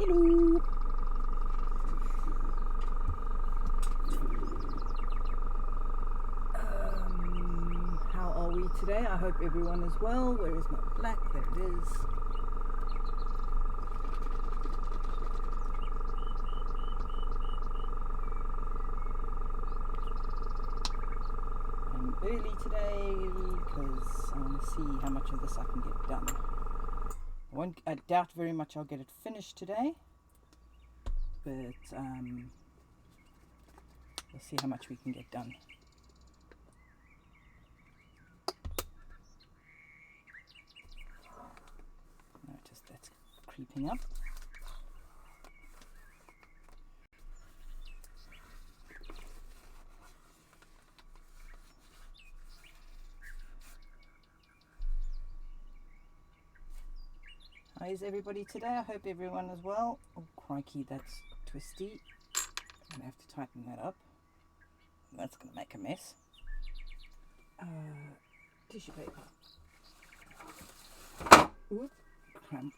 Hello. How are we today? I hope everyone is well. Where is my black? There it is. I'm early today because I want to see how much of this I can get done. I doubt very much I'll get it finished today, but we'll see how much we can get done. Notice that's creeping up. How is everybody today? I hope everyone is well. Oh crikey, that's twisty. I'm going to have to tighten that up. That's going to make a mess. Tissue paper. Oop, crunch.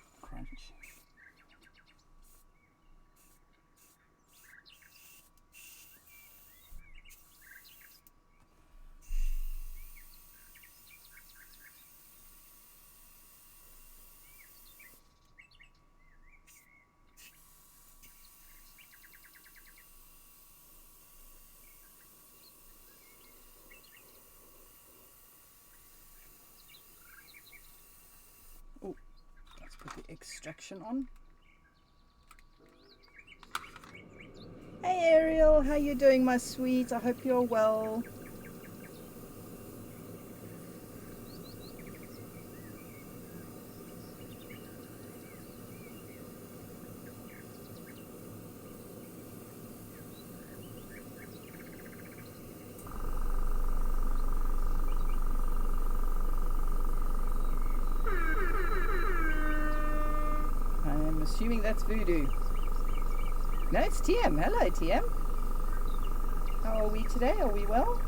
Let's put the extraction on. Hey Ariel, how you doing, my sweet? I hope you're well. I'm assuming that's Voodoo. No, it's TM. Hello, TM. How are we today? Are we well?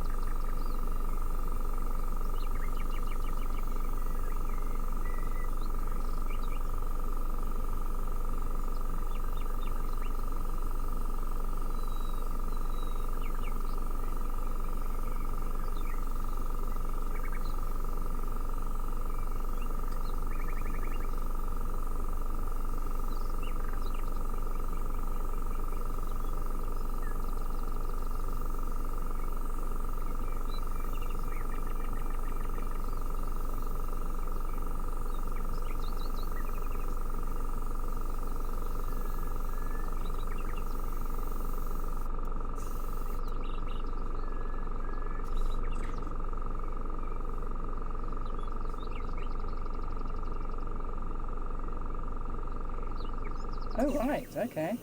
Oh right, okay.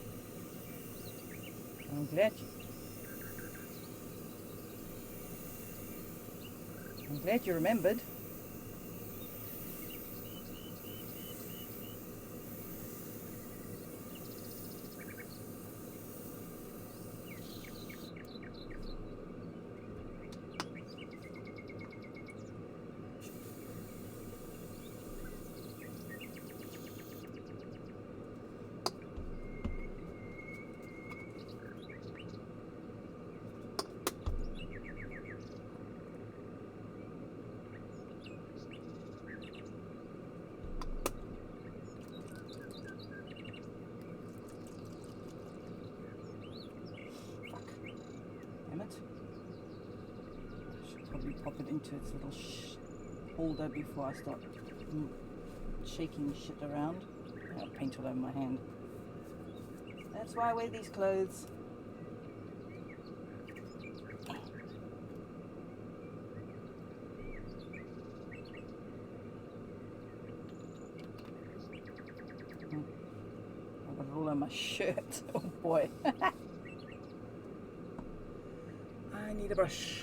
I'm glad you remembered. Pop it into its little holder before I start shaking shit around. I'll paint all over my hand. That's why I wear these clothes. I've got it all on my shirt. Oh boy. I need a brush.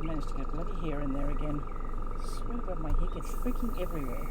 managed to get a bloody hair in there again. I swear to God, my hair gets freaking everywhere.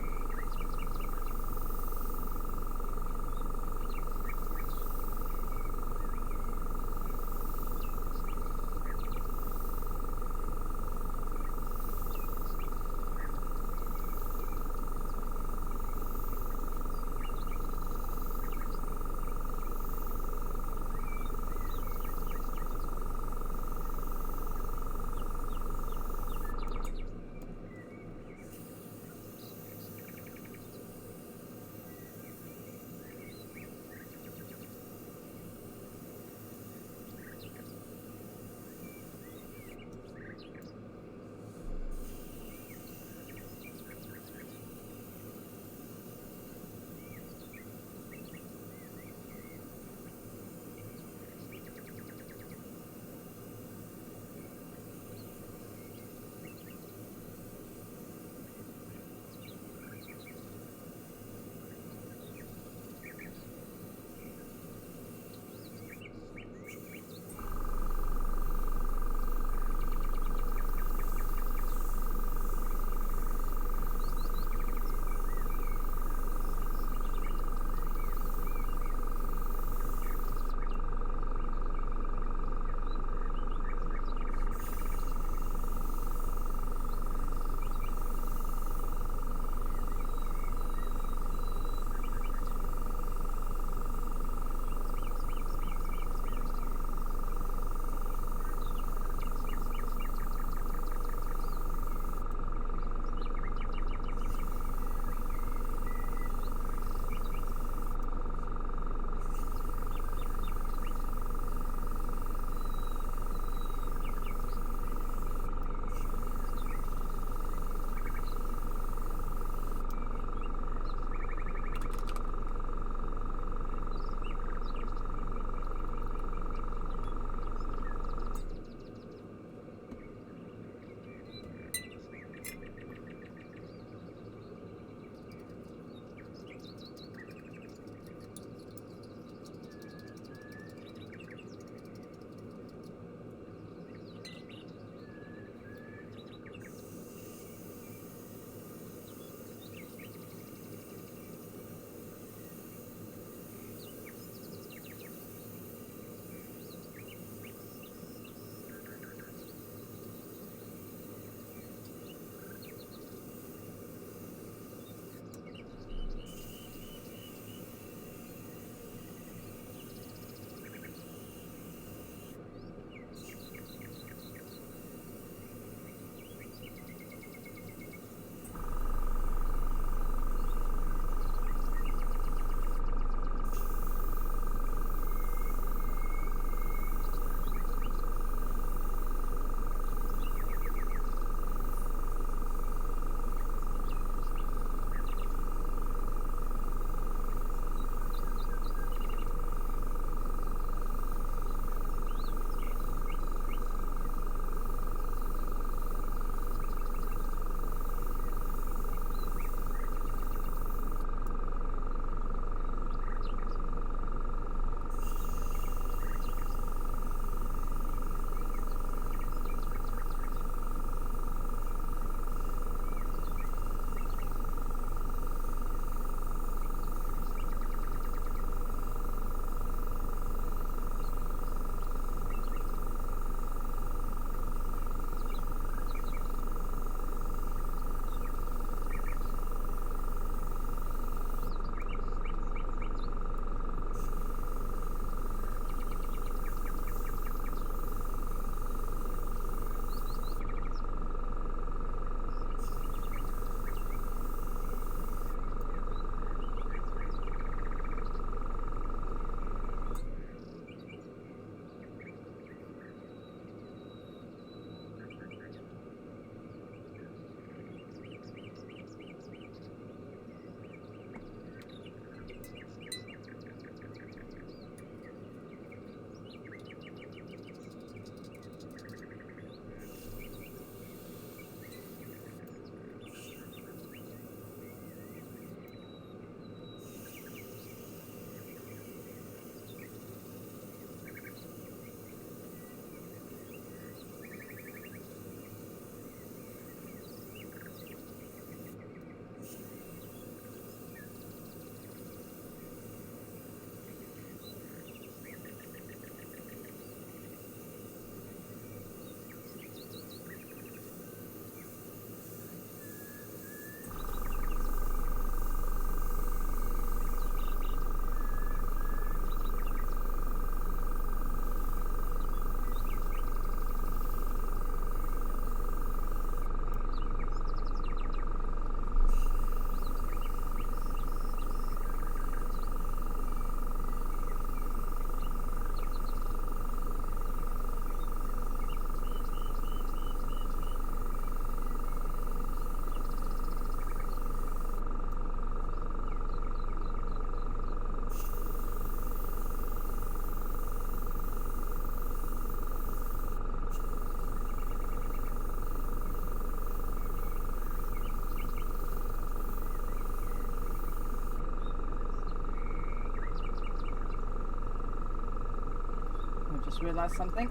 just realised something.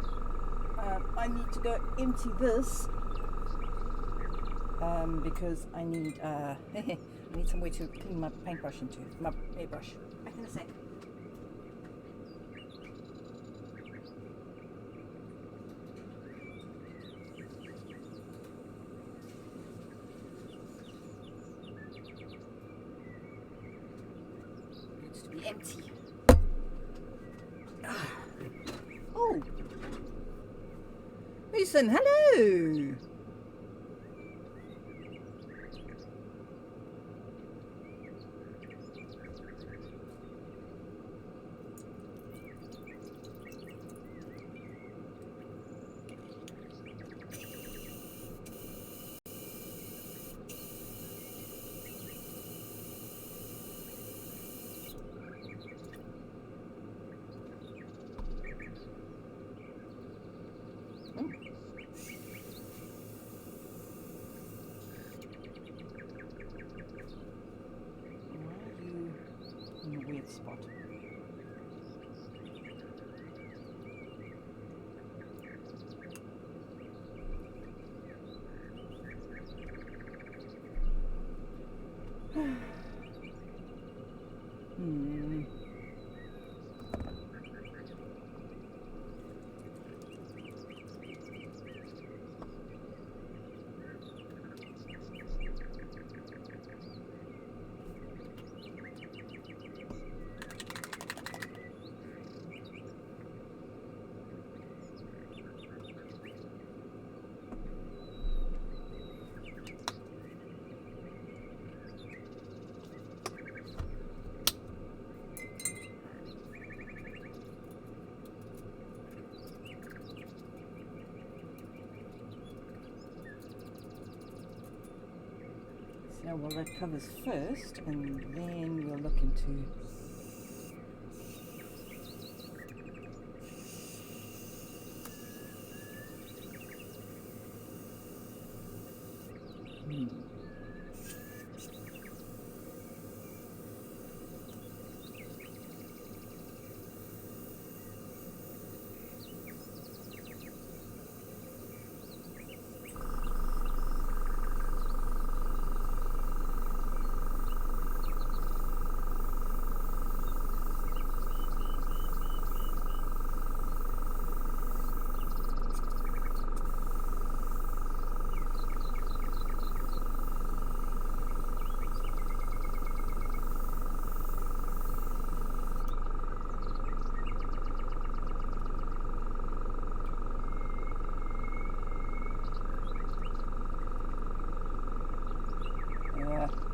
I need to go empty this because I need I need somewhere to clean my paintbrush into, my airbrush. Back in a sec. Needs to be empty. Oh, Mason, hello. Spot. Now we'll let covers first, and then we'll look into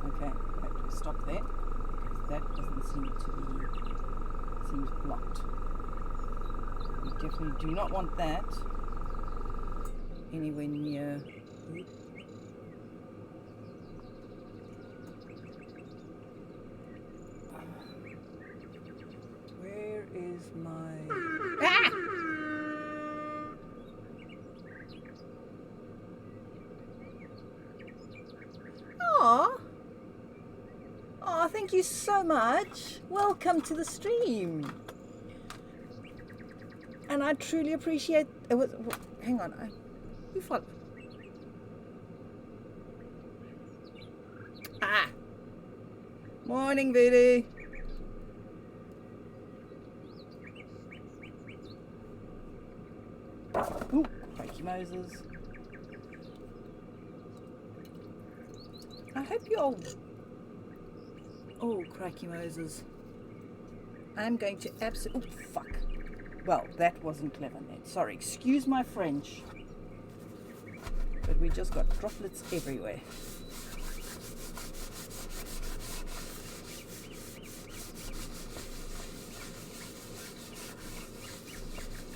okay, stop there, because that doesn't seem to be, seems blocked. We definitely do not want that anywhere near. Where is my... Ah! Oh, thank you so much. Welcome to the stream. And I truly appreciate it. Hang on. You follow. Ah. Morning, Voodoo. Ooh, crikey Moses. I hope you're... Oh, crikey Moses. I'm going to absolutely... Oh, fuck. Well, that wasn't clever, Ned. Sorry, excuse my French. But we just got droplets everywhere.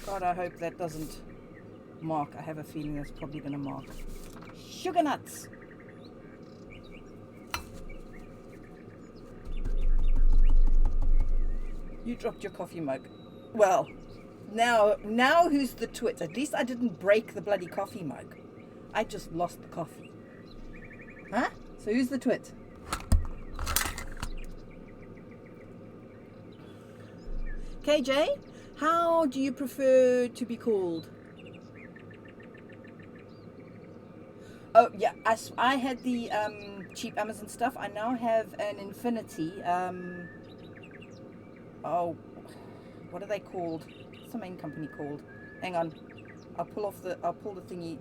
God, I hope that doesn't mark. I have a feeling that's probably going to mark. Sugar nuts! You dropped your coffee mug. Well, now who's the twit? At least I didn't break the bloody coffee mug. I just lost the coffee. Huh? So who's the twit? KJ, How do you prefer to be called? Oh yeah, I had the cheap Amazon stuff. I now have an Infinity. Oh, what are they called? What's the main company called? Hang on, I'll pull the thingy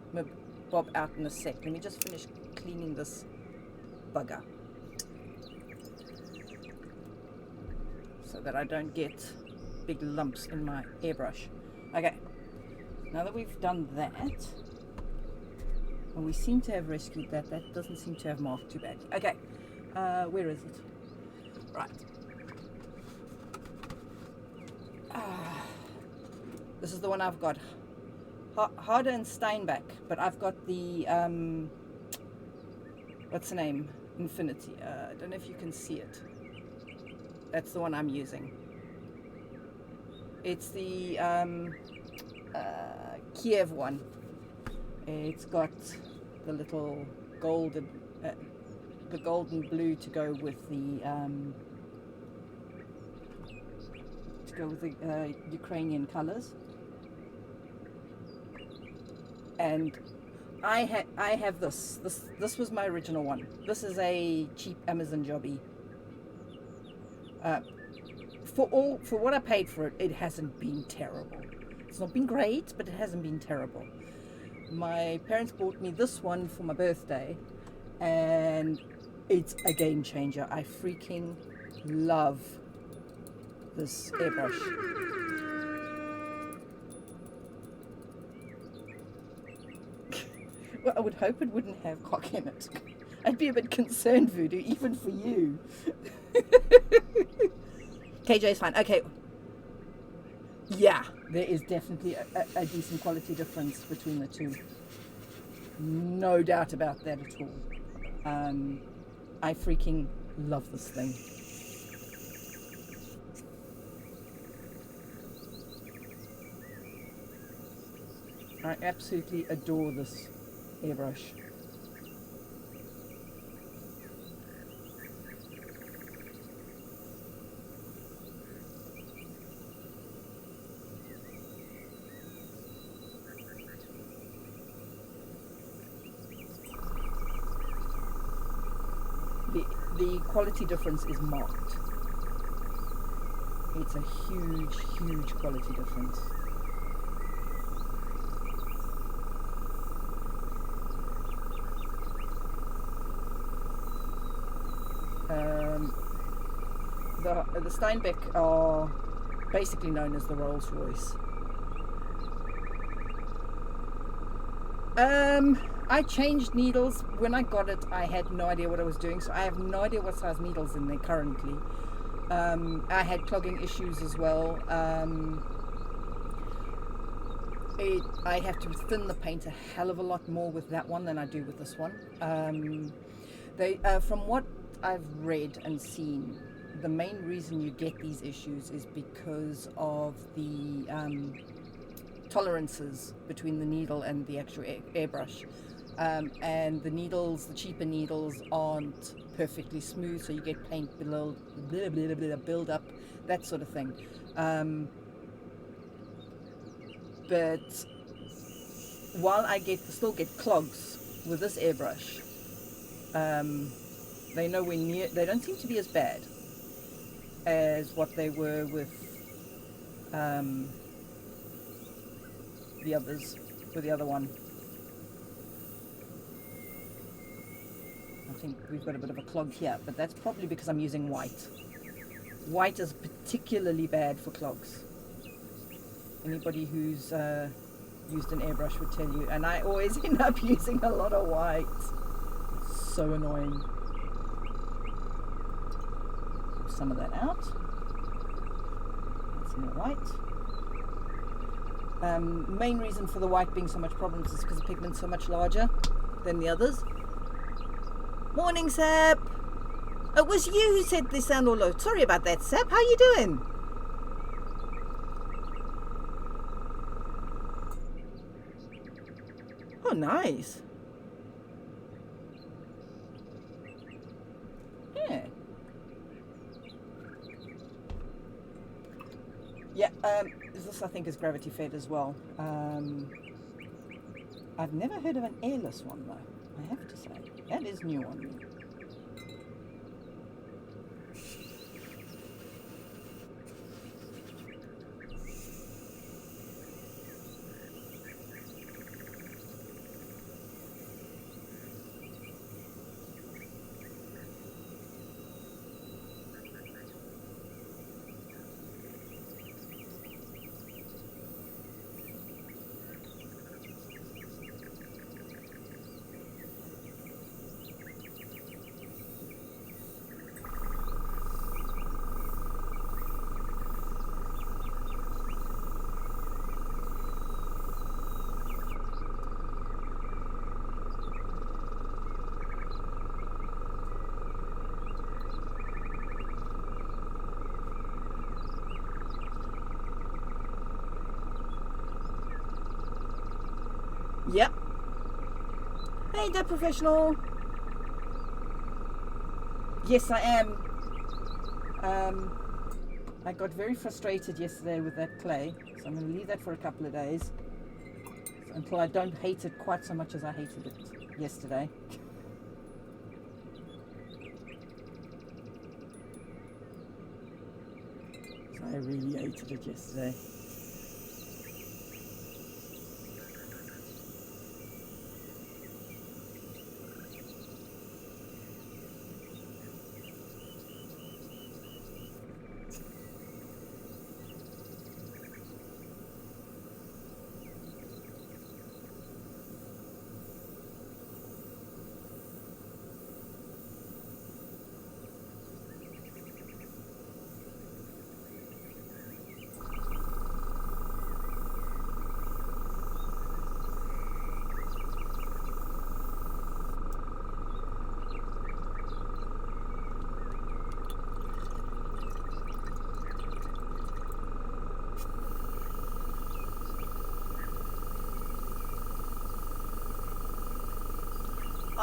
bob out in a sec. Let me just finish cleaning this bugger so that I don't get big lumps in my airbrush. Okay, now that we've done that, and we seem to have rescued that, that doesn't seem to have marked too badly. Okay, where is it? Right. This is the one I've got. Harder and Steinbeck, but I've got the, what's the name? Infinity. I don't know if you can see it. That's the one I'm using. It's the Kiev one. It's got the little golden, the golden blue to go with the Ukrainian colors. And I have this. This was my original one. This is a cheap Amazon jobby. For what I paid for it, it hasn't been terrible. It's not been great, but it hasn't been terrible. My parents bought me this one for my birthday, and it's a game changer. I freaking love this airbrush. Well, I would hope it wouldn't have cock in it. I'd be a bit concerned, Voodoo, even for you. KJ's fine. Okay. Yeah, there is definitely a decent quality difference between the two. No doubt about that at all. I freaking love this thing. I absolutely adore this airbrush. The quality difference is marked. It's a huge, huge quality difference. The Steinbeck are basically known as the Rolls Royce. I changed needles. When I got it, I had no idea what I was doing, so I have no idea what size needles in there currently. I had clogging issues as well. I have to thin the paint a hell of a lot more with that one than I do with this one. From what I've read and seen, the main reason you get these issues is because of the tolerances between the needle and the actual airbrush. And the needles, the cheaper needles, aren't perfectly smooth, so you get paint build up, that sort of thing. But while I still get clogs with this airbrush, they don't seem to be as bad as what they were with the others, with the other one. I think we've got a bit of a clog here, but that's probably because I'm using white. White is particularly bad for clogs. Anybody who's used an airbrush would tell you, and I always end up using a lot of white. It's so annoying. Pull some of that out. Some more white. Main reason for the white being so much problems is because the pigment's so much larger than the others. Morning, Sap. It was you who said they sound all low. Sorry about that, Sap. How you doing? Oh, nice. Yeah. Yeah, this I think is gravity fed as well. I've never heard of an airless one though, I have to say. That is new on me. Yep. Hey, that professional. Yes, I am. I got very frustrated yesterday with that clay, so I'm going to leave that for a couple of days until I don't hate it quite so much as I hated it yesterday. So I really hated it yesterday.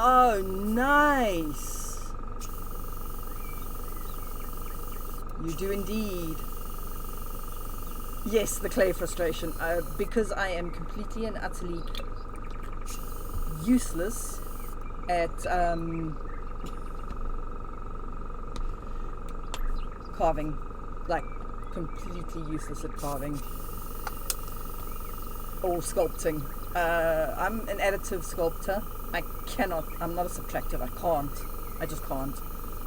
Oh, nice. You do indeed. Yes, the clay frustration. Because I am completely and utterly useless at carving. Like, completely useless at carving. Or sculpting. I'm an additive sculptor. I'm not a subtractive. I just can't.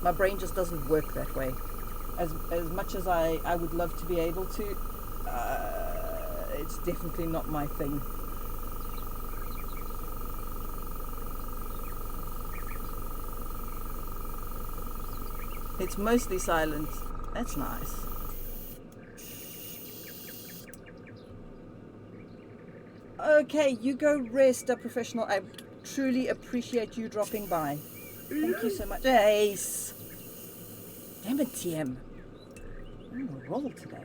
My brain just doesn't work that way. As much as I would love to be able to, it's definitely not my thing. It's mostly silent. That's nice. Okay, you go rest, a professional. I truly appreciate you dropping by. Thank you so much. Ace. Damn it, TM. I'm on a roll today.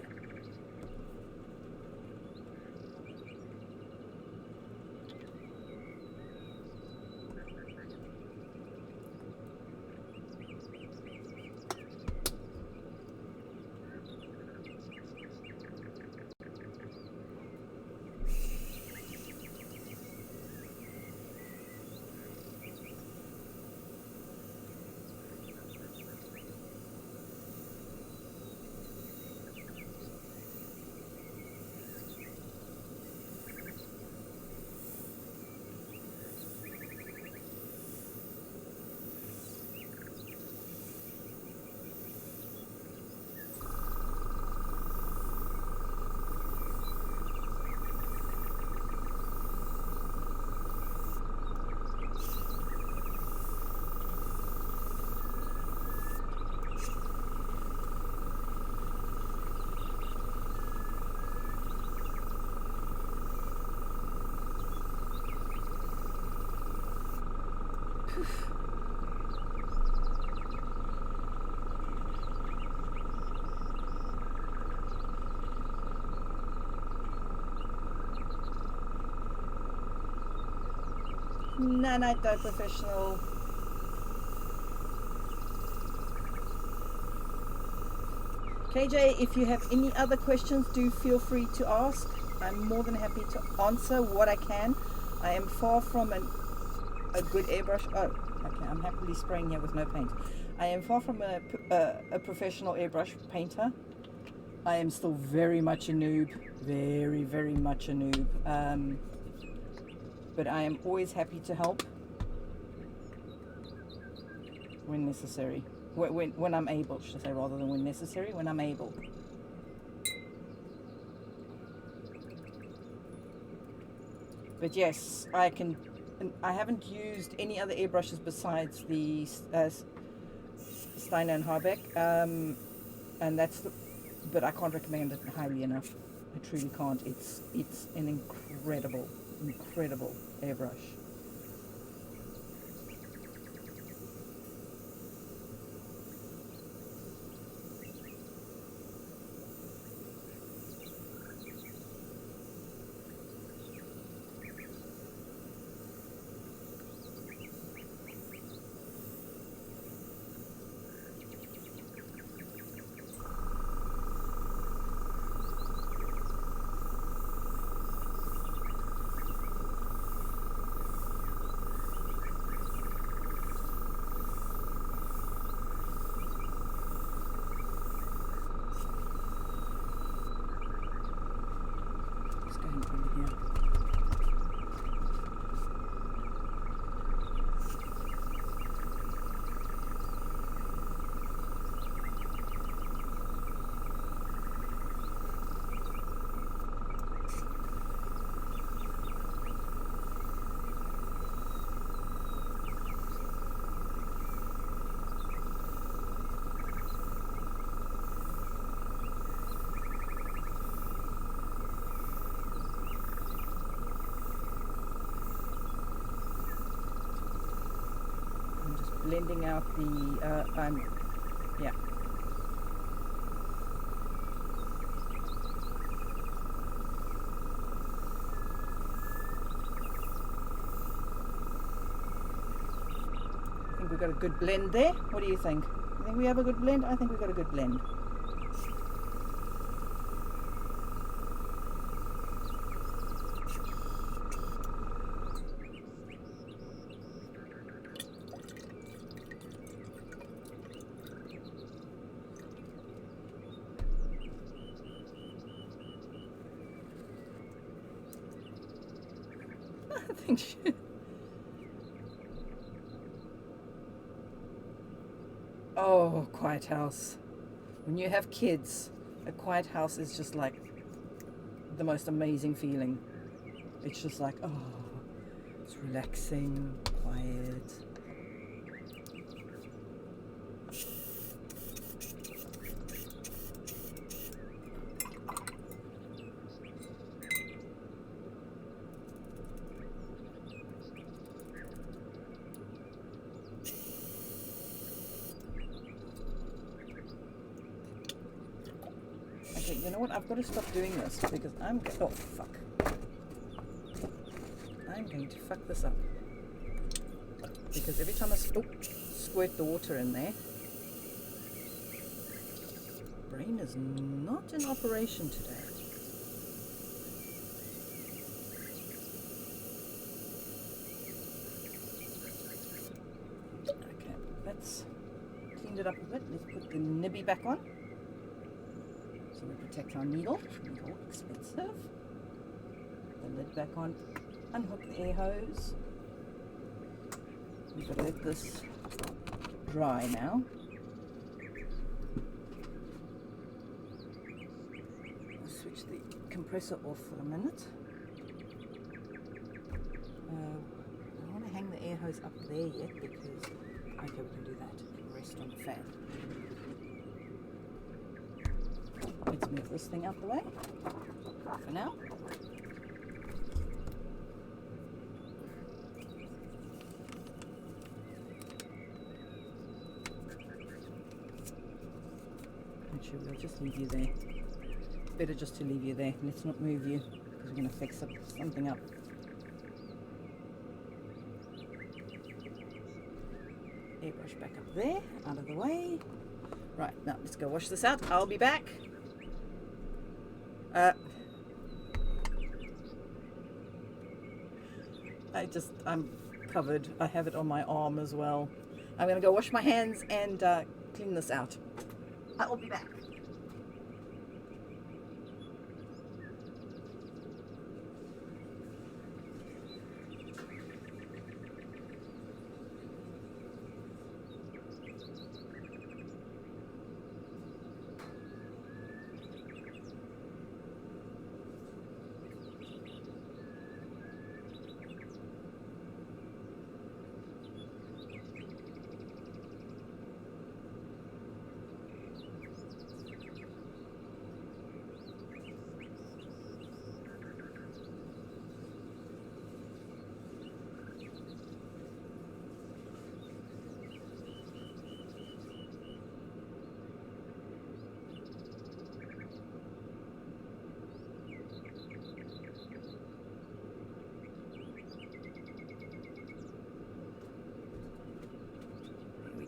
Night, professional. KJ, if you have any other questions, do feel free to ask. I'm more than happy to answer what I can. I am far from a good airbrush. Oh, okay, I'm happily spraying here with no paint. I am far from a professional airbrush painter. I am still very much a noob, very, very much a noob. But I am always happy to help when necessary. When I'm able, should I say, rather than when necessary, when I'm able. But yes, I haven't used any other airbrushes besides the Steiner and Harbeck, and but I can't recommend it highly enough. I truly can't. It's an incredible airbrush. Blending out the yeah. I think we've got a good blend there. What do you think? You think we have a good blend? I think we've got a good blend. Oh, quiet house. When you have kids, a quiet house is just like the most amazing feeling. It's just like, oh, it's relaxing, quiet. You know what? I've got to stop doing this because oh fuck! I'm going to fuck this up because every time I squirt the water in there, brain is not in operation today. Okay, let's clean it up a bit. Let's put the nibby back on. So we protect our needle, expensive. The lid back on, unhook the air hose. We've got to let this dry now. I'll switch the compressor off for a minute. I don't want to hang the air hose up there yet because, okay, we can do that. It can rest on the fan. Let's move this thing out the way for now. Actually, we'll just leave you there. Better just to leave you there. Let's not move you because we're going to fix something up. Airbrush back up there, out of the way. Right, now let's go wash this out. I'll be back. I'm covered. I have it on my arm as well. I'm going to go wash my hands and clean this out. I will be back.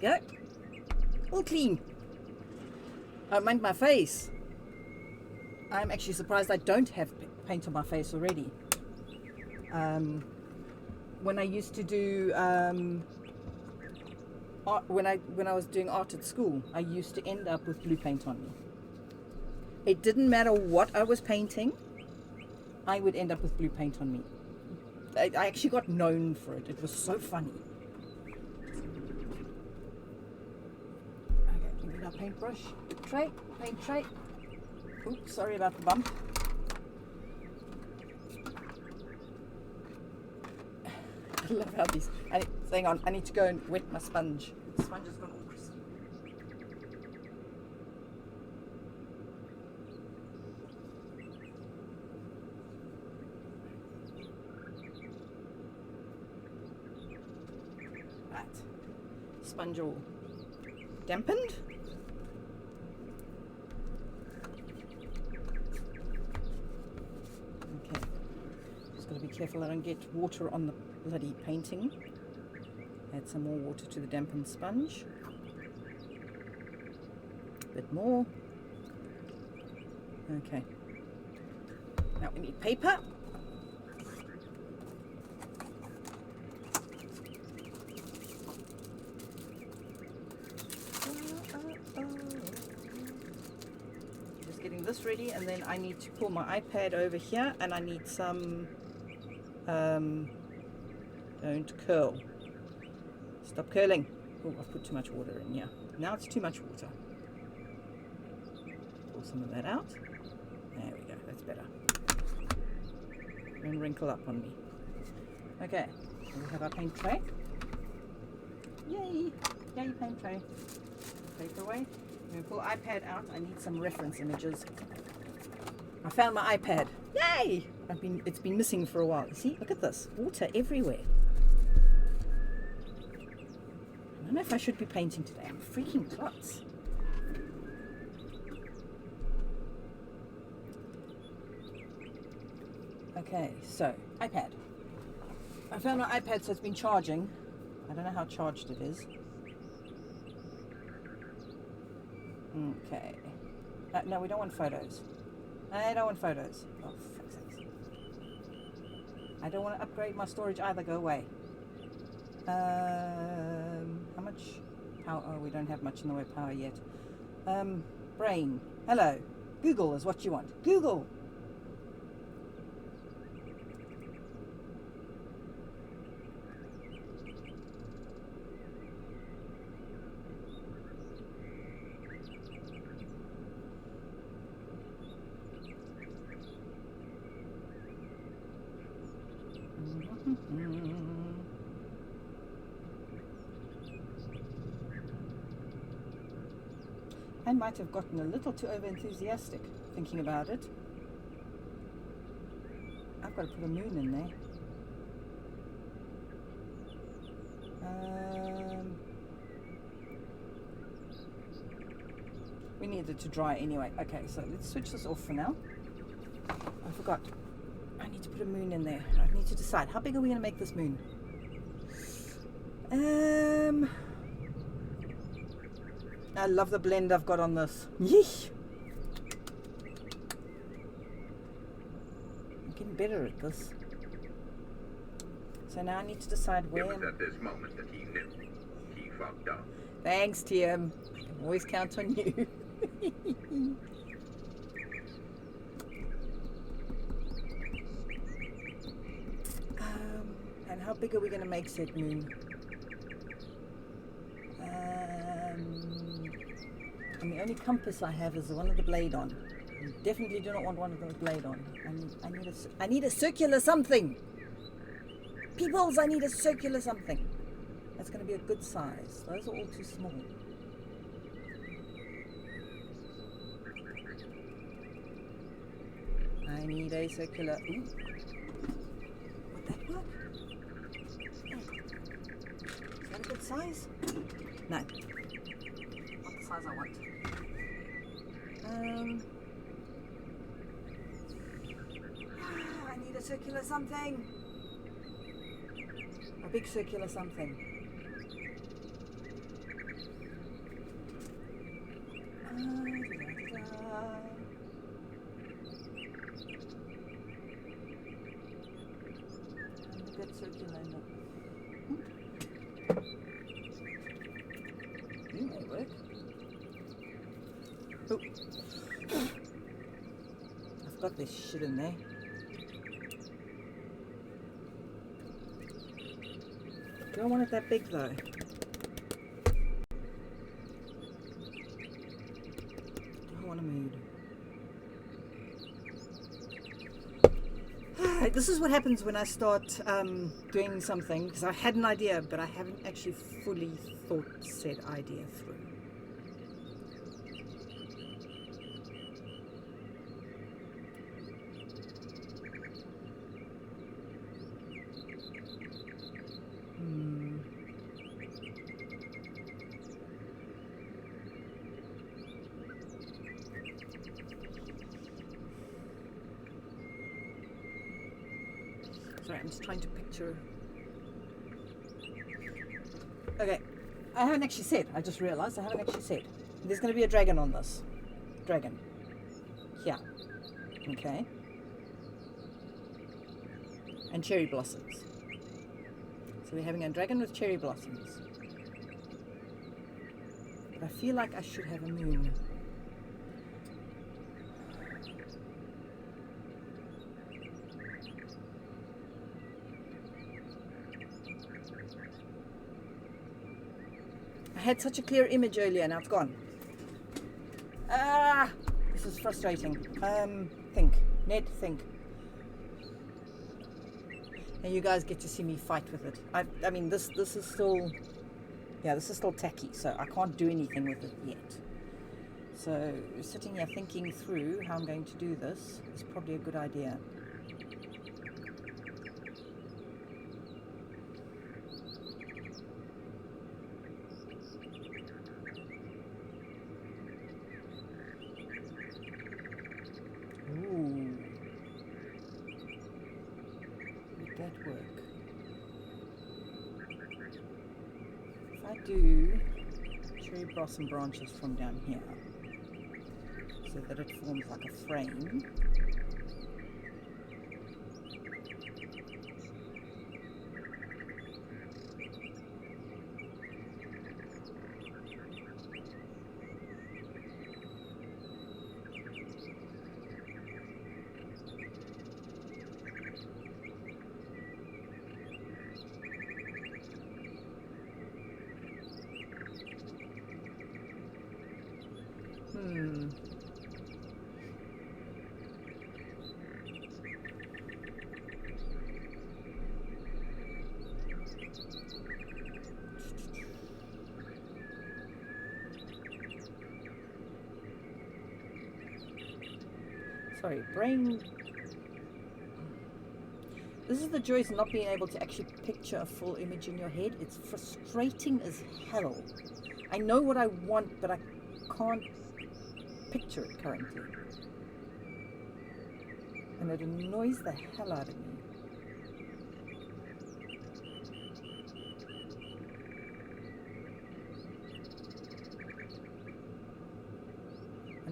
Go. All clean. Oh, mind my face. I'm actually surprised I don't have paint on my face already. When I used to do art, when I was doing art at school, I used to end up with blue paint on me. It didn't matter what I was painting, I would end up with blue paint on me. I actually got known for it. It was so funny. Paintbrush tray, paint tray. Oops, sorry about the bump. I love how these. Hang on, I need to go and wet my sponge. The sponge has gone all crispy. Right, sponge all dampened. Got to be careful I don't get water on the bloody painting. Add some more water to the dampened sponge. A bit more. Okay. Now we need paper. Just getting this ready, and then I need to pull my iPad over here, and I need some don't curl. Stop curling. Oh, I've put too much water in here. Now it's too much water. Pull some of that out. There we go. That's better. Don't wrinkle up on me. Okay. We have our paint tray. Yay! Yay, paint tray. Paper away. I'm going to pull iPad out. I need some reference images. I found my iPad. Yay! It's been missing for a while. See, look at this. Water everywhere. I don't know if I should be painting today. I'm freaking klutz. Okay, so iPad. I found my iPad, so it's been charging. I don't know how charged it is. Okay. No, we don't want photos. I don't want photos. Oh, fuck's sake. I don't want to upgrade my storage either. Go away. How much power? Oh, we don't have much in the way of power yet. Brain. Hello. Google is what you want. Google. I might have gotten a little too over-enthusiastic thinking about it. I've got to put a moon in there. We need it to dry anyway. Okay, so let's switch this off for now. I forgot. I need to put a moon in there. I need to decide. How big are we going to make this moon? I love the blend I've got on this. Yeesh. I'm getting better at this. So now I need to decide where. It was at this moment that he knew. He fucked up. Thanks, Tim. I can always count on you. And how big are we going to make said moon? And the only compass I have is the one with the blade on. You definitely do not want one with the blade on. I need a circular something. Peoples, I need a circular something. That's going to be a good size. Those are all too small. I need a circular. Ooh. Would that work? Is that a good size? No. Not the size I want. I need a circular something. A big circular something. A good circular. You may work. Oh. I've got this shit in there. Don't want it that big though. Don't want to move. This is what happens when I start doing something, because I had an idea, but I haven't actually fully thought said idea through. Sorry, I'm just trying to picture. Okay, I haven't actually said. I just realized I haven't actually said. There's going to be a dragon on this. Dragon. Yeah. Okay. And cherry blossoms. So we're having a dragon with cherry blossoms. But I feel like I should have a moon. I had such a clear image earlier, now it's gone. Ah, this is frustrating. Think, Ned, think. And you guys get to see me fight with it. I mean, this is still, yeah, this is still tacky, so I can't do anything with it yet. So sitting here thinking through how I'm going to do this is probably a good idea. Ooh. Would that work? If I do cherry blossom branches from down here, so that it forms like a frame. Sorry, brain. This is the joys of not being able to actually picture a full image in your head. It's frustrating as hell. I know what I want, but I can't picture it currently. And it annoys the hell out of me.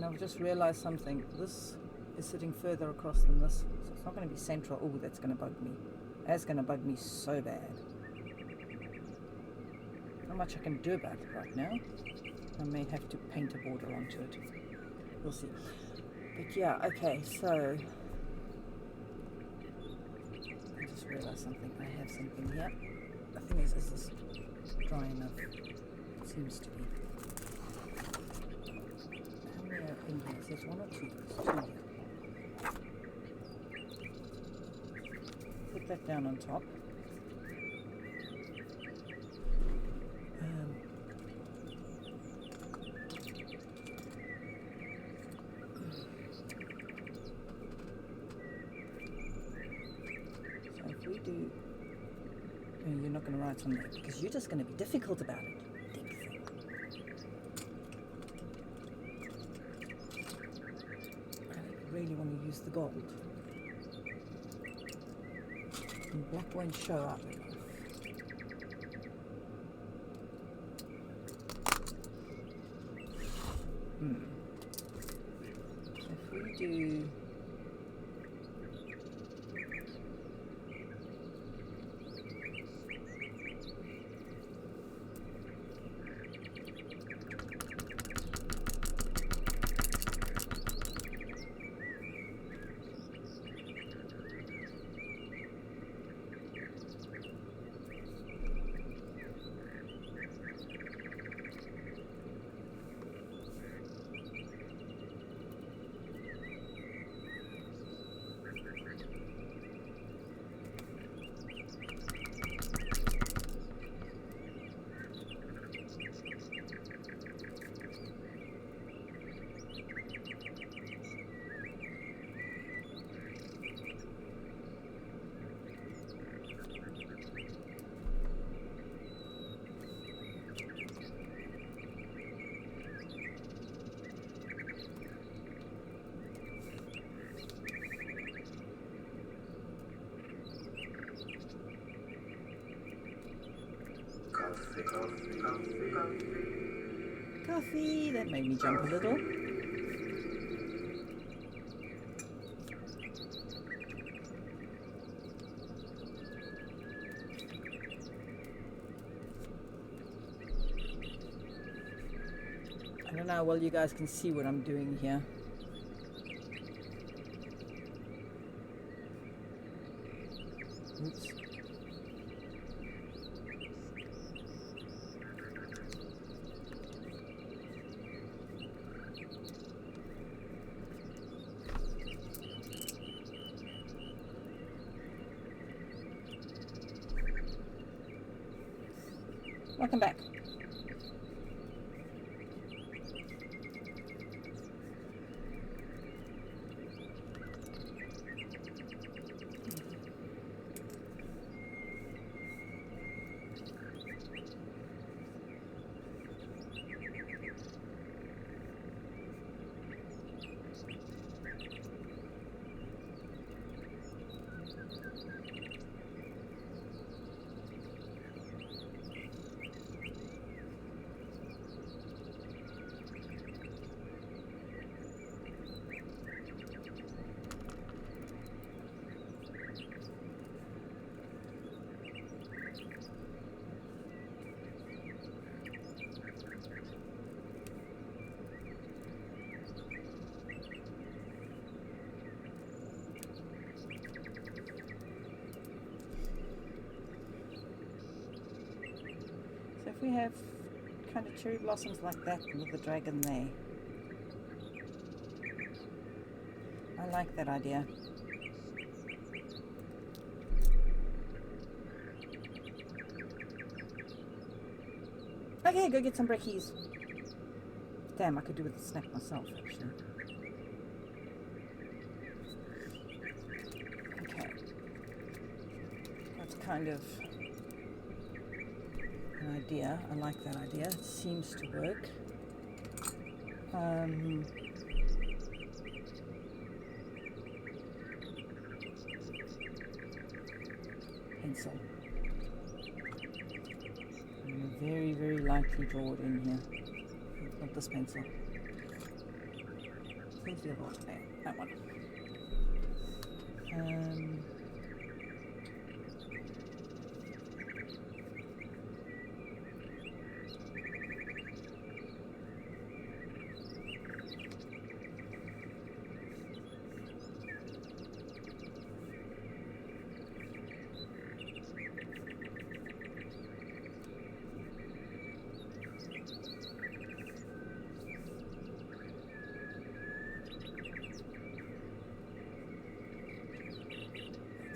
I've just realized something. This is sitting further across than this, so it's not going to be central. Oh, that's going to bug me. That's going to bug me so bad. Not much I can do about it right now. I may have to paint a border onto it. We'll see. But yeah, okay, so I just realized something. I have something here. The thing is this dry enough? It seems to be. How many are in here? There's one or two? There's two here. Put that down on top. You're not going to write on there because you're just going to be difficult about it. I really want to use the gold. And black won't show up enough. If we do... Coffee, that made me jump a little. I don't know how well you guys can see what I'm doing here. Oops. Welcome back. If we have kind of cherry blossoms like that with the dragon there, I like that idea. Okay, go get some brekkies. Damn, I could do with a snack myself actually. Okay, that's kind of idea. I like that idea. It seems to work. Pencil. I'm going to very, very lightly draw it in here. Not this pencil. Where's the other one? There, that one.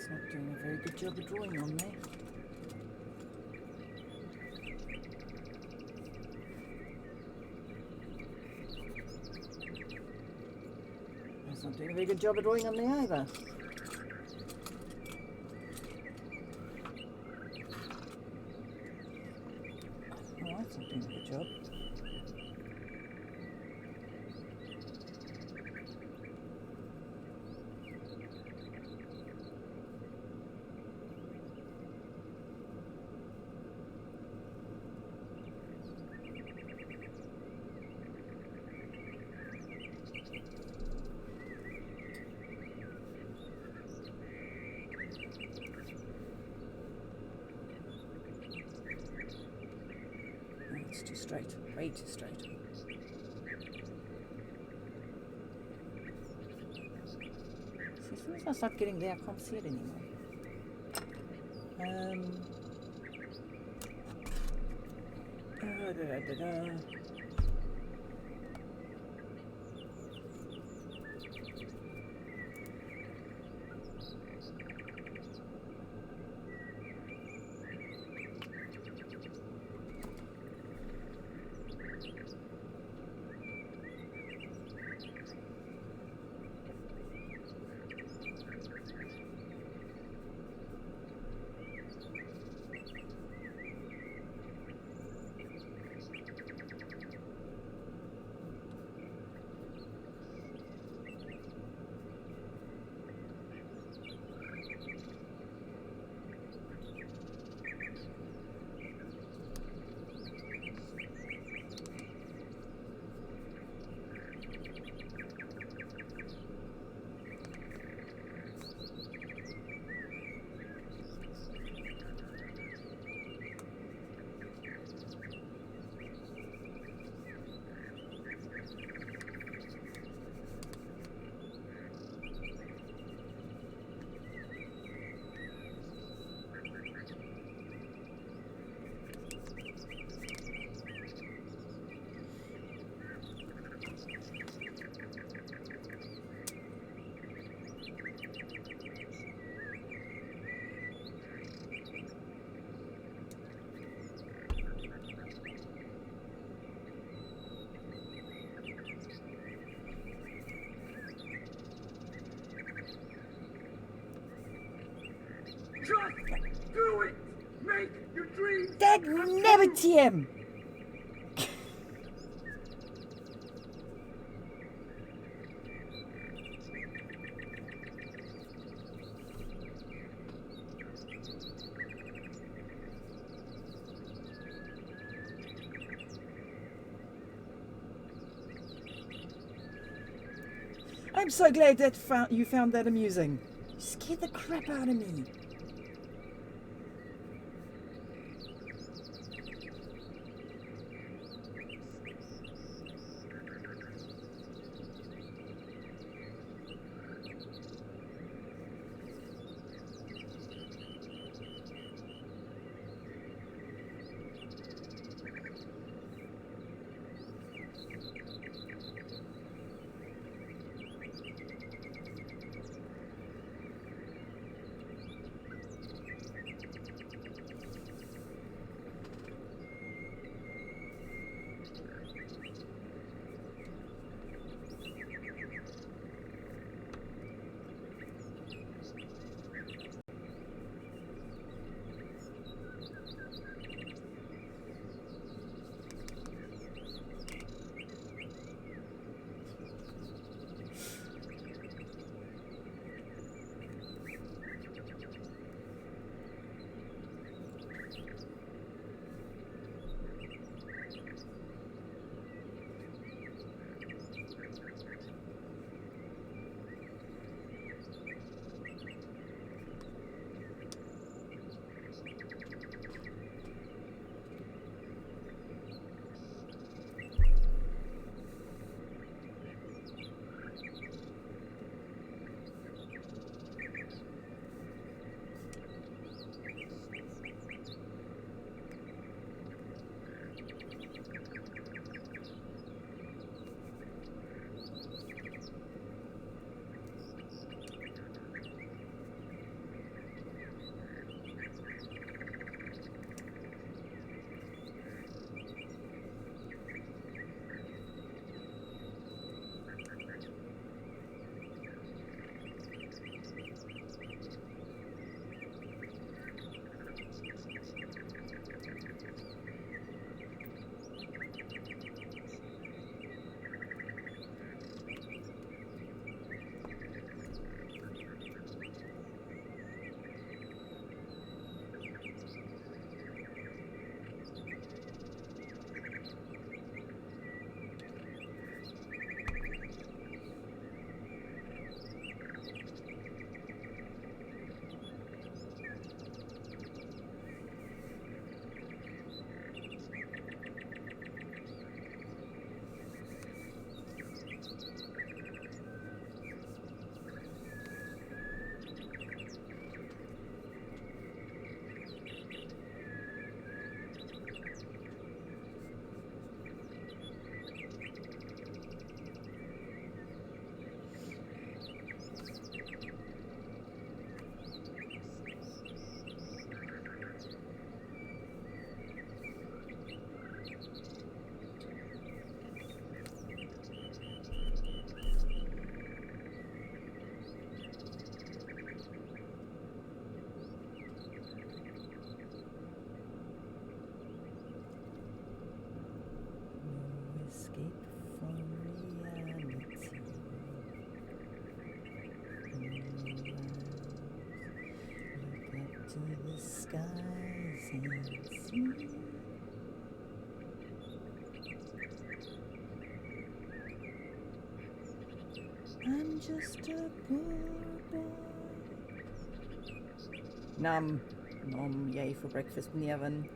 Not doing a very good job of drawing on there. That's not doing a very good job of drawing on there either. Oh, that's not doing a good job. It's too straight, way too straight. See, as soon as I start getting there, I can't see it anymore. Just do it! Make your dreams! Dag nabbit him! I'm so glad that you found that amusing. You scared the crap out of me. to the skies and see. I'm just a poor boy. Nom, nom, yay for breakfast in the oven.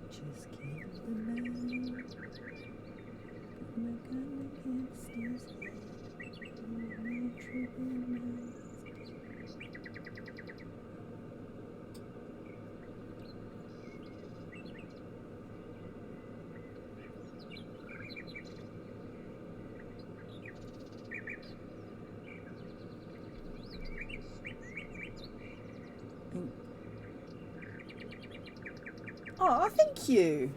Just kill the man, put my gun against his head, no trouble now. Oh, thank you.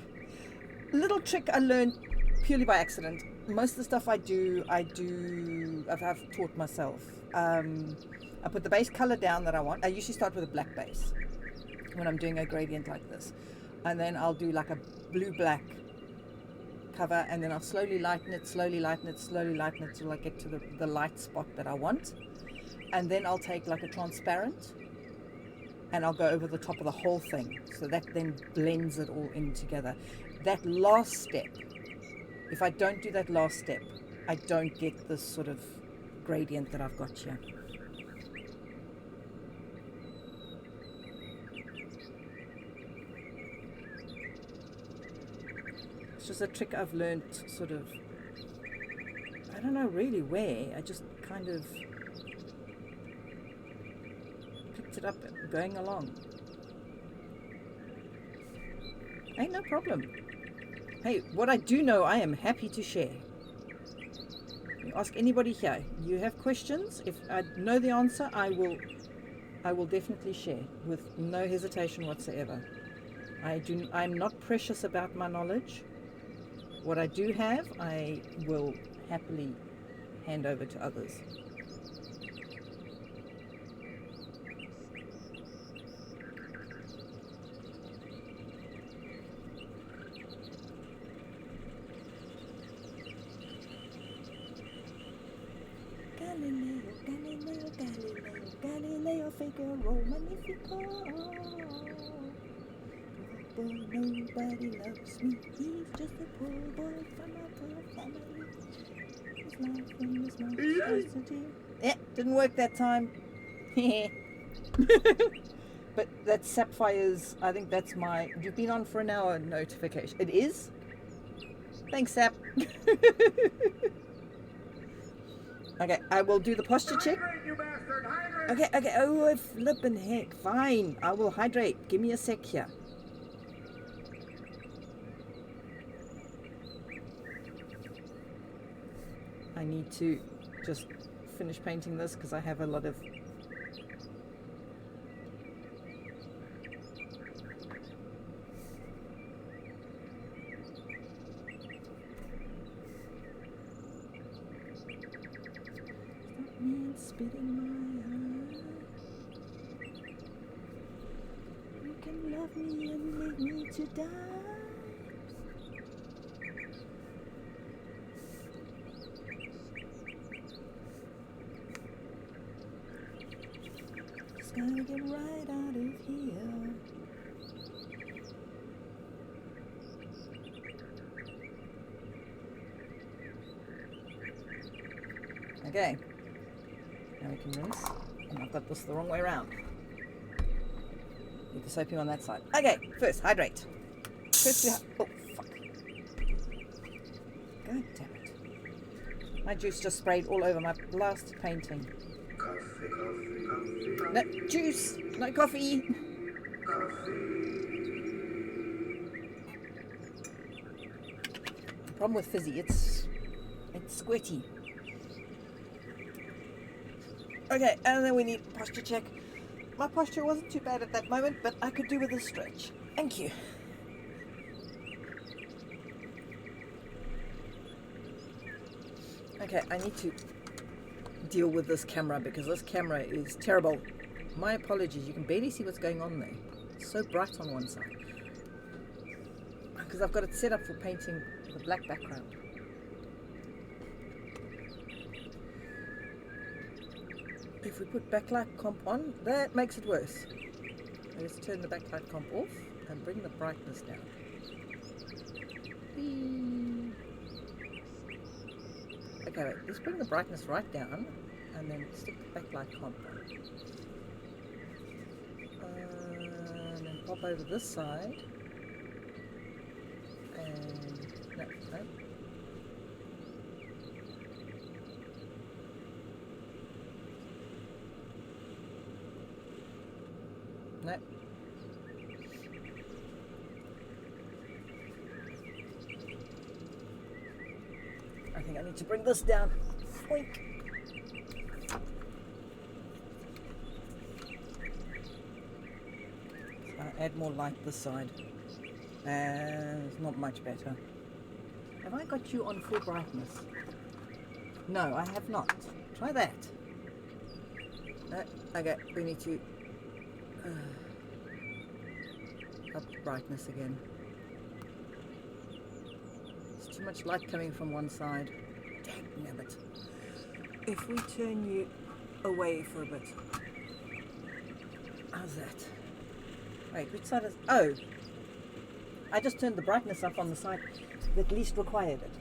Little trick I learned purely by accident. Most of the stuff I've taught myself. I put the base color down that I want. I usually start with a black base when I'm doing a gradient like this. And then I'll do like a blue-black cover, and then I'll slowly lighten it, slowly lighten it, slowly lighten it till I get to the light spot that I want. And then I'll take like a transparent and I'll go over the top of the whole thing. So that then blends it all in together. That last step, if I don't do that last step, I don't get this sort of gradient that I've got here. It's just a trick I've learned sort of, I don't know really where, I just kind of picked it up going along. Ain't no problem. Hey, what I do know, I am happy to share. You ask anybody here, you have questions, if I know the answer, I will definitely share with no hesitation whatsoever. I'm not precious about my knowledge. What I do have, I will happily hand over to others. Galileo, Galileo, Galileo, Galileo Figaro, Magnifico. Poor boy, nobody loves me. He's just a poor boy from a poor family. His life from his monstrosity. Yeah, didn't work that time. But that's Sapphire's, I think that's my, you've been on for an hour notification. It is? Thanks, Sap. Okay, I will do the posture check. Hydrate, you bastard! Hydrate! Okay, oh, flippin' heck, fine. I will hydrate. Give me a sec here. I need to just finish painting this because I have a lot of... Spit in my eye. You can love me and leave me to die. Just gotta get right out of here. Okay. Now we can rinse. And I've got this the wrong way around. Need the soapy on that side. Okay, first, hydrate. First we oh, fuck. God damn it. My juice just sprayed all over my last painting. No, juice! No coffee! The problem with fizzy, it's squirty. Okay, and then we need posture check. My posture wasn't too bad at that moment, but I could do with a stretch. Thank you. Okay, I need to deal with this camera because this camera is terrible. My apologies, you can barely see what's going on there. It's so bright on one side. Because I've got it set up for painting the black background. If we put backlight comp on, that makes it worse. Let's turn the backlight comp off and bring the brightness down. Whee. Okay, wait, let's bring the brightness right down and then stick the backlight comp on. And then pop over this side. And no. No. I think I need to bring this down. Oink. Add more light this side. It's not much better. Have I got you on full brightness? No, I have not. Try that. No, okay, we need to up brightness again. There's too much light coming from one side. Dagnabbit. If we turn you away for a bit. How's that? Wait, which side is... Oh! I just turned the brightness up on the side that least required it.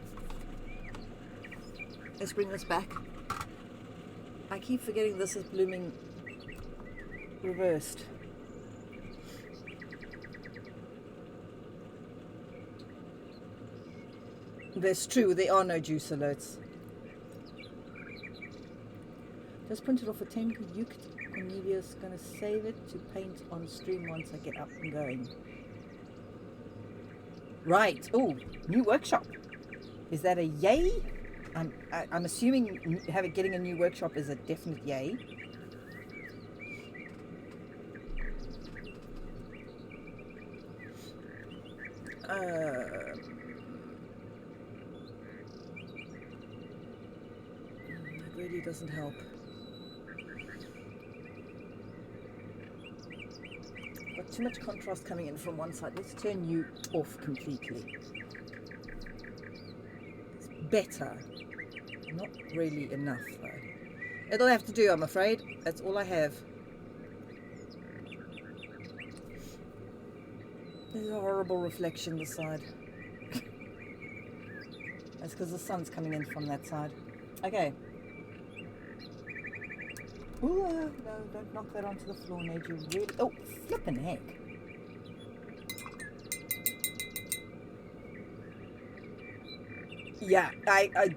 Let's bring this back. I keep forgetting this is blooming reversed. That's true, there are no juice alerts. Just printed off a 10 uked. Cornelia's gonna save it to paint on stream once I get up and going. Right. Oh, new workshop. Is that a yay? I'm assuming getting a new workshop is a definite yay. That really doesn't help. Got too much contrast coming in from one side. Let's turn you off completely. It's better. Not really enough though. It'll have to do, I'm afraid. That's all I have. There's a horrible reflection this side. That's because the sun's coming in from that side. Okay. Ooh, no, don't knock that onto the floor, Ned. You really... Oh, flippin' heck. Yeah, I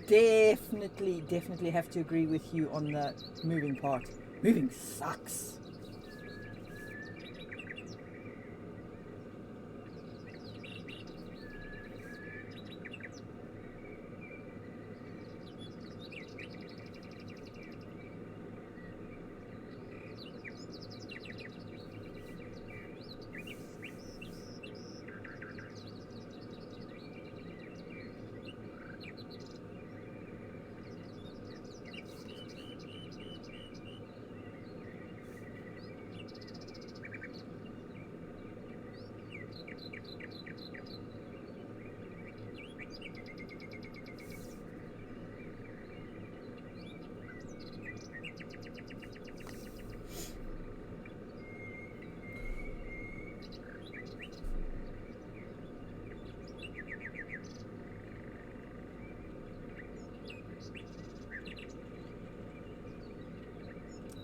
definitely have to agree with you on the moving part. Moving sucks.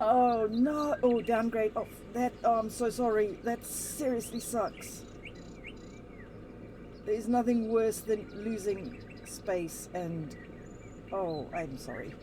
Oh no! Oh, downgrade. Oh, that. Oh, I'm so sorry. That seriously sucks. There's nothing worse than losing space and... Oh, I'm sorry.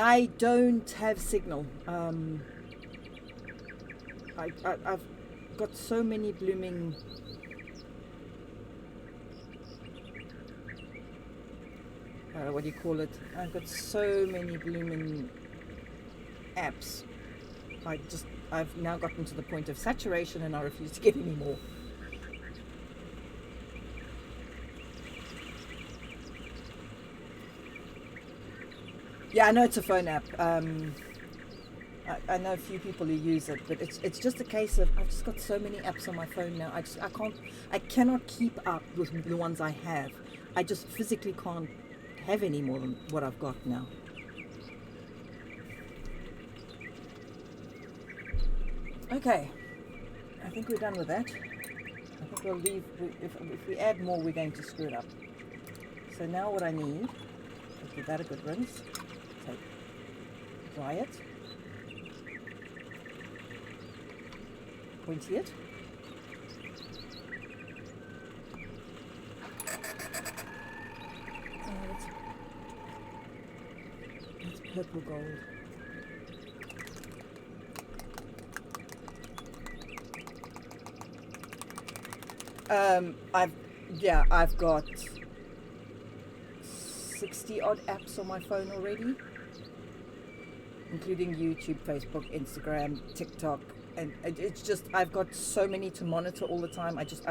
I don't have signal. I've got so many blooming what do you call it? I've got so many blooming apps. I've now gotten to the point of saturation and I refuse to get any more. Yeah, I know it's a phone app. I know a few people who use it, but it's just a case of I've just got so many apps on my phone now. I cannot keep up with the ones I have. I just physically can't have any more than what I've got now. Okay, I think we're done with that. I think we'll leave. If we add more, we're going to screw it up. So now what I need is give that a good rinse. Dry it. Pointy it. It's purple gold. I've got 60 odd apps on my phone already, including YouTube, Facebook, Instagram, TikTok, and it's just I've got so many to monitor all the time. I just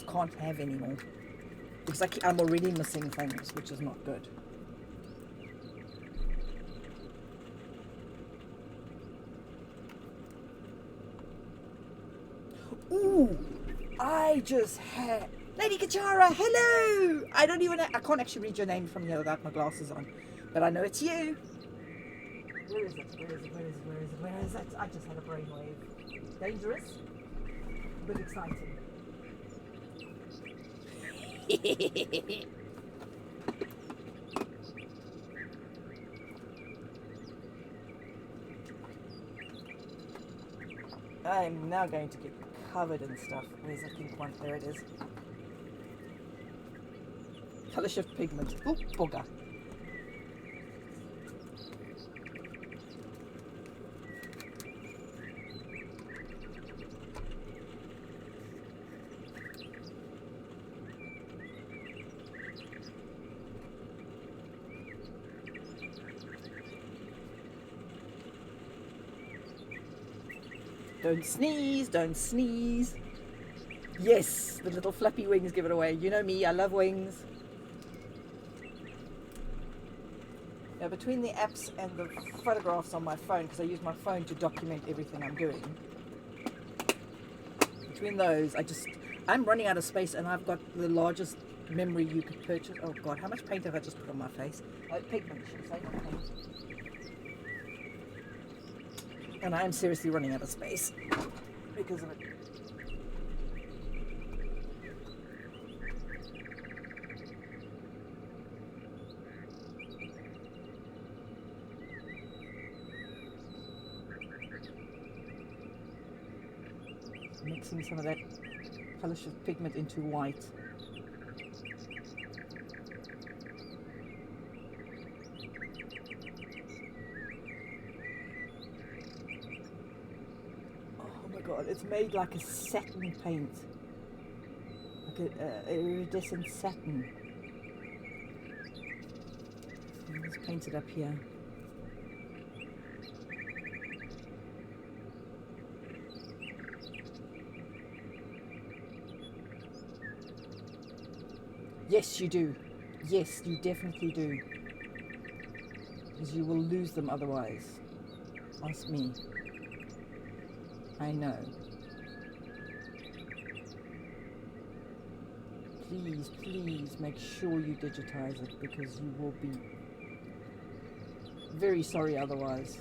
can't have any more because I'm already missing things, which is not good. Ooh, I just had Lady Kachara, hello! I can't actually read your name from here without my glasses on, but I know it's you. Where is it? Where is it? I just had a brainwave. Dangerous, but exciting. I'm now going to get covered in stuff. Where's the pink one? There it is. Color shift pigment. Oh, bugger. Don't sneeze, don't sneeze. Yes, the little flappy wings give it away. You know me, I love wings. Now, between the apps and the photographs on my phone, because I use my phone to document everything I'm doing, between those, I'm running out of space, and I've got the largest memory you could purchase. Oh God, how much paint have I just put on my face? Pigment, should I say, not paint. And I am seriously running out of space because of it. Mixing some of that colour shift pigment into white. It's made like a satin paint, like a iridescent satin. Let's paint it up here. Yes, you do. Yes, you definitely do. Because you will lose them otherwise. Ask me. I know. Please make sure you digitize it because you will be very sorry otherwise.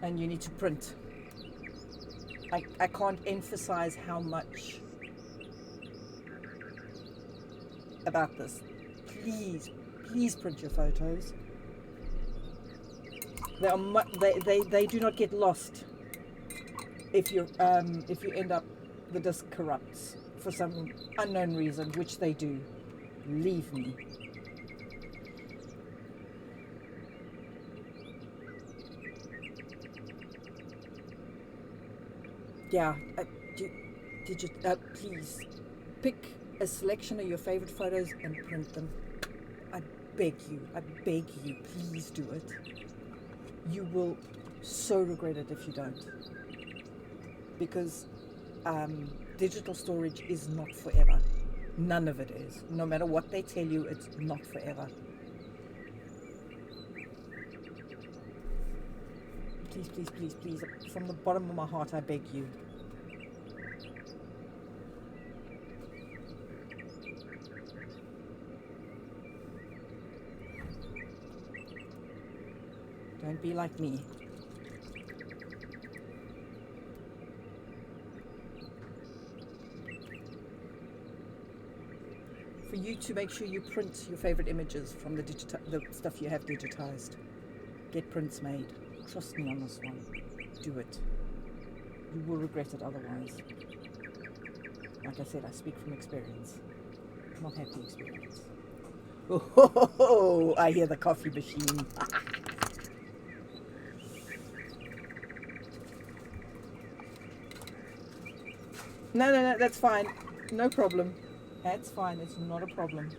And you need to print. I can't emphasize how much about this. Please print your photos. They do not get lost if you end up the disc corrupts for some unknown reason, which they do. Leave me. Yeah, please pick a selection of your favorite photos and print them. I beg you, please do it. You will so regret it if you don't. Because digital storage is not forever. None of it is. No matter what they tell you, it's not forever. Please, from the bottom of my heart, I beg you. Don't be like me. For you to make sure you print your favorite images from the stuff you have digitized. Get prints made. Trust me on this one. Do it. You will regret it otherwise. Like I said, I speak from experience. Not happy experience. Oh, I hear the coffee machine. No, that's fine. No problem. That's fine. It's not a problem.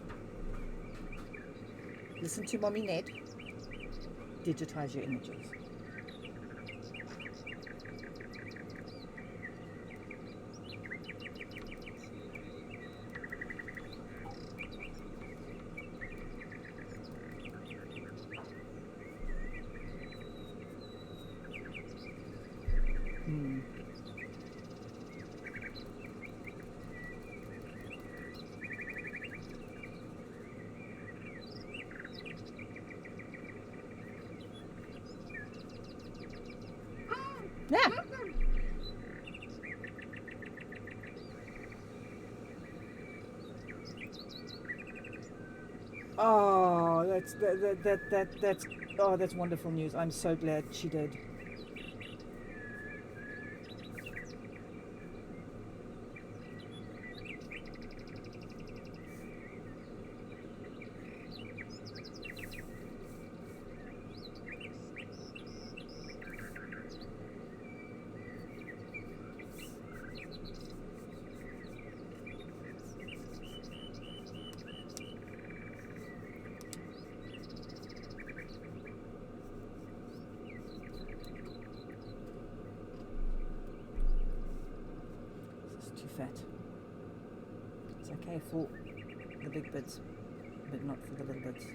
Listen to Mommy Ned. Digitize your images. Yeah. Oh, that's wonderful news. I'm so glad she did. Too fat. It's okay for the big bits, but not for the little bits.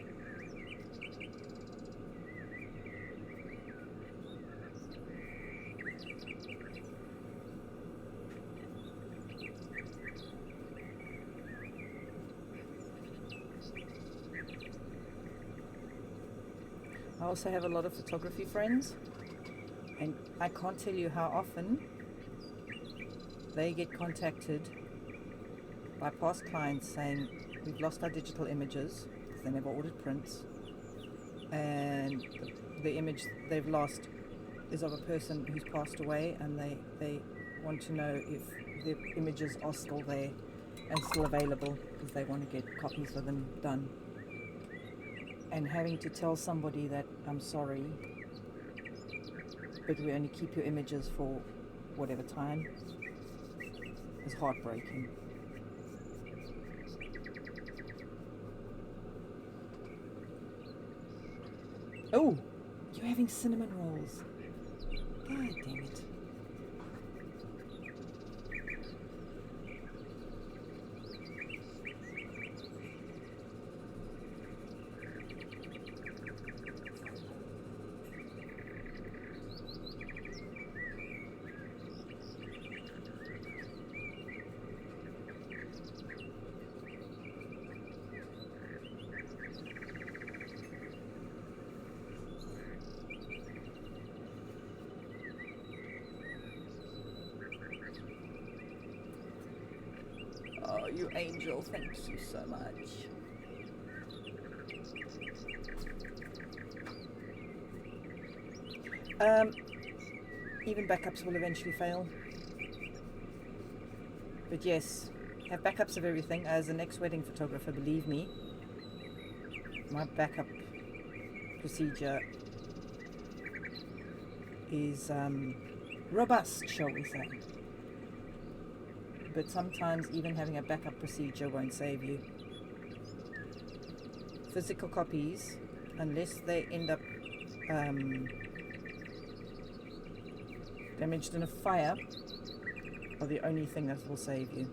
I also have a lot of photography friends, and I can't tell you how often they get contacted by past clients saying, we've lost our digital images because they never ordered prints, and the image they've lost is of a person who's passed away, and they want to know if the images are still there and still available because they want to get copies of them done. And having to tell somebody that, I'm sorry, but we only keep your images for whatever time, is heartbreaking. Oh, you're having cinnamon rolls. God damn it. Oh, you angel, thank you so much. Even backups will eventually fail. But yes, have backups of everything. As an ex-wedding photographer, believe me, my backup procedure is robust, shall we say. but sometimes even having a backup procedure won't save you. Physical copies, unless they end up damaged in a fire, are the only thing that will save you.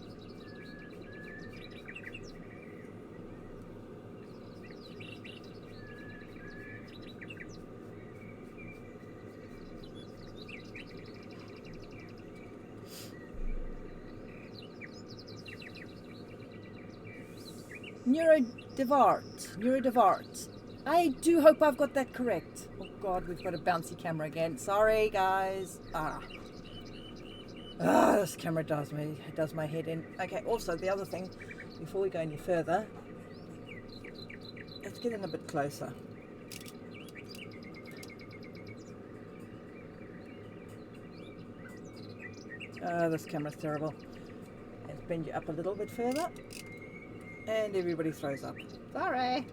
Neurodivart. I do hope I've got that correct. Oh God, we've got a bouncy camera again. Sorry, guys. This camera does my head in. Okay, also the other thing, before we go any further, let's get in a bit closer. This camera's terrible. Let's bend you up a little bit further. And everybody throws up. Sorry.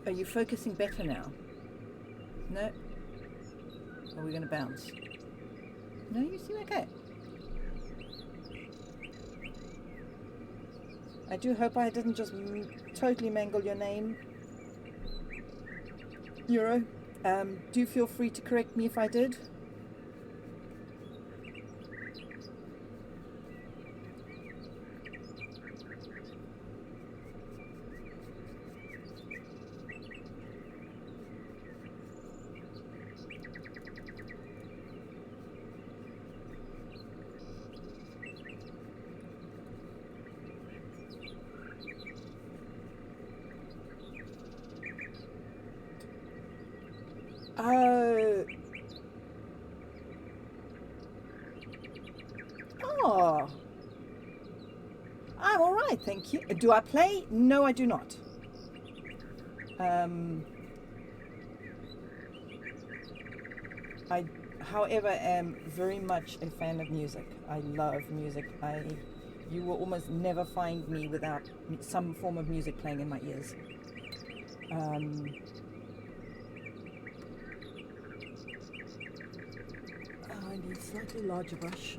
Are you focusing better now? No? Are we going to bounce? No, you seem okay. I do hope I didn't just totally mangle your name, Euro. Do feel free to correct me if I did. Oh, I'm all right, thank you. Do I play? No, I do not. I, however, am very much a fan of music. I love music. You will almost never find me without some form of music playing in my ears. I need a slightly larger brush.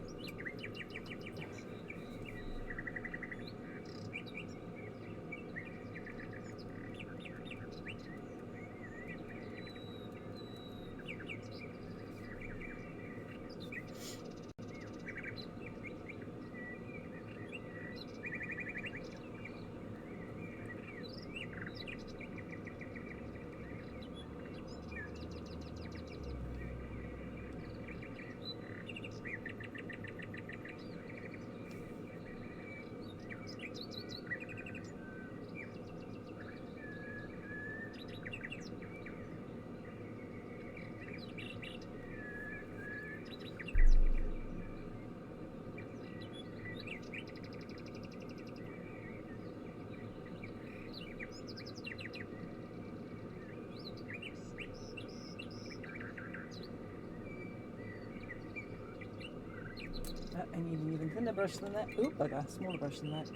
I need an even thinner brush than that. Oop, I got a smaller brush than that.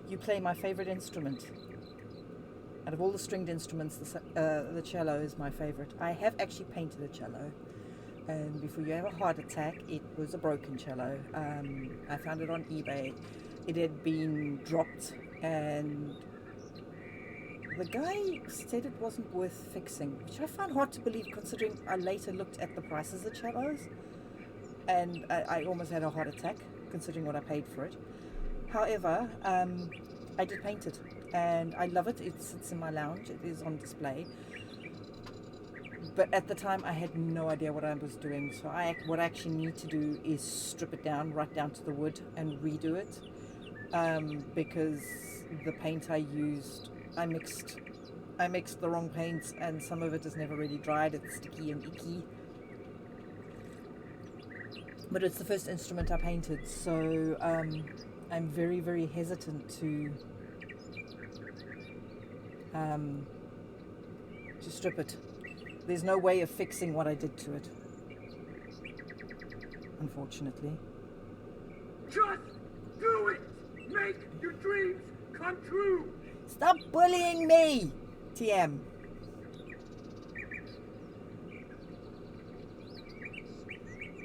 You play my favorite instrument. Out of all the stringed instruments, the cello is my favorite. I have actually painted a cello. And before you have a heart attack, it was a broken cello. I found it on eBay. It had been dropped, and the guy said it wasn't worth fixing, which I find hard to believe considering I later looked at the prices of cellos, and I almost had a heart attack considering what I paid for it. However, I did paint it, and I love it. It sits in my lounge. It is on display. But at the time, I had no idea what I was doing. So what I actually need to do is strip it down, right down to the wood, and redo it. Because the paint I used, I mixed the wrong paints, and some of it is never really dried. It's sticky and icky. But it's the first instrument I painted, so I'm very, very hesitant to strip it. There's no way of fixing what I did to it, unfortunately. Just do it! Make your dreams come true! Stop bullying me! TM.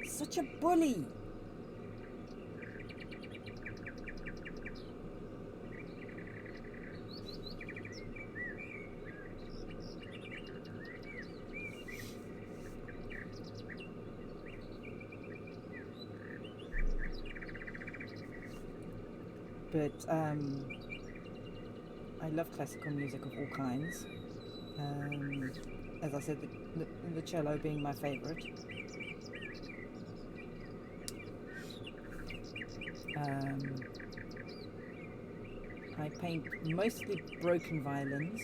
Such a bully. But I love classical music of all kinds. As I said, the cello being my favorite. I paint mostly broken violins.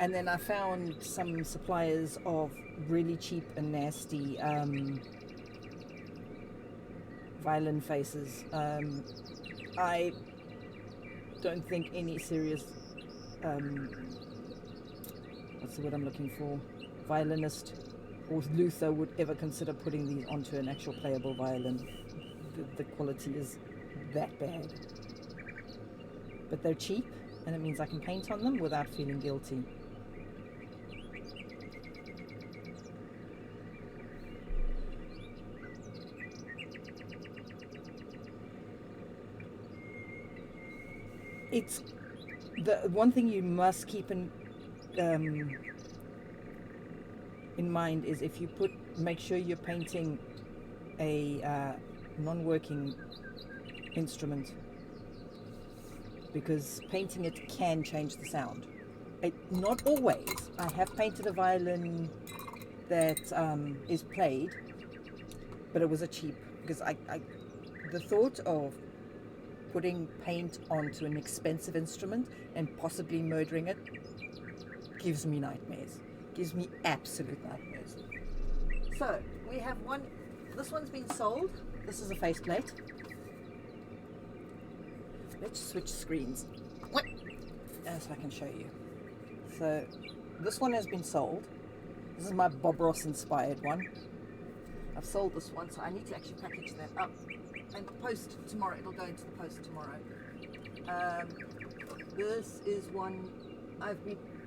And then I found some suppliers of really cheap and nasty violin faces. I don't think any serious, what's the word I'm looking for, violinist or luthier would ever consider putting these onto an actual playable violin. The quality is that bad. But they're cheap, and it means I can paint on them without feeling guilty. It's the one thing you must keep in mind is if you make sure you're painting a non-working instrument, because painting it can change the sound. Not always. I have painted a violin that is played, but it was a cheap, because the thought of putting paint onto an expensive instrument and possibly murdering it gives me nightmares. Gives me absolute nightmares. So we have one. This one's been sold. This is a faceplate. Let's switch screens. What? So I can show you. So this one has been sold. This is my Bob Ross inspired one. I've sold this one, so I need to actually package that up and post tomorrow. It'll go into the post tomorrow. This is one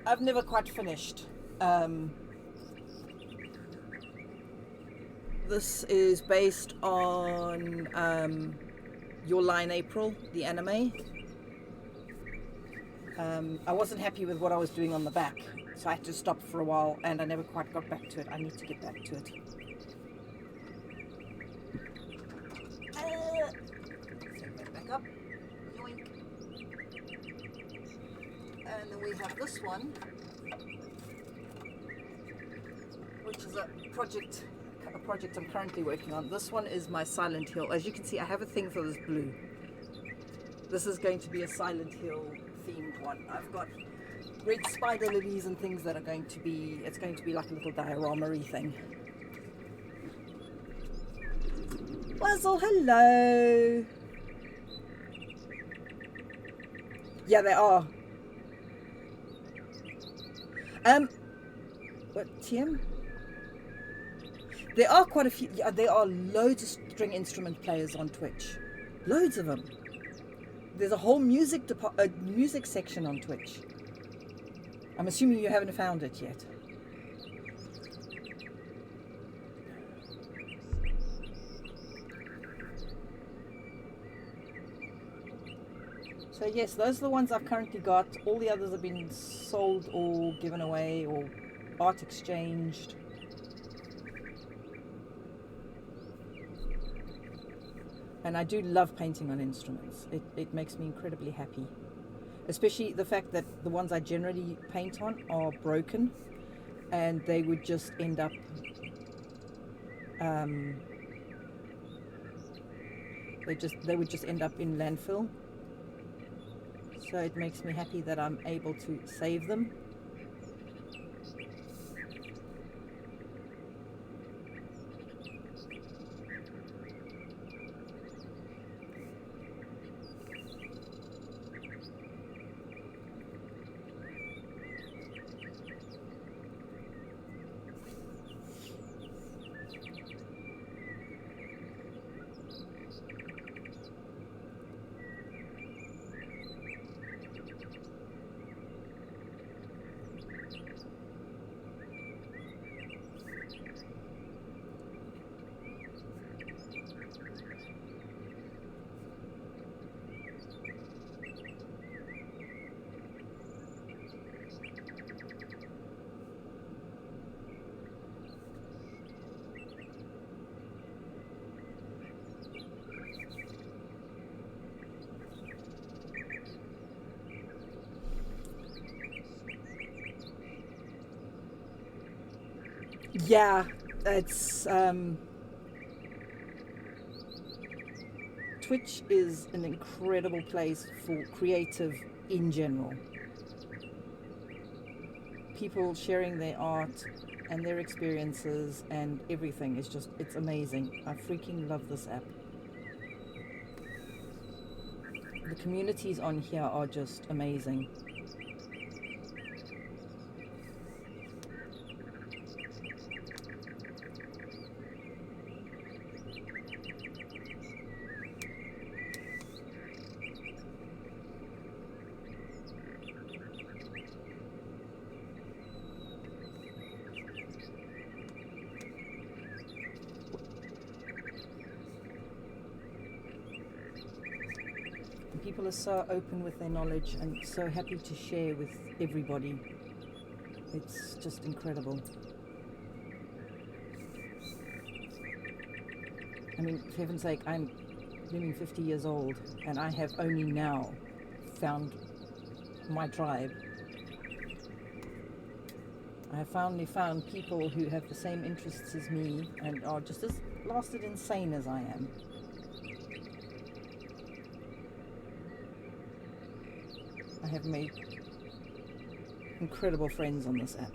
I've never quite finished. This is based on Your Line April, the anime. I wasn't happy with what I was doing on the back, so I had to stop for a while, and I never quite got back to it. I need to get back to it. Set that back up. Yoink. And then we have this one, which is a project I'm currently working on. This one is my Silent Hill. As you can see, I have a thing for this blue. This is going to be a Silent Hill themed one. I've got red spider lilies and things that are going to be, it's going to be like a little diorama-y thing. Wuzzle, hello! Yeah, they are. What, Tim? There are quite a few, yeah, there are loads of string instrument players on Twitch. Loads of them. There's a whole music section on Twitch. I'm assuming you haven't found it yet. So yes, those are the ones I've currently got. All the others have been sold or given away or art exchanged. And I do love painting on instruments. It makes me incredibly happy. Especially the fact that the ones I generally paint on are broken, and they would just end up They would just end up in landfill. So it makes me happy that I'm able to save them. Yeah, it's Twitch is an incredible place for creative in general. People sharing their art and their experiences and everything is just, it's amazing. I freaking love this app. The communities on here are just amazing. People are so open with their knowledge and so happy to share with everybody. It's just incredible. I mean, for heaven's sake, I'm nearly 50 years old and I have only now found my tribe. I have finally found people who have the same interests as me and are just as blasted insane as I am. I have made incredible friends on this app.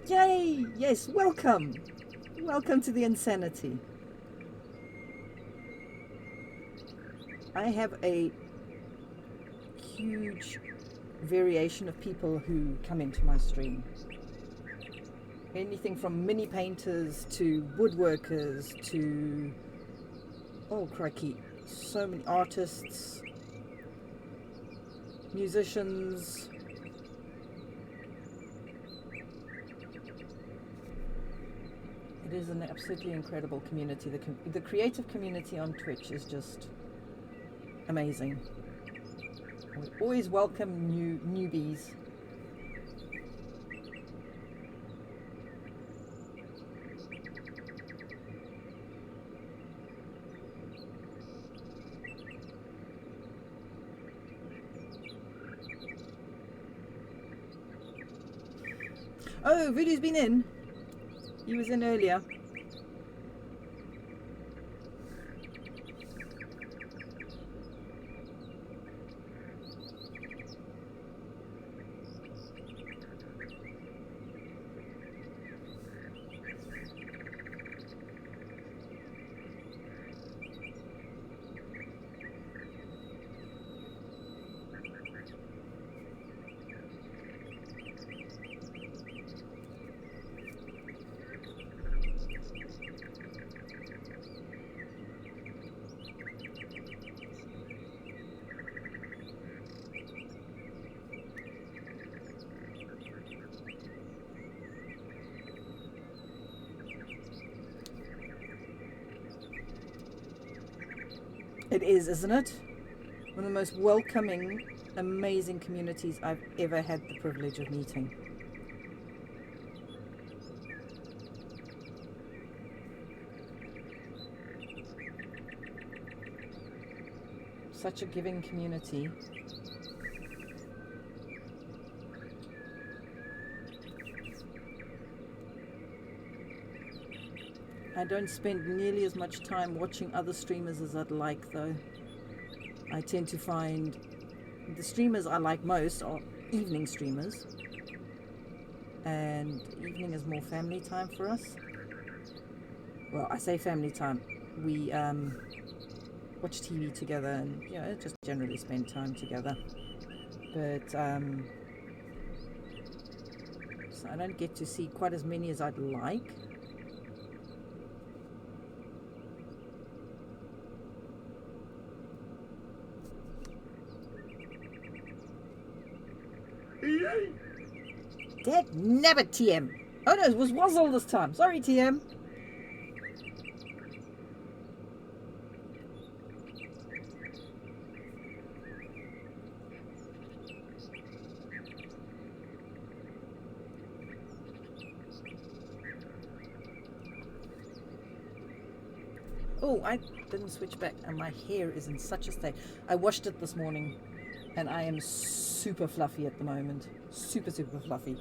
Yay! Yes, welcome! Welcome to the insanity. I have a huge variation of people who come into my stream. Anything from mini painters to woodworkers to, oh crikey, so many artists, musicians. It is an absolutely incredible community. The creative community on Twitch is just amazing. We always welcome newbies. Oh, Voodoo's been in. He was in earlier. It is, isn't it? One of the most welcoming, amazing communities I've ever had the privilege of meeting. such a giving community. I don't spend nearly as much time watching other streamers as I'd like, though. I tend to find the streamers I like most are evening streamers, and evening is more family time for us. Well, I say family time. We watch TV together and, you know, just generally spend time together. But so I don't get to see quite as many as I'd like. Dad, never TM. Oh no, it was Wazzle this time. Sorry, TM. Oh, I didn't switch back, and my hair is in such a state. I washed it this morning, and I am super fluffy at the moment. Super, super fluffy.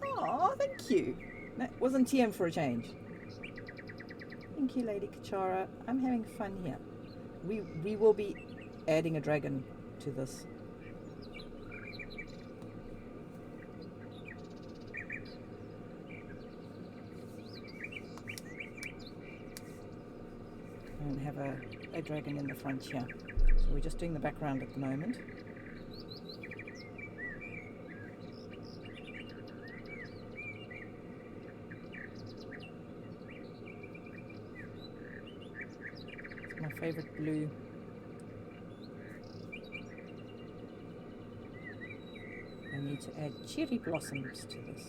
Oh, thank you. That wasn't TM for a change. Thank you, Lady Kachara. I'm having fun here. We will be adding a dragon to this. I don't have a dragon in the front here. So we're just doing the background at the moment. My favorite blue. I need to add cherry blossoms to this.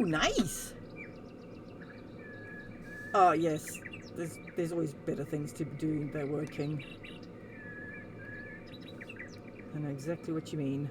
Ooh, nice. Oh yes, there's always better things to do. They're working. I know exactly what you mean.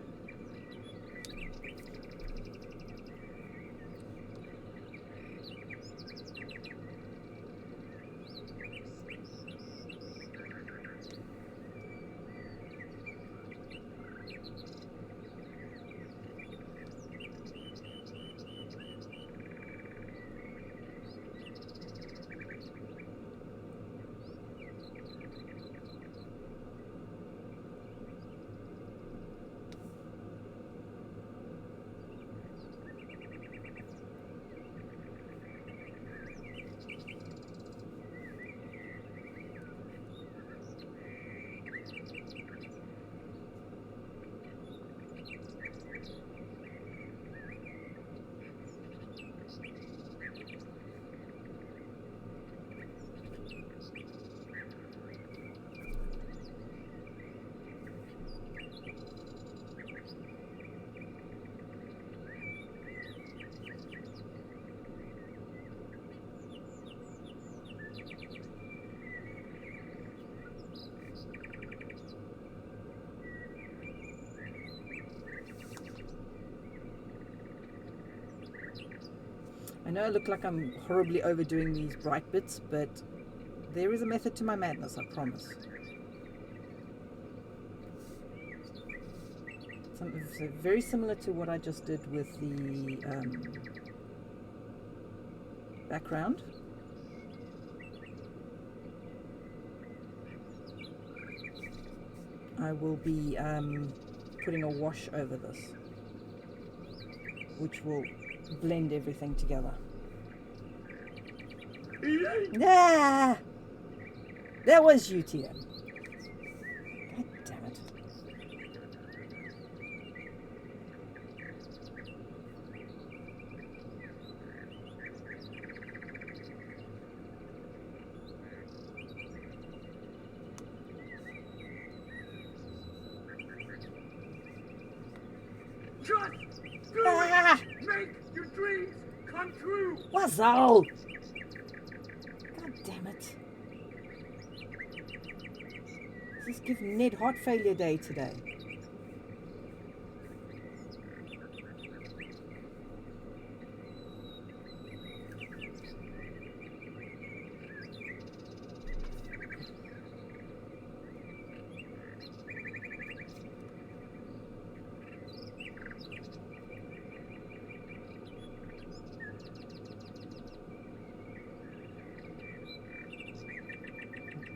I know I look like I'm horribly overdoing these bright bits, but there is a method to my madness, I promise. So very similar to what I just did with the background. I will be putting a wash over this, which will blend everything together. Ah! That was UTM. God damn it. Just do Ah! it! Make your dreams come true! What's all? God damn it. This is giving Ned heart failure day today.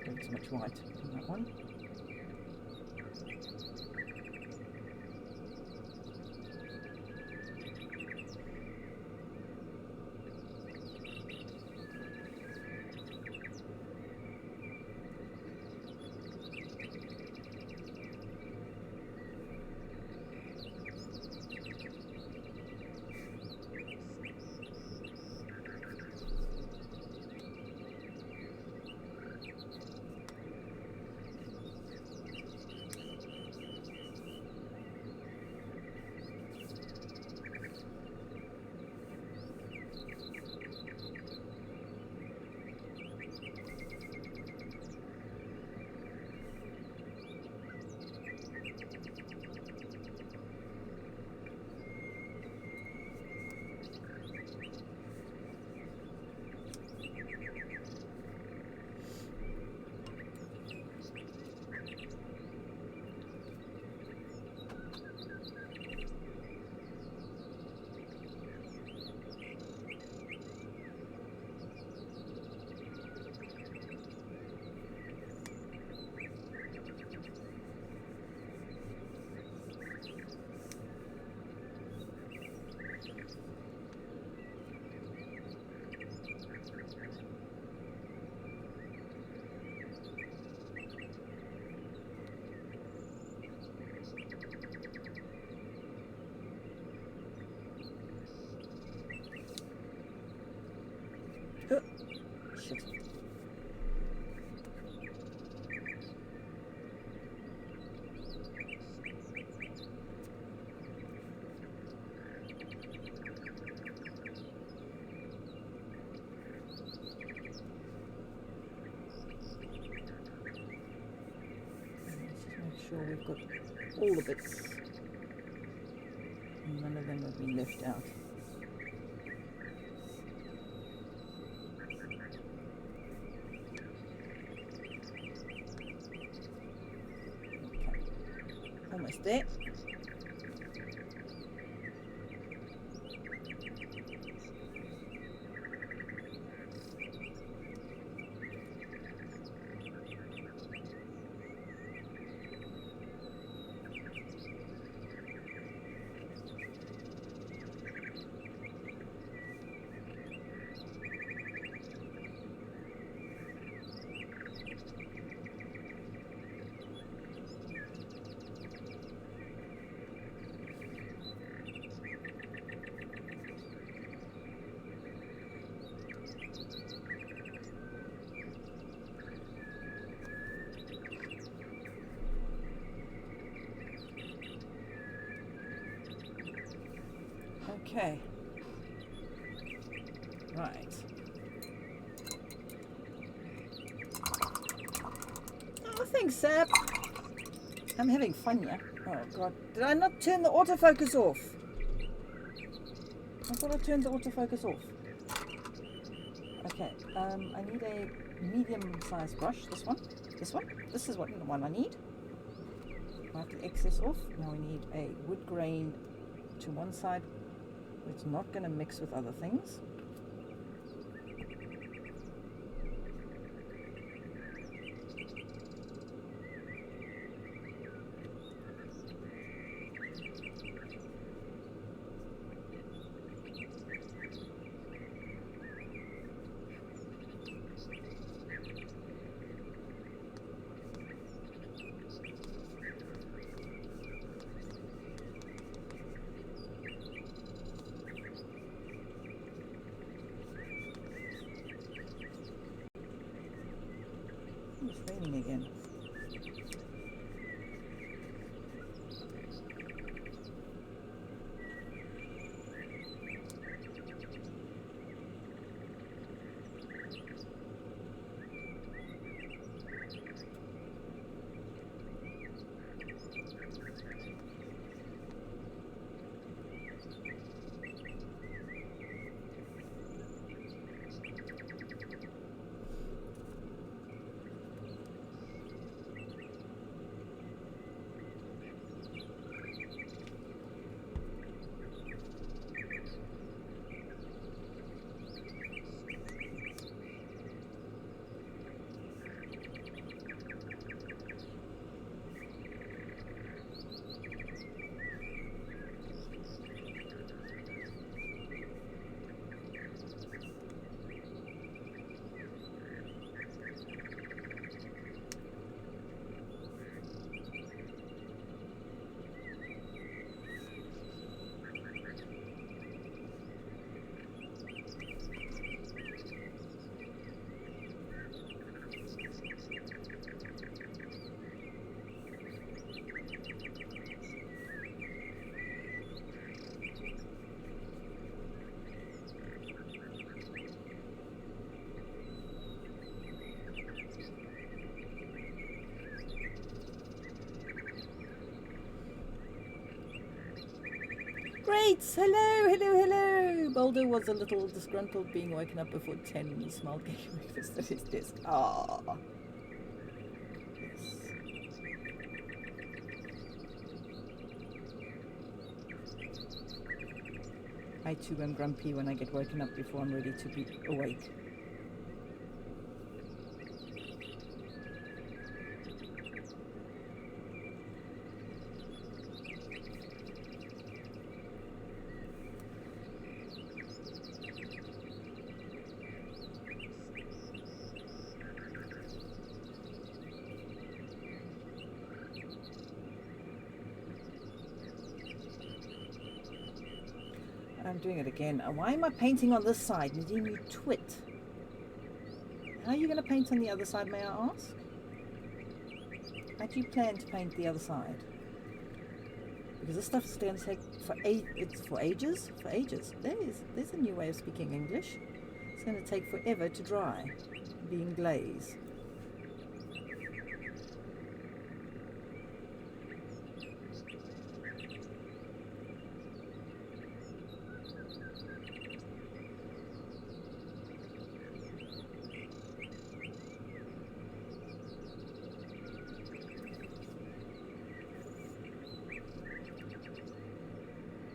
Not so much white on that one. Shit. sure we've got all the bits. And none of them have been left out. Okay. Almost there. Okay. Right. Oh, thanks, Sap. I'm having fun here. Oh, God. Did I not turn the autofocus off? I thought I turned the autofocus off. Okay. I need a medium-sized brush. This one. This one. This is the one I need. Wipe the excess off. Now we need a wood grain to one side. It's not going to mix with other things. It's raining again. Great! Hello! Boulder was a little disgruntled being woken up before 10 when he smelled getting breakfast at his desk. Ah. Yes. I too am grumpy when I get woken up before I'm ready to be awake. I'm doing it again. Why am I painting on this side? Nadine, you twit. How are you going to paint on the other side, may I ask? How do you plan to paint the other side? Because this stuff is going to take for ages. There's a new way of speaking English. It's going to take forever to dry, being glaze.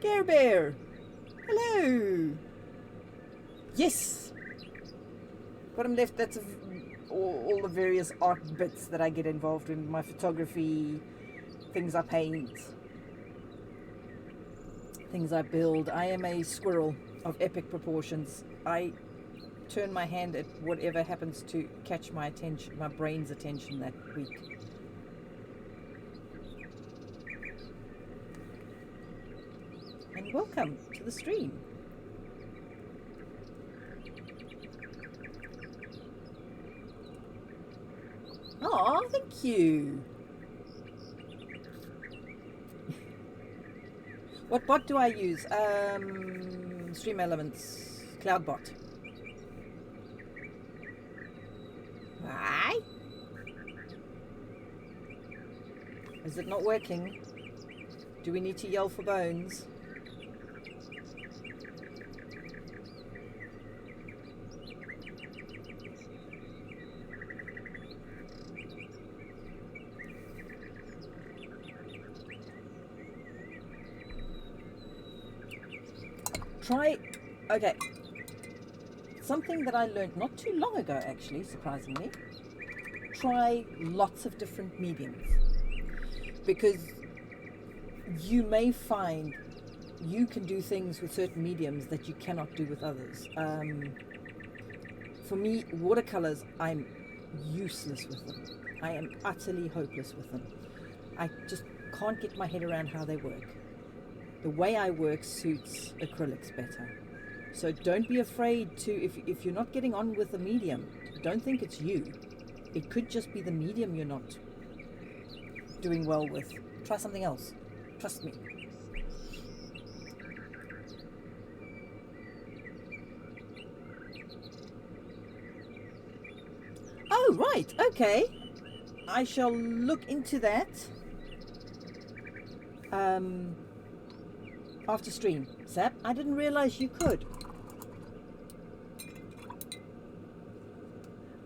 Care Bear! Hello! Yes! Bottom left, that's all the various art bits that I get involved in. My photography, things I paint, things I build. I am a squirrel of epic proportions. I turn my hand at whatever happens to catch my attention, my brain's attention that week. And welcome to the stream. Oh, thank you. What bot do I use? Stream Elements, CloudBot. Why? Is it not working? Do we need to yell for bones? Okay, something that I learned not too long ago, actually, surprisingly. Try lots of different mediums, because you may find you can do things with certain mediums that you cannot do with others. For me, watercolors, I'm useless with them. I am utterly hopeless with them. I just can't get my head around how they work. The way I work suits acrylics better. So don't be afraid to, if you're not getting on with the medium, don't think it's you. It could just be the medium you're not doing well with. Try something else. Trust me. Oh, right. Okay. I shall look into that. After stream. Zap, I didn't realize you could.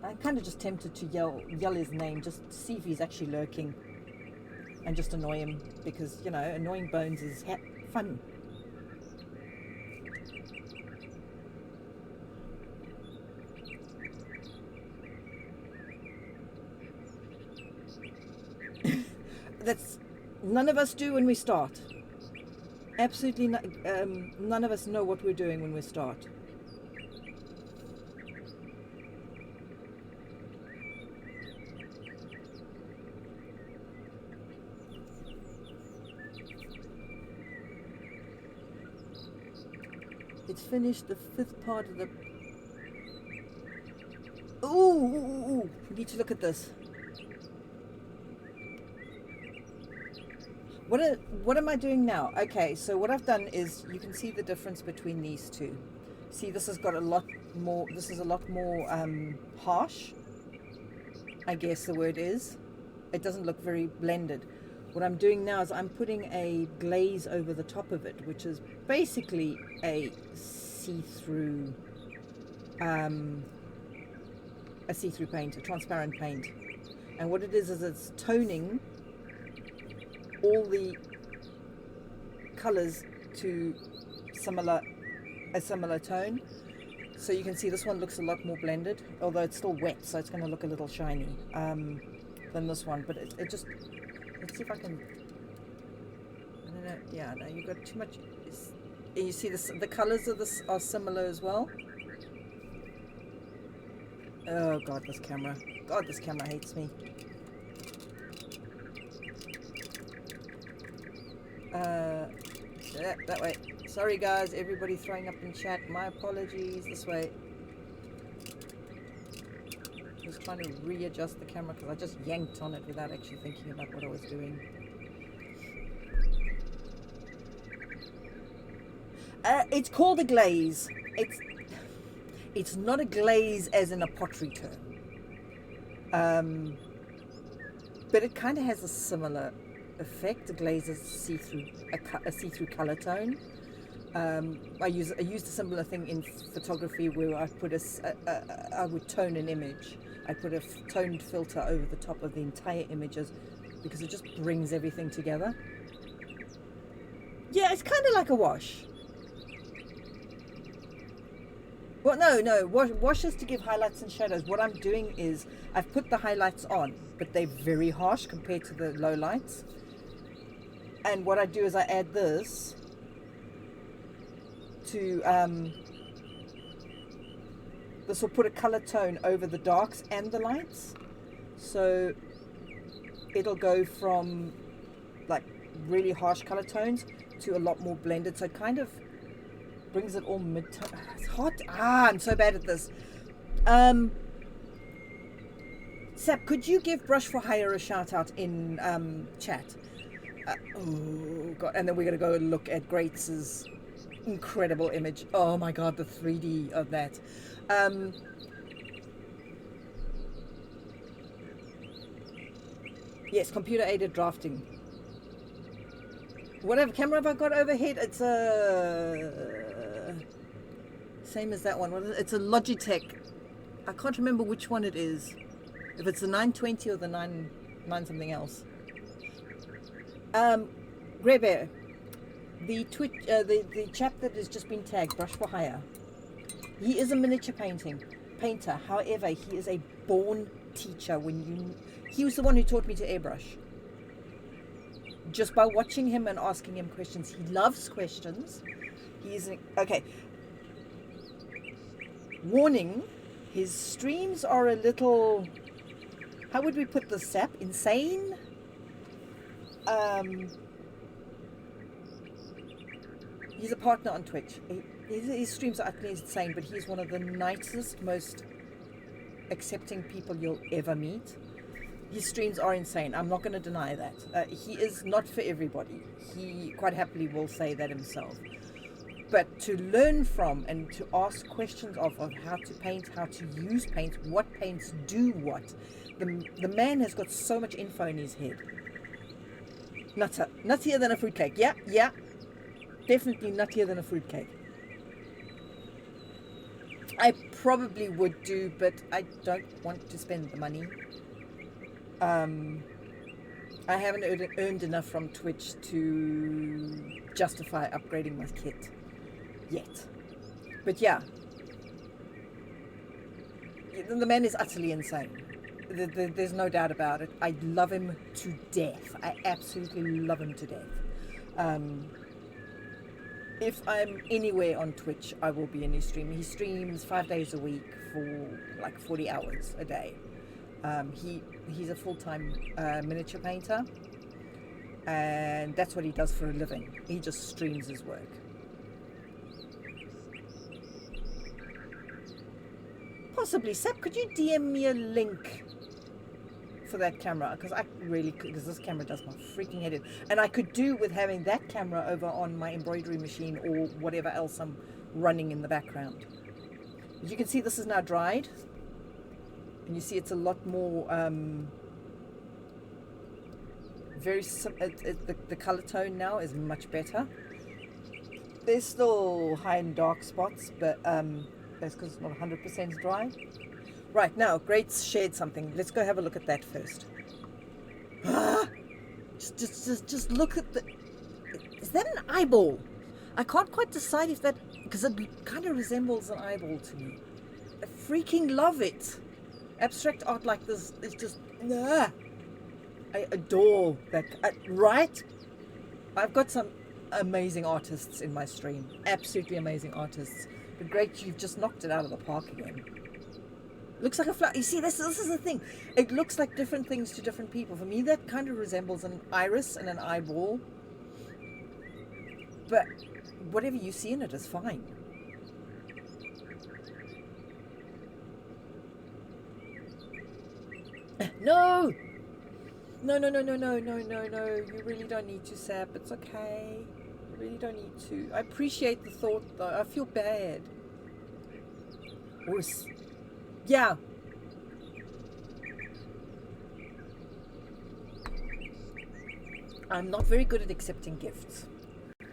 I'm kind of just tempted to yell his name, just to see if he's actually lurking, and just annoy him, because, you know, annoying Bones is fun. That's none of us do when we start. Absolutely none of us know what we're doing when we start. It's finished the 5th part of the... Ooh, we need to look at this. What am I doing now? Okay, so what I've done is, you can see the difference between these two. See, this has got a lot more, this is a lot more harsh, I guess the word is. It doesn't look very blended. What I'm doing now is I'm putting a glaze over the top of it, which is basically a see-through paint, a transparent paint. And what it is it's toning all the colors to a similar tone. So you can see this one looks a lot more blended, although it's still wet, so it's going to look a little shiny than this one. But it just, let's see if I can, I don't know, yeah, no, you got too much. You see the colors of this are similar as well. Oh God, this camera hates me. That way. Sorry guys, everybody throwing up in chat. My apologies. This way. Just trying to readjust the camera because I just yanked on it without actually thinking about what I was doing. It's called a glaze. It's not a glaze as in a pottery term. But it kind of has a similar effect. The glaze is a see-through color tone. I used a similar thing in photography where I put I would tone an image. I put a toned filter over the top of the entire images because it just brings everything together. Yeah, it's kind of like a wash. Well, no. Wash is to give highlights and shadows. What I'm doing is I've put the highlights on, but they're very harsh compared to the low lights. And what I do is I add this to this will put a color tone over the darks and the lights, so it'll go from like really harsh color tones to a lot more blended, so it kind of brings it all mid-tone. It's hot. I'm so bad at this. Sap, could you give Brush for Hire a shout out in chat? Oh god, and then we're gonna go and look at Greats' incredible image. Oh my god, the 3D of that. Yes, computer aided drafting. Whatever camera have I got overhead? It's a same as that one. It's a Logitech. I can't remember which one it is. If it's the 920 or the 9 something else. Grey Bear, the chap that has just been tagged, Brush for Hire. He is a miniature painter. However, he is a born teacher. He was the one who taught me to airbrush. Just by watching him and asking him questions. He loves questions. Okay. Warning, his streams are a little, how would we put this, Sap? Insane? He's a partner on Twitch. His streams are utterly insane, but he's one of the nicest, most accepting people you'll ever meet. His streams are insane. I'm not going to deny that. He is not for everybody. He quite happily will say that himself. But to learn from and to ask questions of how to paint, how to use paint, what paints do what. The man has got so much info in his head. Nuttier than a fruitcake. Yeah. Definitely nuttier than a fruitcake. I probably would do, but I don't want to spend the money. I haven't earned enough from Twitch to justify upgrading my kit yet. But yeah, the man is utterly insane. There's no doubt about it. I love him to death. I absolutely love him to death. If I'm anywhere on Twitch, I will be in his stream. He streams 5 days a week for like 40 hours a day. He's a full-time miniature painter, and that's what he does for a living. He just streams his work. Possibly. Sap, could you DM me a link for that camera? Because this camera does my freaking head in. And I could do with having that camera over on my embroidery machine or whatever else I'm running in the background. As you can see, this is now dried. And you see it's a lot more the color tone now is much better. There's still high and dark spots, but that's because it's not 100% dry. Right, now Greats shared something. Let's go have a look at that first. Just look at the, is that an eyeball? I can't quite decide if that, because it kind of resembles an eyeball to me. I freaking love it. Abstract art like this is just, I adore that. Right? I've got some amazing artists in my stream. Absolutely amazing artists. But great, you've just knocked it out of the park again. Looks like a flower. You see, this is the thing. It looks like different things to different people. For me, that kind of resembles an iris and an eyeball. But whatever you see in it is fine. No! No. You really don't need to, Sap. It's okay. You really don't need to. I appreciate the thought, though. I feel bad. Yeah. I'm not very good at accepting gifts.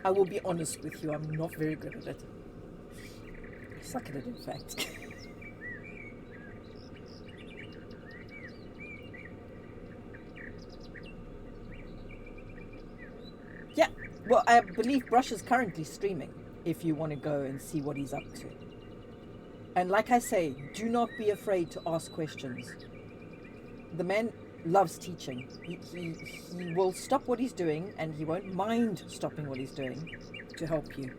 I will be honest with you. I'm not very good at it. I suck at it, in fact. Well, I believe Brush is currently streaming if you want to go and see what he's up to. And like I say, do not be afraid to ask questions. The man loves teaching. He will stop what he's doing, and he won't mind stopping what he's doing to help you.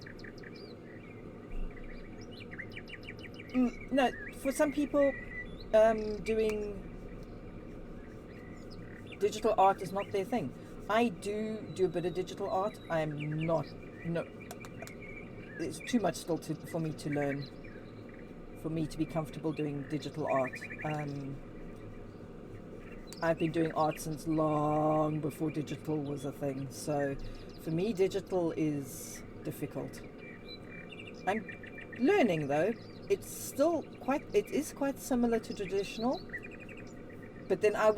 No, for some people, doing digital art is not their thing. I do a bit of digital art. I am not, no, it's too much still for me to learn, for me to be comfortable doing digital art. I've been doing art since long before digital was a thing. So for me, digital is difficult. I'm learning though. It is quite similar to traditional, but then I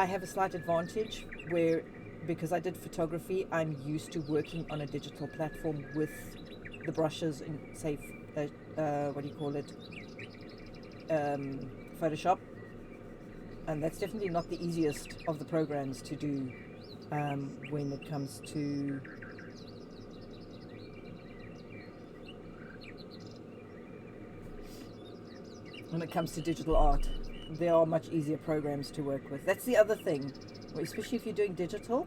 have a slight advantage where, because I did photography, I'm used to working on a digital platform with the brushes in, say, what do you call it, Photoshop, and that's definitely not the easiest of the programs to do when it comes to digital art. There are much easier programs to work with. That's the other thing, especially if you're doing digital,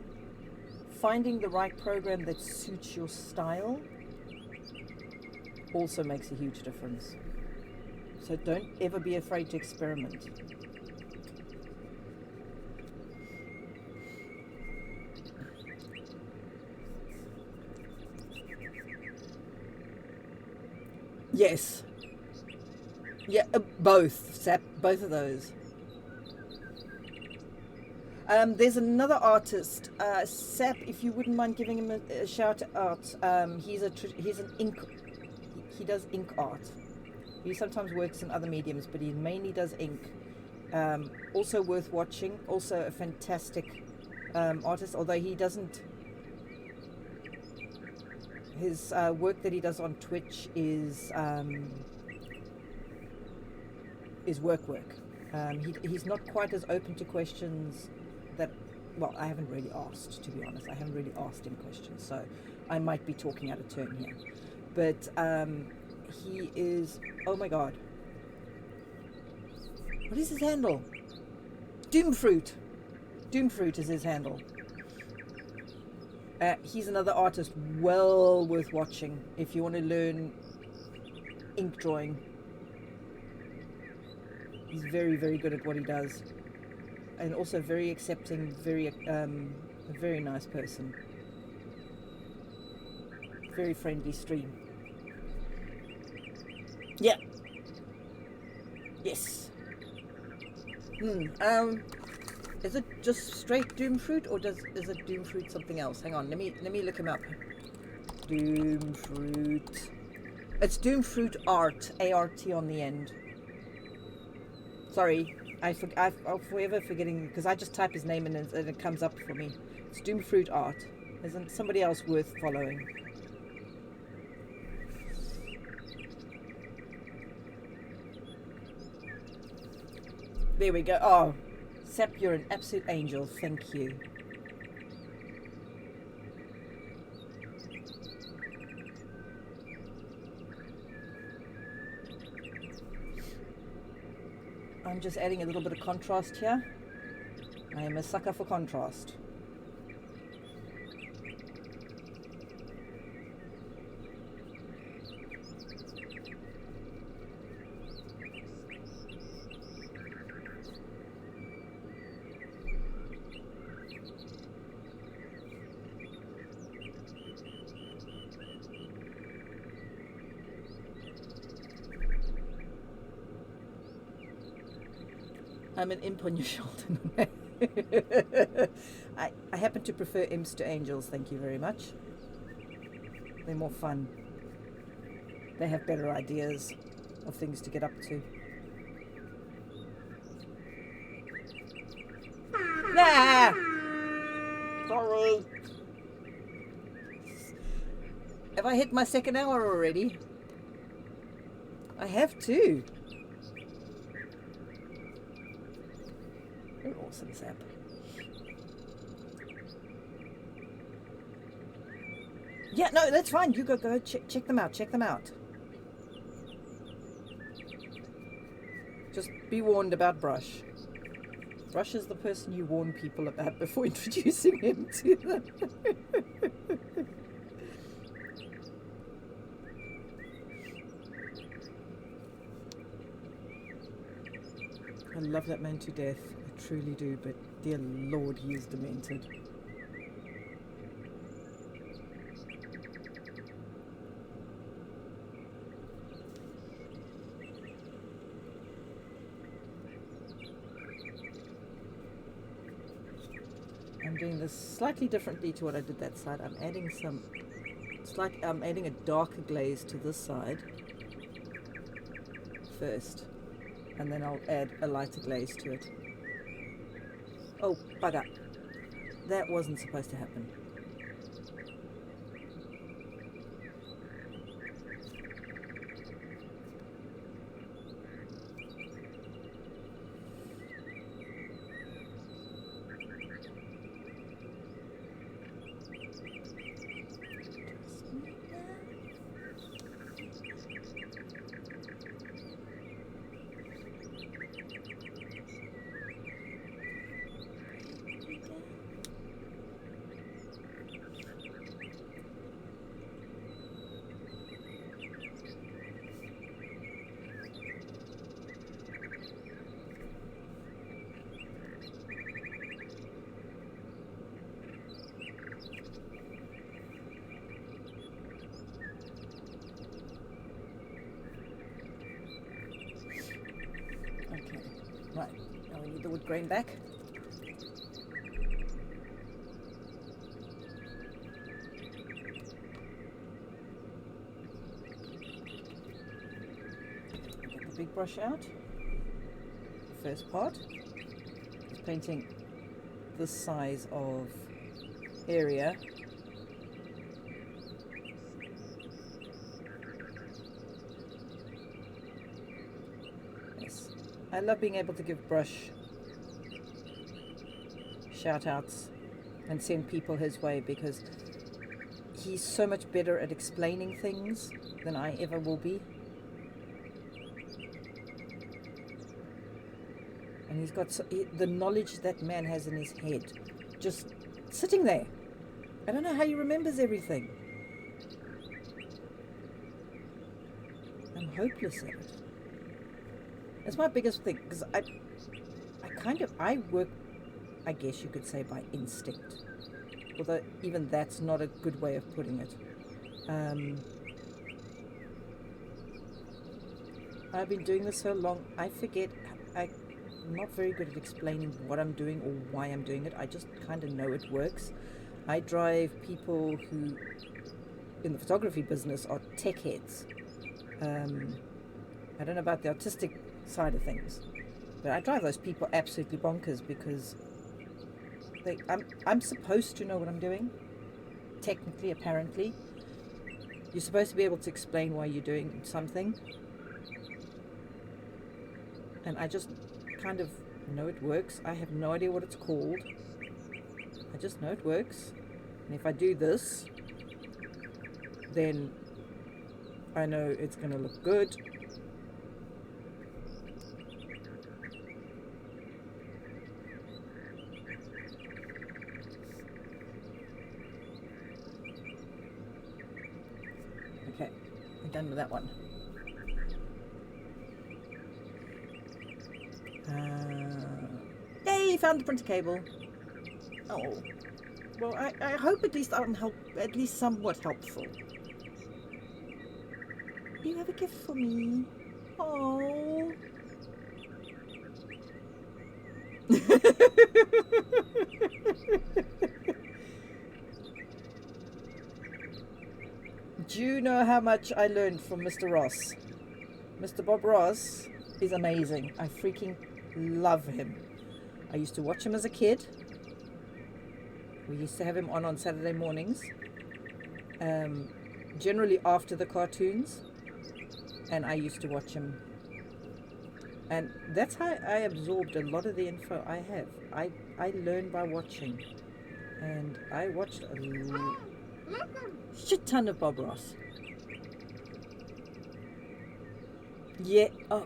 finding the right program that suits your style also makes a huge difference. So don't ever be afraid to experiment. Yes. Yeah, both, Sap, both of those. There's another artist, Sap, if you wouldn't mind giving him a shout out. He does ink art. He sometimes works in other mediums, but he mainly does ink. Also worth watching, also a fantastic artist, although he doesn't, his work that he does on Twitch is work. He's not quite as open to questions that, well, I haven't really asked, to be honest. I haven't really asked him questions, so I might be talking out of turn here. But he is, oh my god. What is his handle? Doomfruit. Doomfruit is his handle. He's another artist well worth watching if you want to learn ink drawing. He's very, very good at what he does, and also very accepting, a very nice person. Very friendly stream. Yeah. Yes. Is it just straight Doomfruit, or is it Doomfruit something else? Hang on, let me look him up. Doomfruit. It's Doomfruit Art, A-R-T on the end. Sorry, I'm forever forgetting, because I just type his name in and it comes up for me. It's Doomfruit Art. Isn't somebody else worth following? There we go. Oh, Sep, you're an absolute angel. Thank you. I'm just adding a little bit of contrast here. I am a sucker for contrast. I'm an imp on your shoulder. I happen to prefer imps to angels, thank you very much. They're more fun. They have better ideas of things to get up to. Nah! Sorry. Have I hit my second hour already? I have too. You're awesome, Sap. Yeah, no, that's fine. You go check them out. Check them out. Just be warned about Brush. Brush is the person you warn people about before introducing him to them. I love that man to death. I truly do, but dear Lord, he is demented. I'm doing this slightly differently to what I did that side. I'm adding I'm adding a darker glaze to this side first, and then I'll add a lighter glaze to it. Oh, bugger. That wasn't supposed to happen. Okay, right. Now we need the wood grain back. Get the big brush out. First part is painting this size of area. Yes, I love being able to give Brush shout outs and send people his way, because he's so much better at explaining things than I ever will be. And he's got the knowledge that man has in his head, just sitting there. I don't know how he remembers everything. I'm hopeless at it. That's my biggest thing, because I work, I guess you could say, by instinct. Although even that's not a good way of putting it. I've been doing this so long, I forget. I'm not very good at explaining what I'm doing or why I'm doing it. I just kind of know it works. I drive people who, in the photography business, are tech heads. I don't know about the artistic side of things, but I drive those people absolutely bonkers, because I'm supposed to know what I'm doing. Technically, apparently, you're supposed to be able to explain why you're doing something, and I just kind of know it works. I have no idea what it's called. I just know it works, and if I do this, then I know it's going to look good. Okay, I'm done with that one. Yay, found the printer cable. Oh, well, I hope at least I'm at least somewhat helpful. You have a gift for me. Oh. Do you know how much I learned from Mr. Ross? Mr. Bob Ross is amazing. I freaking love him. I used to watch him as a kid. We used to have him on Saturday mornings, generally after the cartoons, and I used to watch him. And that's how I absorbed a lot of the info I have. I learn by watching, and I watched Shit ton of Bob Ross. Yeah. Oh.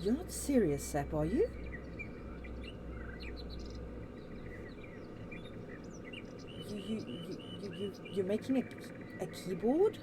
You're not serious, Sap, are you? You're making a keyboard?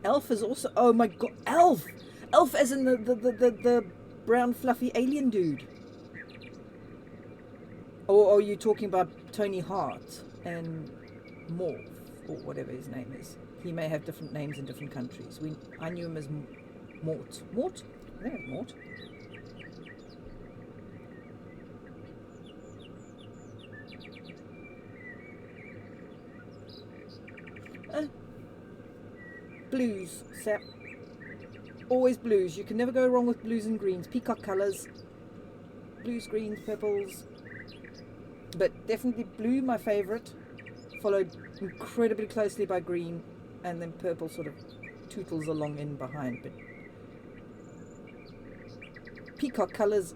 Elf is also. Oh my god, Elf! Elf as in the brown fluffy alien dude. Or are you talking about Tony Hart and Morph, or whatever his name is? He may have different names in different countries. I knew him as Mort. Mort? I think it's Mort. Blues, Sap. Always blues. You can never go wrong with blues and greens. Peacock colours. Blues, greens, purples. But definitely blue, my favourite. Followed incredibly closely by green. And then purple sort of tootles along in behind. But peacock colours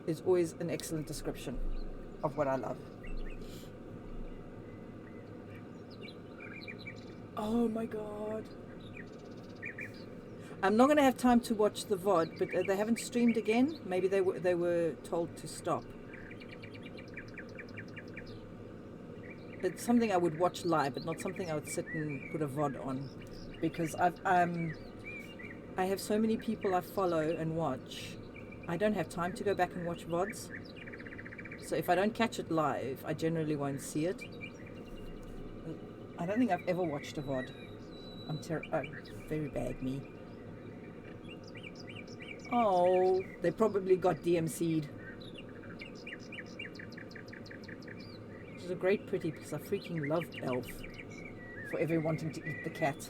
is always an excellent description of what I love. Oh my god. I'm not going to have time to watch the VOD, but they haven't streamed again. Maybe they were told to stop. It's something I would watch live, but not something I would sit and put a VOD on, because I have so many people I follow and watch. I don't have time to go back and watch VODs. So if I don't catch it live, I generally won't see it. I don't think I've ever watched a VOD. Very bad me. Oh, they probably got DMC'd. Which is a great pity, because I freaking loved Elf. Forever wanting to eat the cat.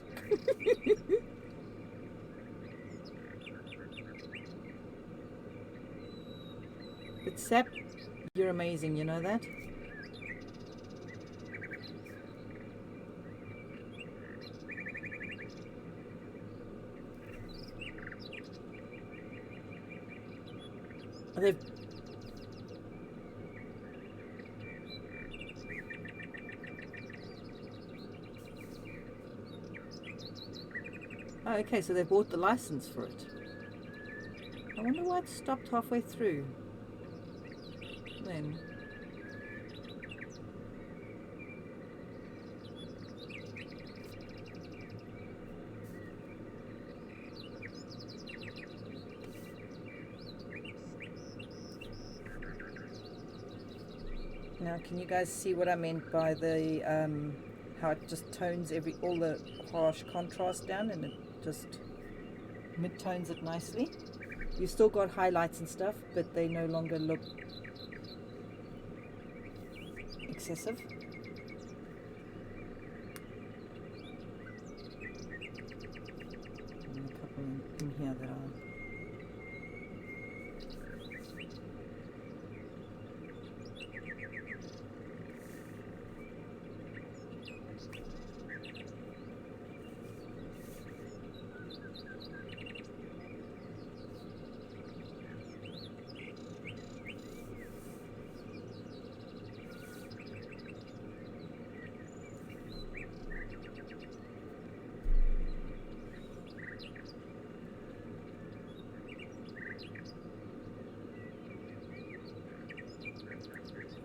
But Sap, you're amazing, you know that? They've okay, so they bought the license for it. I wonder why it stopped halfway through. Then now, can you guys see what I meant by the how it just tones all the harsh contrast down, and it just mid-tones it nicely? You still got highlights and stuff, but they no longer look excessive. And a couple in here that are.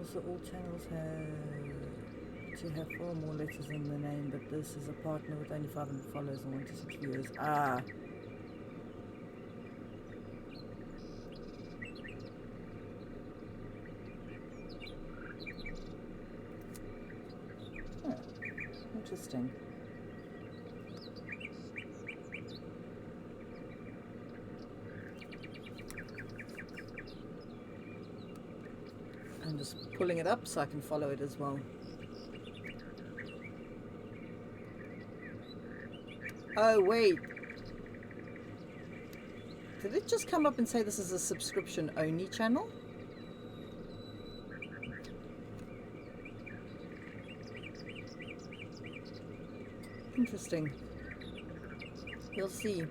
Also, all channels have 4 or more letters in the name, but this is a partner with only 500 followers and 1 to 6 viewers. Ah. Oh, interesting. I'm just pulling it up so I can follow it as well. Oh, wait. Did it just come up and say this is a subscription only channel? Interesting. You'll see.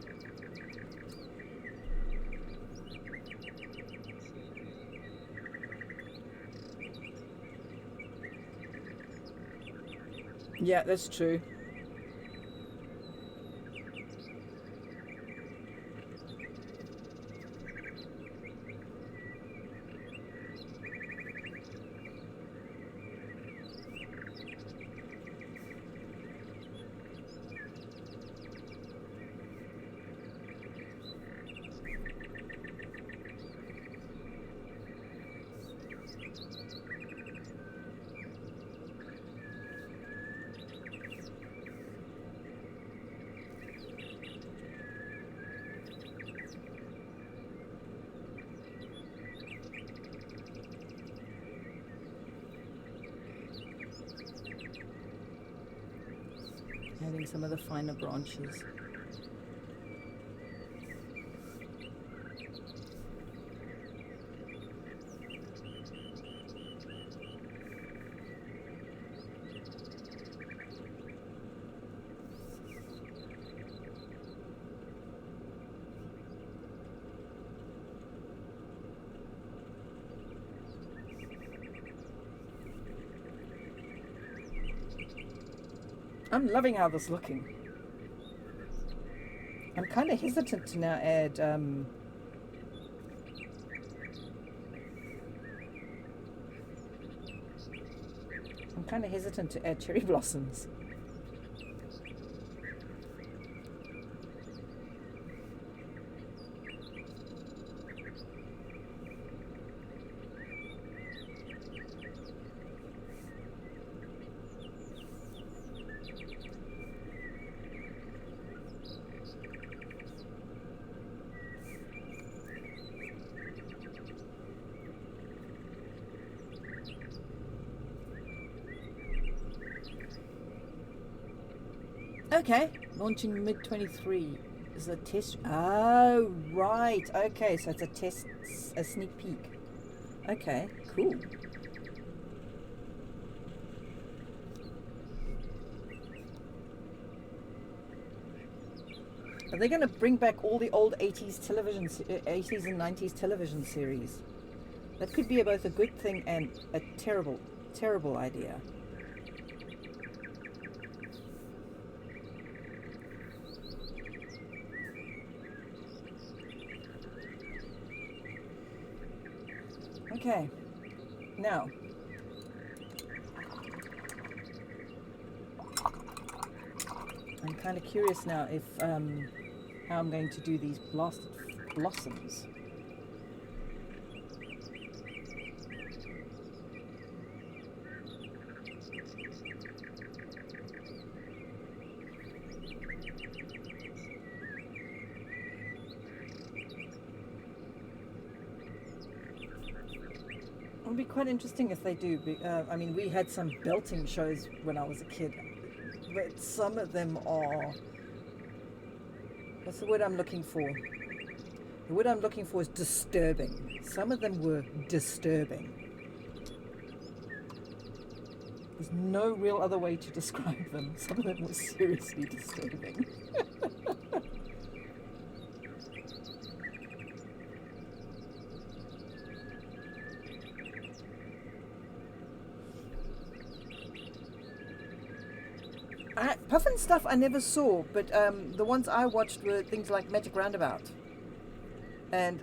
Yeah, that's true. Having some of the finer branches. I'm loving how this is looking. I'm kind of hesitant to now add I'm kind of hesitant to add cherry blossoms. Okay, launching mid-23 is a test. Oh, right. Okay, so it's a test, a sneak peek. Okay, cool. Are they going to bring back all the old 80s television, 80s and 90s television series? That could be both a good thing and a terrible, terrible idea. Okay, now I'm kind of curious now if how I'm going to do these blasted blossoms. It would be quite interesting if they do. I mean, we had some belting shows when I was a kid, but some of them are... What's the word I'm looking for? The word I'm looking for is disturbing. Some of them were disturbing. There's no real other way to describe them. Some of them were seriously disturbing. Puffin stuff I never saw, but the ones I watched were things like Magic Roundabout. And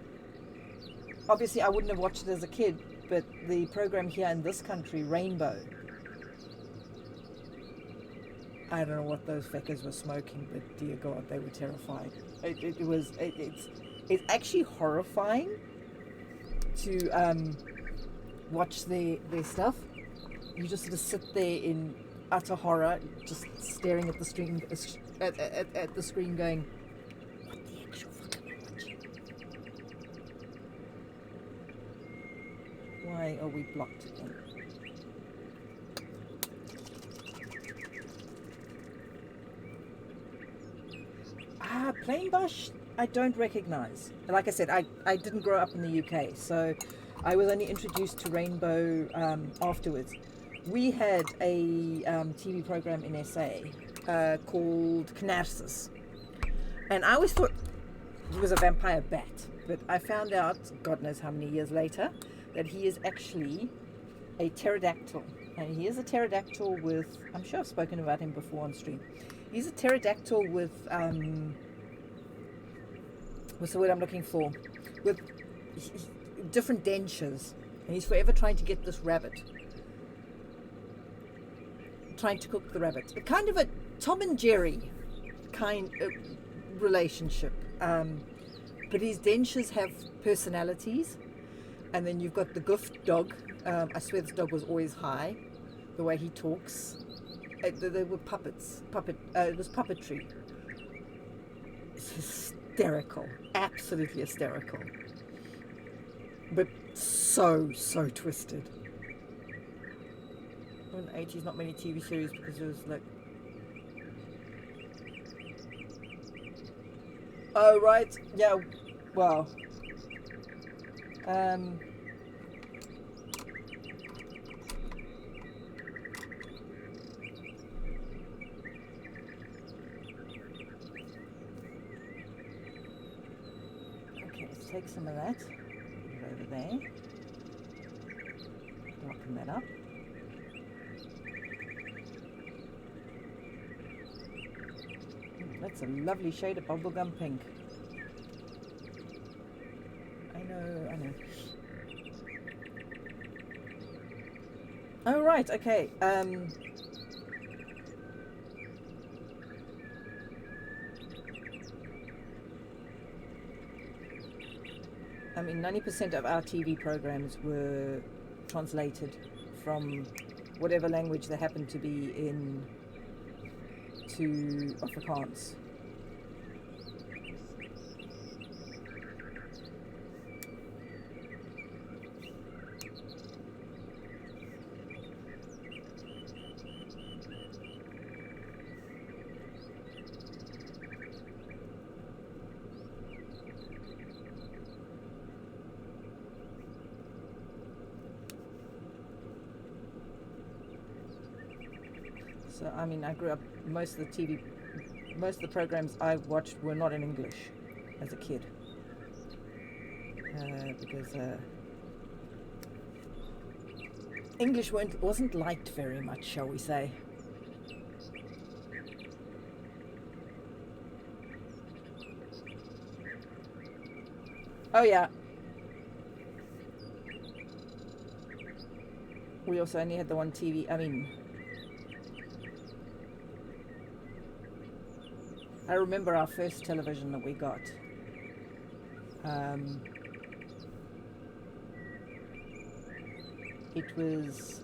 obviously I wouldn't have watched it as a kid, but the program here in this country, Rainbow. I don't know what those feckers were smoking, but dear God, they were terrified. It's actually horrifying to watch their stuff. You just sort of sit there in utter horror, just staring at the screen, at the screen, going, "What the actual fuck am I watching? Why are we blocked again?" Plain bush, I don't recognise. Like I said, I didn't grow up in the UK, so I was only introduced to rainbow afterwards. We had a TV program in SA called Knarsis, and I always thought he was a vampire bat, but I found out, God knows how many years later, that he is actually a pterodactyl. And he is a pterodactyl with, I'm sure I've spoken about him before on stream. He's a pterodactyl with, what's the word I'm looking for? With different dentures. And he's forever trying to get this rabbit. Trying to cook the rabbit. Kind of a Tom and Jerry kind of relationship. But his dentures have personalities. And then you've got the Goof dog. I swear this dog was always high. The way he talks. They were puppets. It was puppetry. It's hysterical. Absolutely hysterical. But so twisted. In the 80s, not many TV series because it was like... Oh, right. Yeah, well... Okay, let's take some of that. Put it over there. Darken that up. That's a lovely shade of bubblegum pink. I know. Oh, right, okay. I mean, 90% of our TV programs were translated from whatever language they happened to be in to Afrikaans. So, I mean, I grew up, most of the programs I watched were not in English as a kid. Because English wasn't liked very much, shall we say. Oh yeah. We also only had the one TV, I remember our first television that we got. It was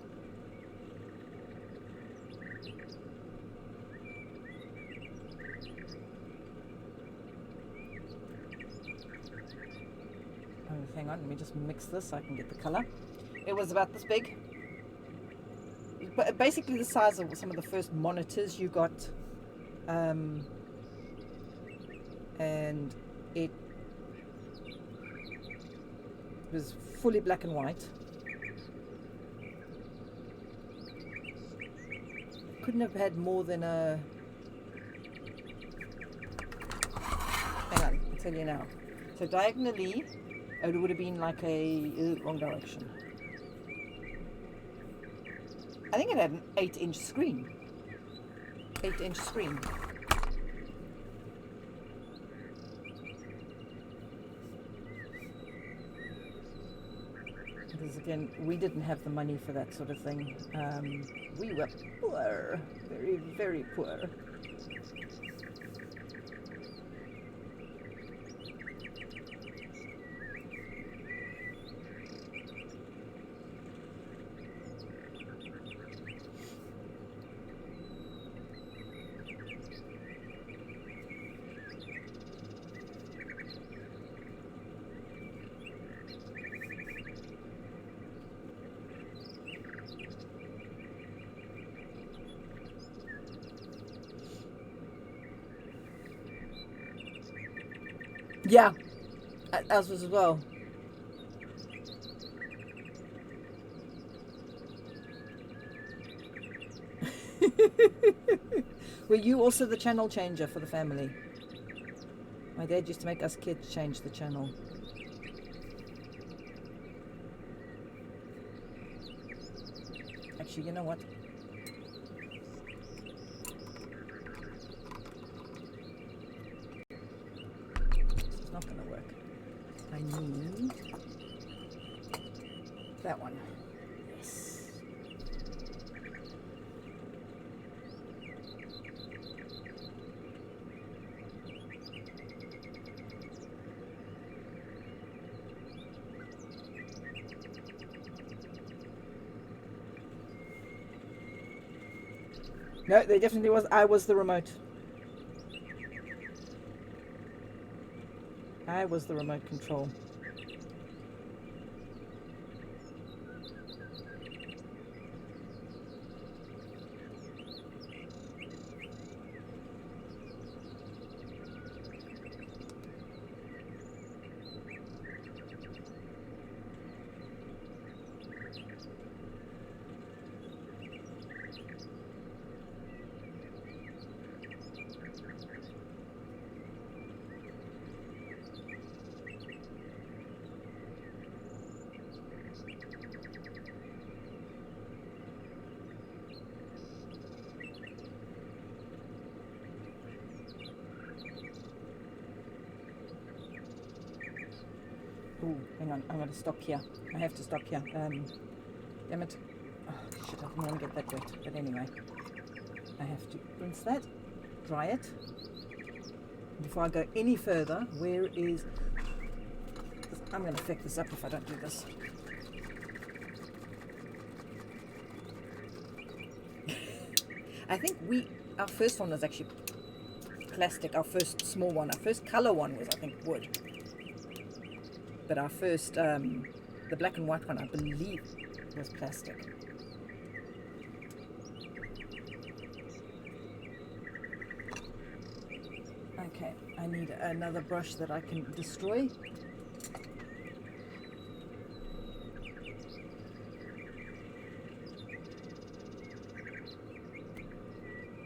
hang on, let me just mix this so I can get the color. It was about this big. But basically the size of some of the first monitors you got. And it was fully black and white. Couldn't have had more than a... Hang on, I'll tell you now. So diagonally, it would have been like a... wrong direction. I think it had an 8-inch screen. 8-inch screen. Because again, we didn't have the money for that sort of thing. We were poor, very, very poor. Yeah, ours was as well. Were you also the channel changer for the family? My dad used to make us kids change the channel. Actually, you know what? This is not going to work. I need that one. Yes. No, there definitely was. I was the remote. I was the remote control. Oh, hang on. I'm going to stop here. I have to stop here. Damn it. Oh, shit, I didn't want to get that wet. But anyway, I have to rinse that, dry it. Before I go any further, where is... I'm going to fuck this up if I don't do this. I think our first one was actually plastic. Our first small one. Our first colour one was, I think, wood. But our first, the black and white one, I believe, was plastic. Okay, I need another brush that I can destroy.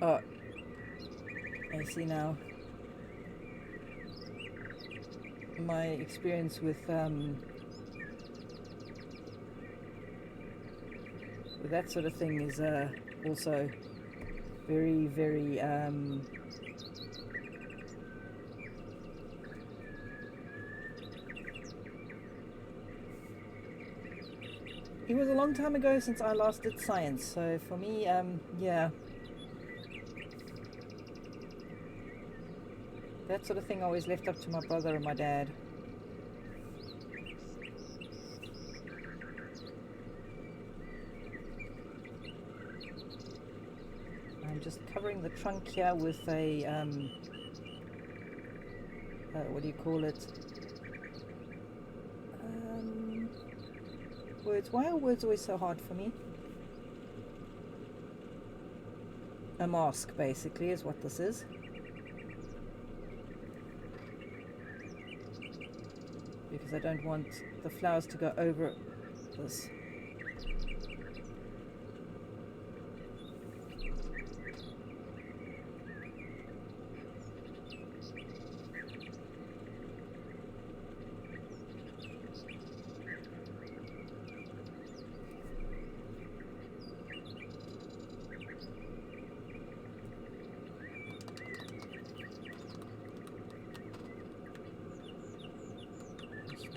Oh, I see now. My experience with that sort of thing is also very, very it was a long time ago since I last did science, so for me, yeah, that sort of thing always left up to my brother and my dad. I'm just covering the trunk here with a, what do you call it? Words. Why are words always so hard for me? A mask, basically, is what this is. Because I don't want the flowers to go over this.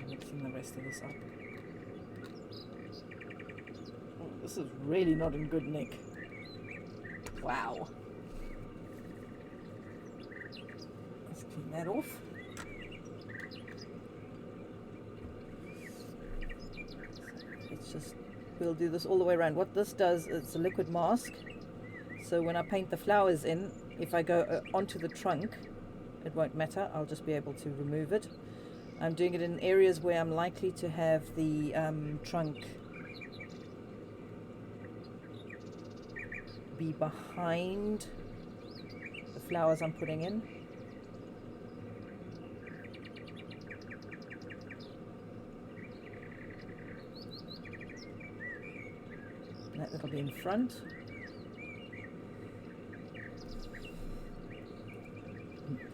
Mixing the rest of this up. Oh, this is really not in good nick. Wow. Let's clean that off. We'll do this all the way around. What this does, it's a liquid mask. So when I paint the flowers in, if I go onto the trunk, it won't matter. I'll just be able to remove it. I'm doing it in areas where I'm likely to have the trunk be behind the flowers I'm putting in. That'll be in front.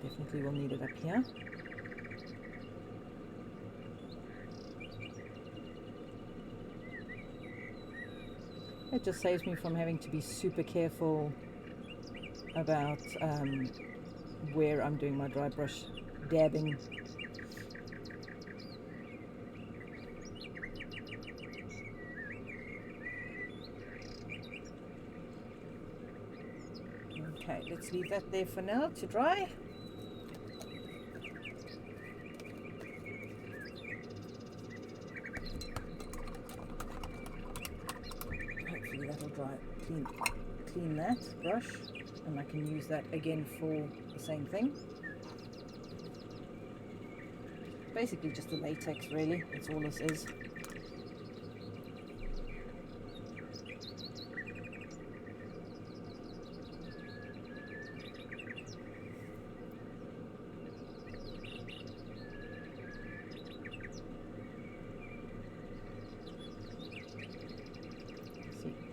Definitely will need it up here. It just saves me from having to be super careful about where I'm doing my dry brush dabbing. Okay, let's leave that there for now to dry. Hopefully that'll dry, clean that brush, and I can use that again for the same thing. Basically just the latex, really, that's all this is.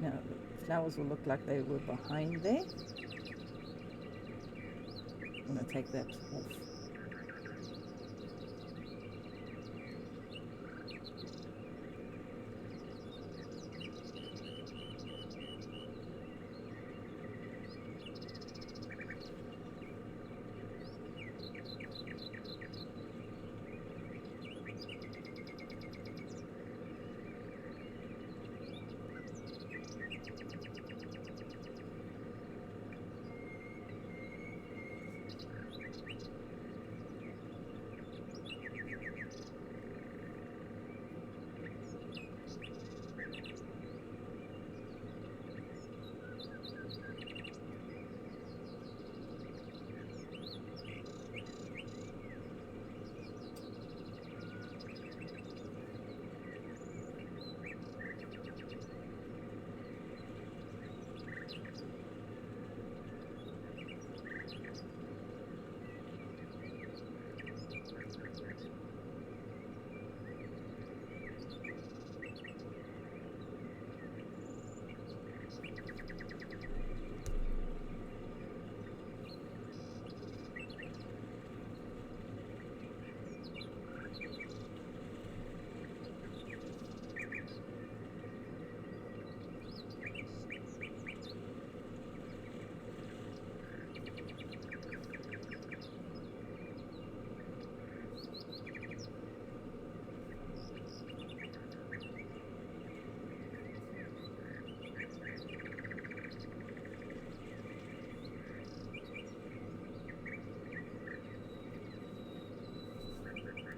Now the flowers will look like they were behind there. I'm going to take that off.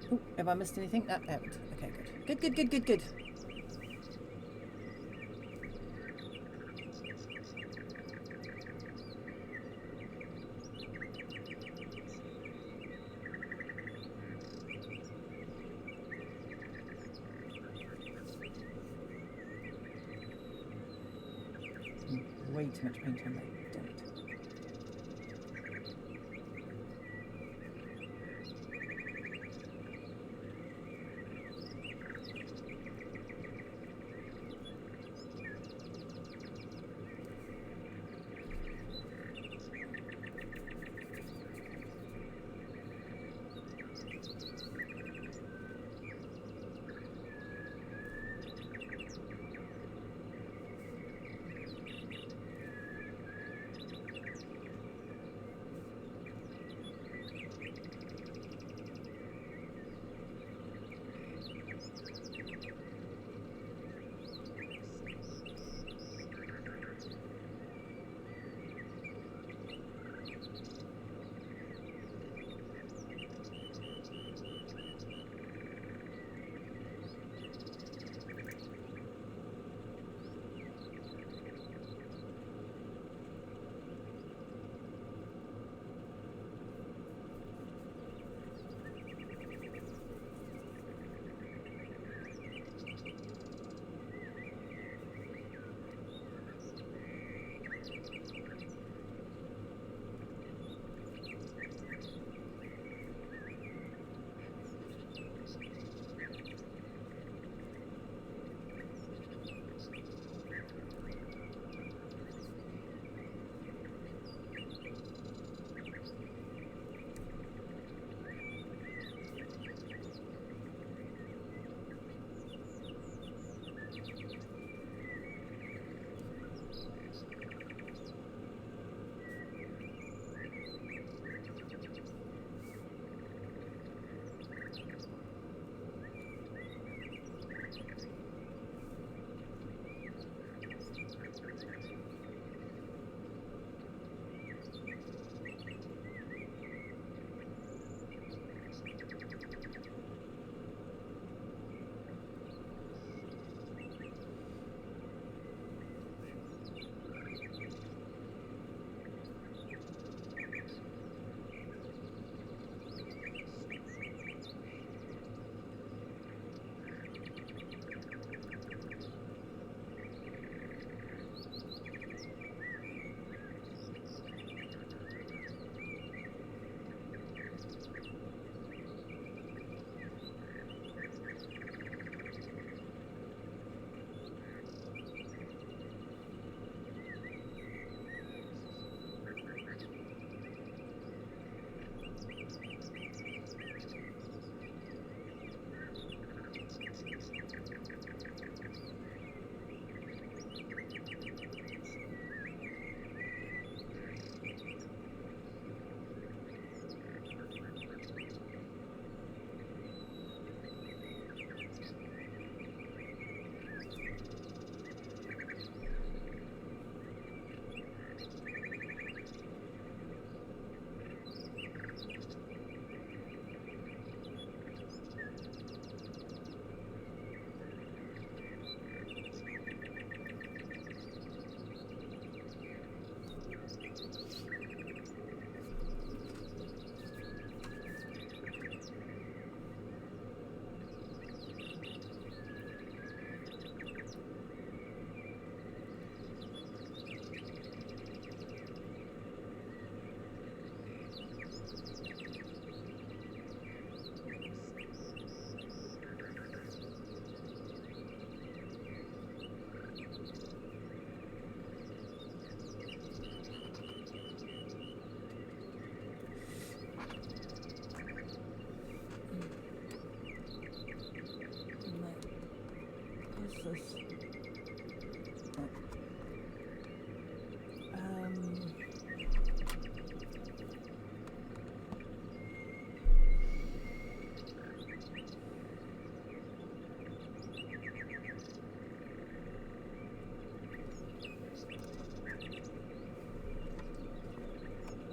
Oh, have I missed anything? No, I haven't. Okay, good. Good. Way too much paint on that. Damn it. What's this?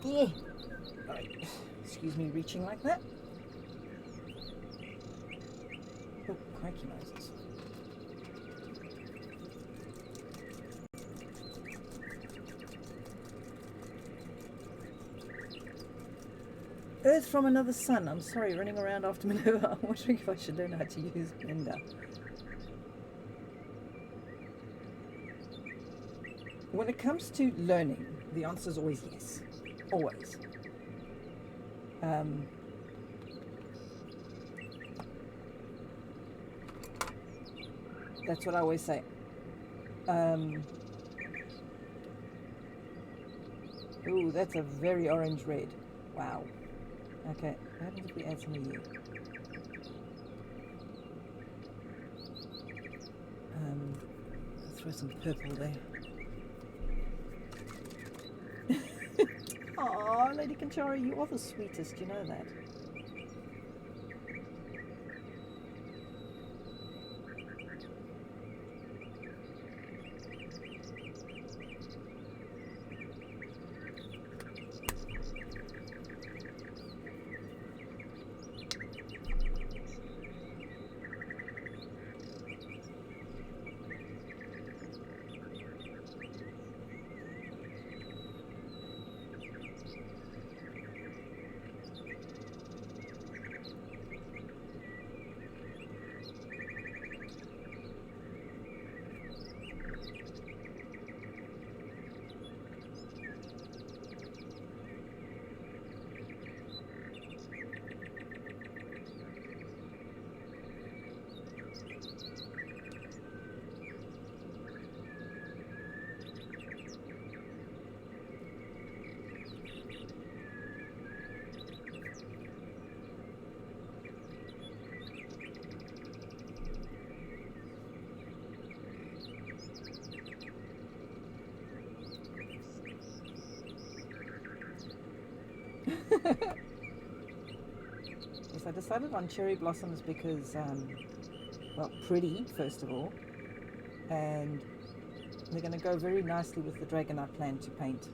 Yeah. Alright. Excuse me reaching like that. Oh, crikey noises. Earth from another sun. I'm sorry, running around after Minerva. I'm wondering if I should learn how to use Blender. When it comes to learning, the answer is always yes. Always. That's what I always say. Ooh, that's a very orange red. Wow. Okay, what happens if we add some of you? I'll throw some purple there. Aw, Lady Conchara, you are the sweetest, you know that. Yes, I decided on cherry blossoms because well, pretty, first of all, and they're going to go very nicely with the dragon I plan to paint.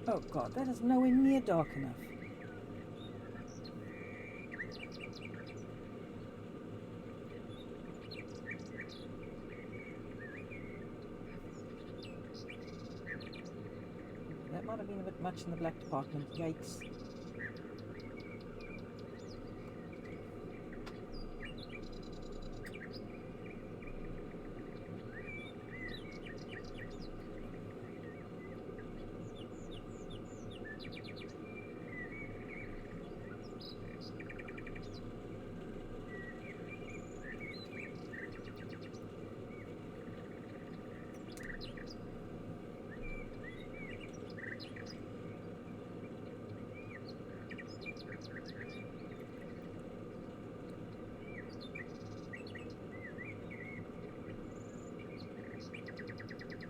Oh god, that is nowhere near dark enough. That might have been a bit much in the black department. Yikes.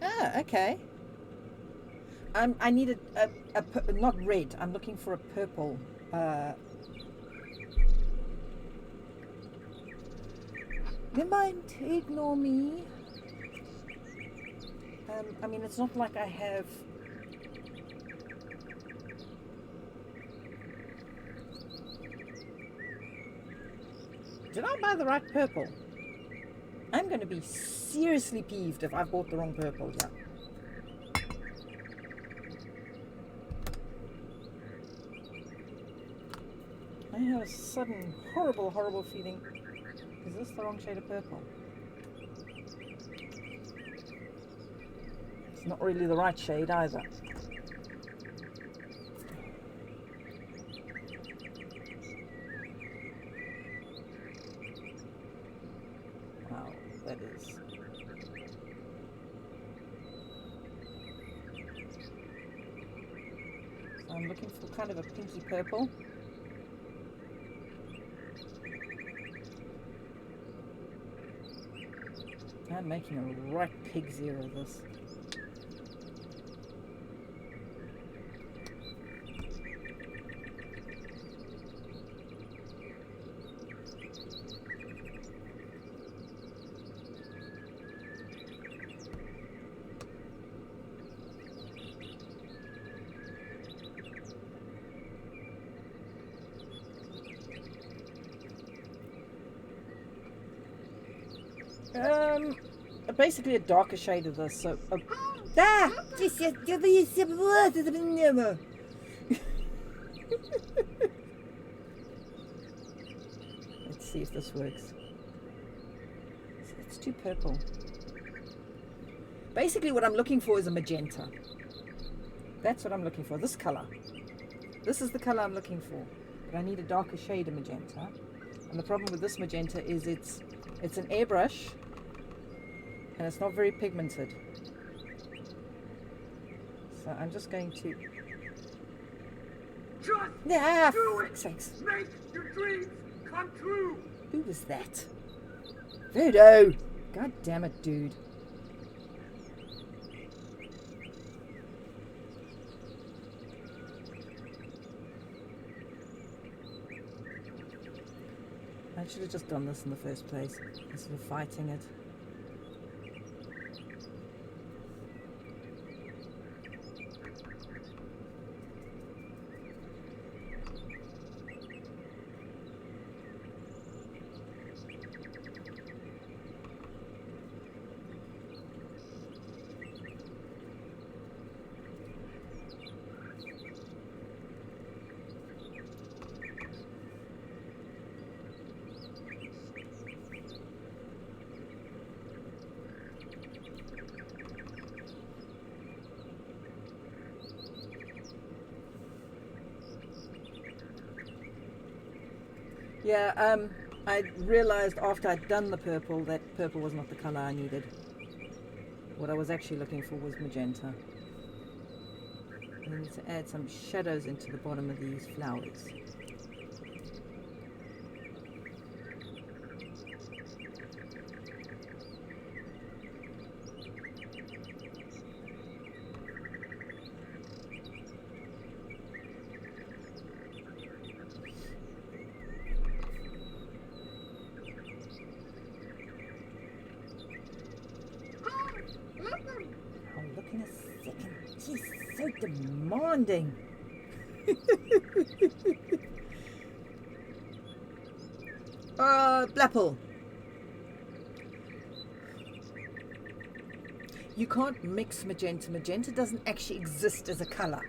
Ah, okay. I need not red. I'm looking for a purple. Never mind. Ignore me. I mean, it's not like I have. Did I buy the right purple? I'm going to be seriously peeved if I bought the wrong purple. Yeah. I have a sudden horrible feeling. Is this the wrong shade of purple? It's not really the right shade either. Wow, that is. So I'm looking for kind of a pinky purple. I'm making a right pig's ear of this. Basically a darker shade of this. So, let's see if this works. It's too purple. Basically, what I'm looking for is a magenta. That's what I'm looking for. This color. This is the color I'm looking for. But I need a darker shade of magenta. And the problem with this magenta is it's an airbrush. And it's not very pigmented. So I'm just going to... Just do it! Sakes. Make your dreams come true! Who was that? Voodoo! God damn it, dude. I should have just done this in the first place instead of fighting it. Yeah, I realized after I'd done the purple that purple was not the color I needed. What I was actually looking for was magenta. I need to add some shadows into the bottom of these flowers. I'll look in a second. She's so demanding. Blapple. You can't mix magenta. Magenta doesn't actually exist as a colour.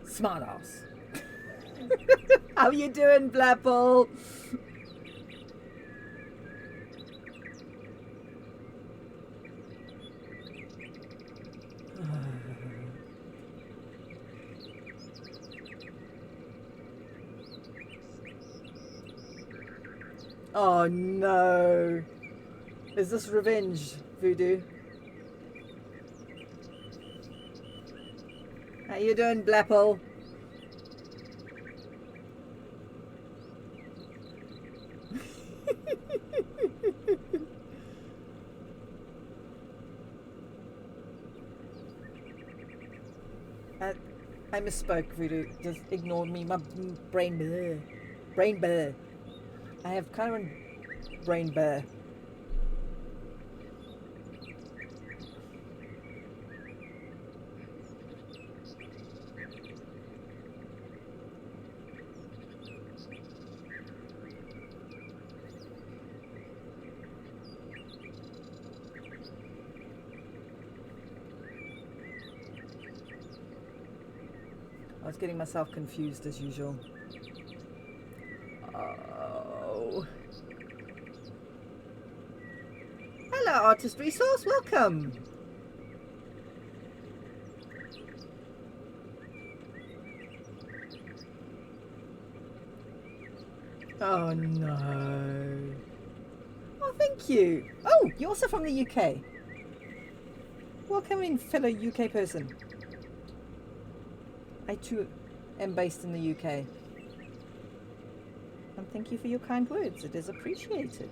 Smart ass. How you doing, Blapple? Oh no. Is this revenge, Voodoo? How you doing, Blapple? I misspoke, Voodoo. Just ignore me. My brain blur. Brain blur. I have current brain blur. I was getting myself confused as usual. Oh. Hello, Artist Resource. Welcome. Oh no. Oh, thank you. Oh, you're also from the UK. Welcome in, fellow UK person. I too am based in the UK. And thank you for your kind words. It is appreciated.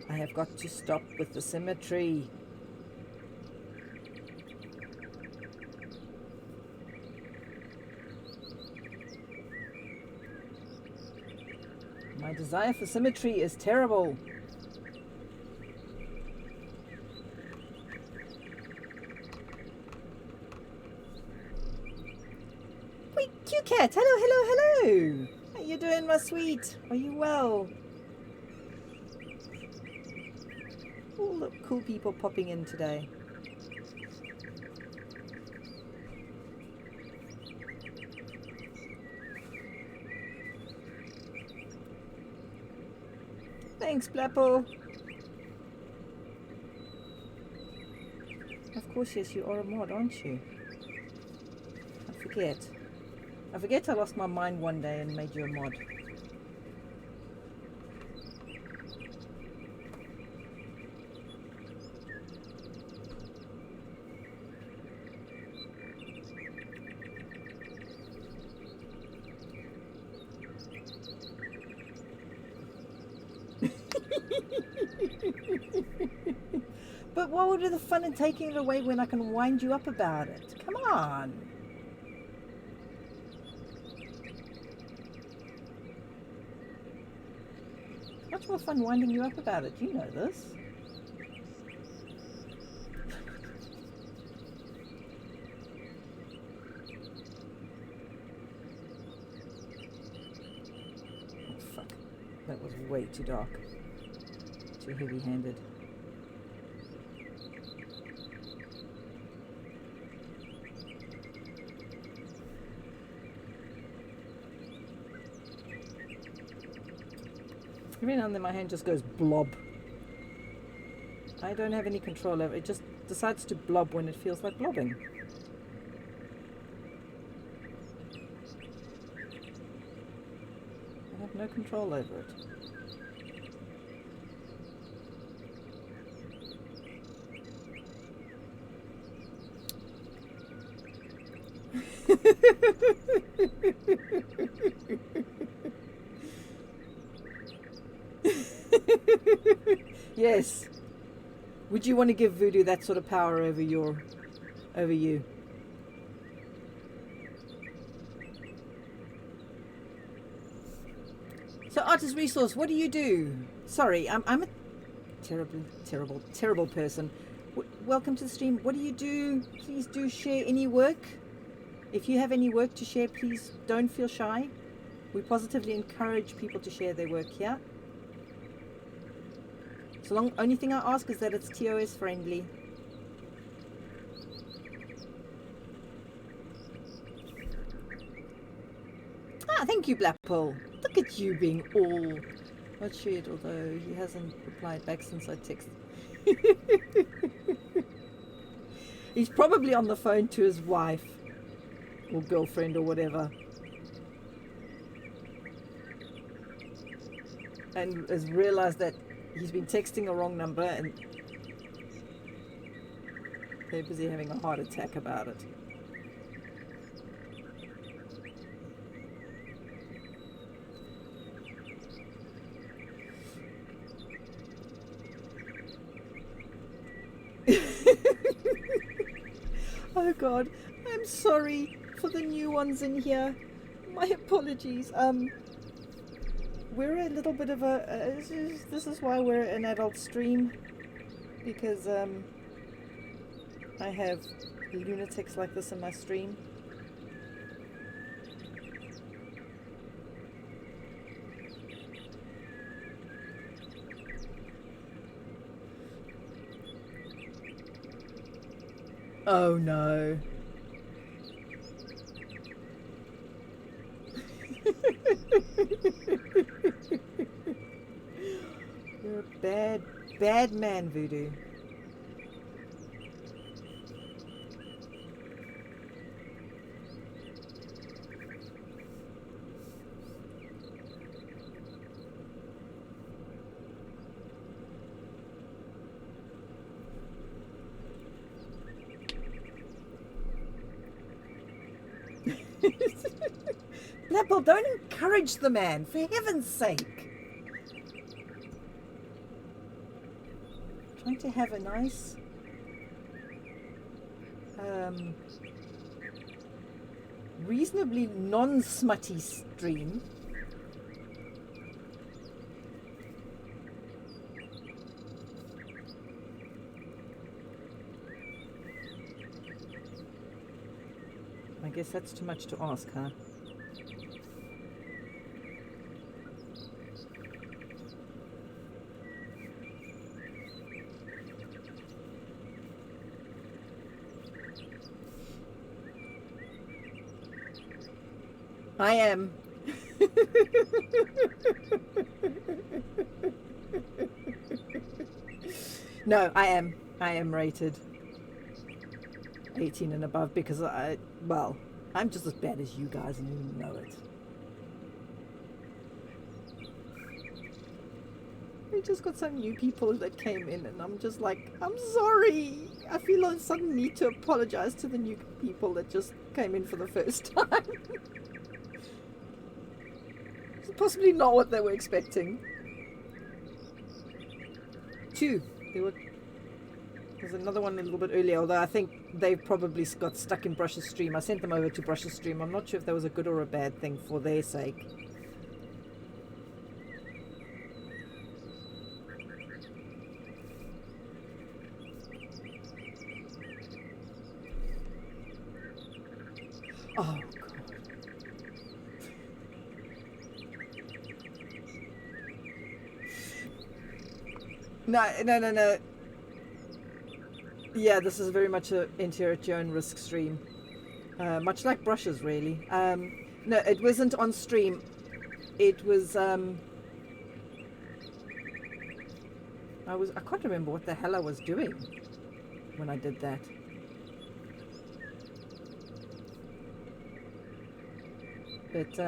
I have got to stop with the symmetry. My desire for symmetry is terrible. Cat, hello. How you doing, my sweet? Are you well? All the cool people popping in today. Thanks, Blapple. Of course, yes, you are a mod, aren't you? I forget I lost my mind one day and made you a mod. But what would be the fun in taking it away when I can wind you up about it? Come on. Much more fun winding you up about it. You know this. Oh fuck. That was way too dark. Too heavy-handed. Every now and then my hand just goes blob. I don't have any control over it. It just decides to blob when it feels like blobbing. I have no control over it. Yes. Would you want to give Voodoo that sort of power over you? So artist resource, what do you do? Sorry, I'm a terrible person. Welcome to the stream. What do you do? Please do share any work. If you have any work to share, please don't feel shy. We positively encourage people to share their work here. Only thing I ask is that it's TOS friendly. Ah, thank you, Blackpool. Look at you being all... Not shared, although he hasn't replied back since I texted. He's probably on the phone to his wife or girlfriend or whatever, and has realized that he's been texting a wrong number and they're busy having a heart attack about it. Oh God, I'm sorry for the new ones in here. My apologies. We're a little bit of a... this is why we're an adult stream. Because I have lunatics like this in my stream. Oh no. You're a bad man, Voodoo. Lapple, don't encourage the man, for heaven's sake. Trying to have a nice reasonably non-smutty stream. I guess that's too much to ask, huh? I am. No, I am. I am rated 18 and above because I'm just as bad as you guys and you know it. We just got some new people that came in and I'm just like, I'm sorry. I feel a sudden need to apologize to the new people that just came in for the first time. It's possibly not what they were expecting. Two. There's another one a little bit earlier, although I think they probably got stuck in Brush's stream. I sent them over to Brush's stream. I'm not sure if that was a good or a bad thing for their sake. Oh, God. No. Yeah, this is very much an enter at your own risk stream. Much like Brushes, really. No, it wasn't on stream. It was... I can't remember what the hell I was doing when I did that. But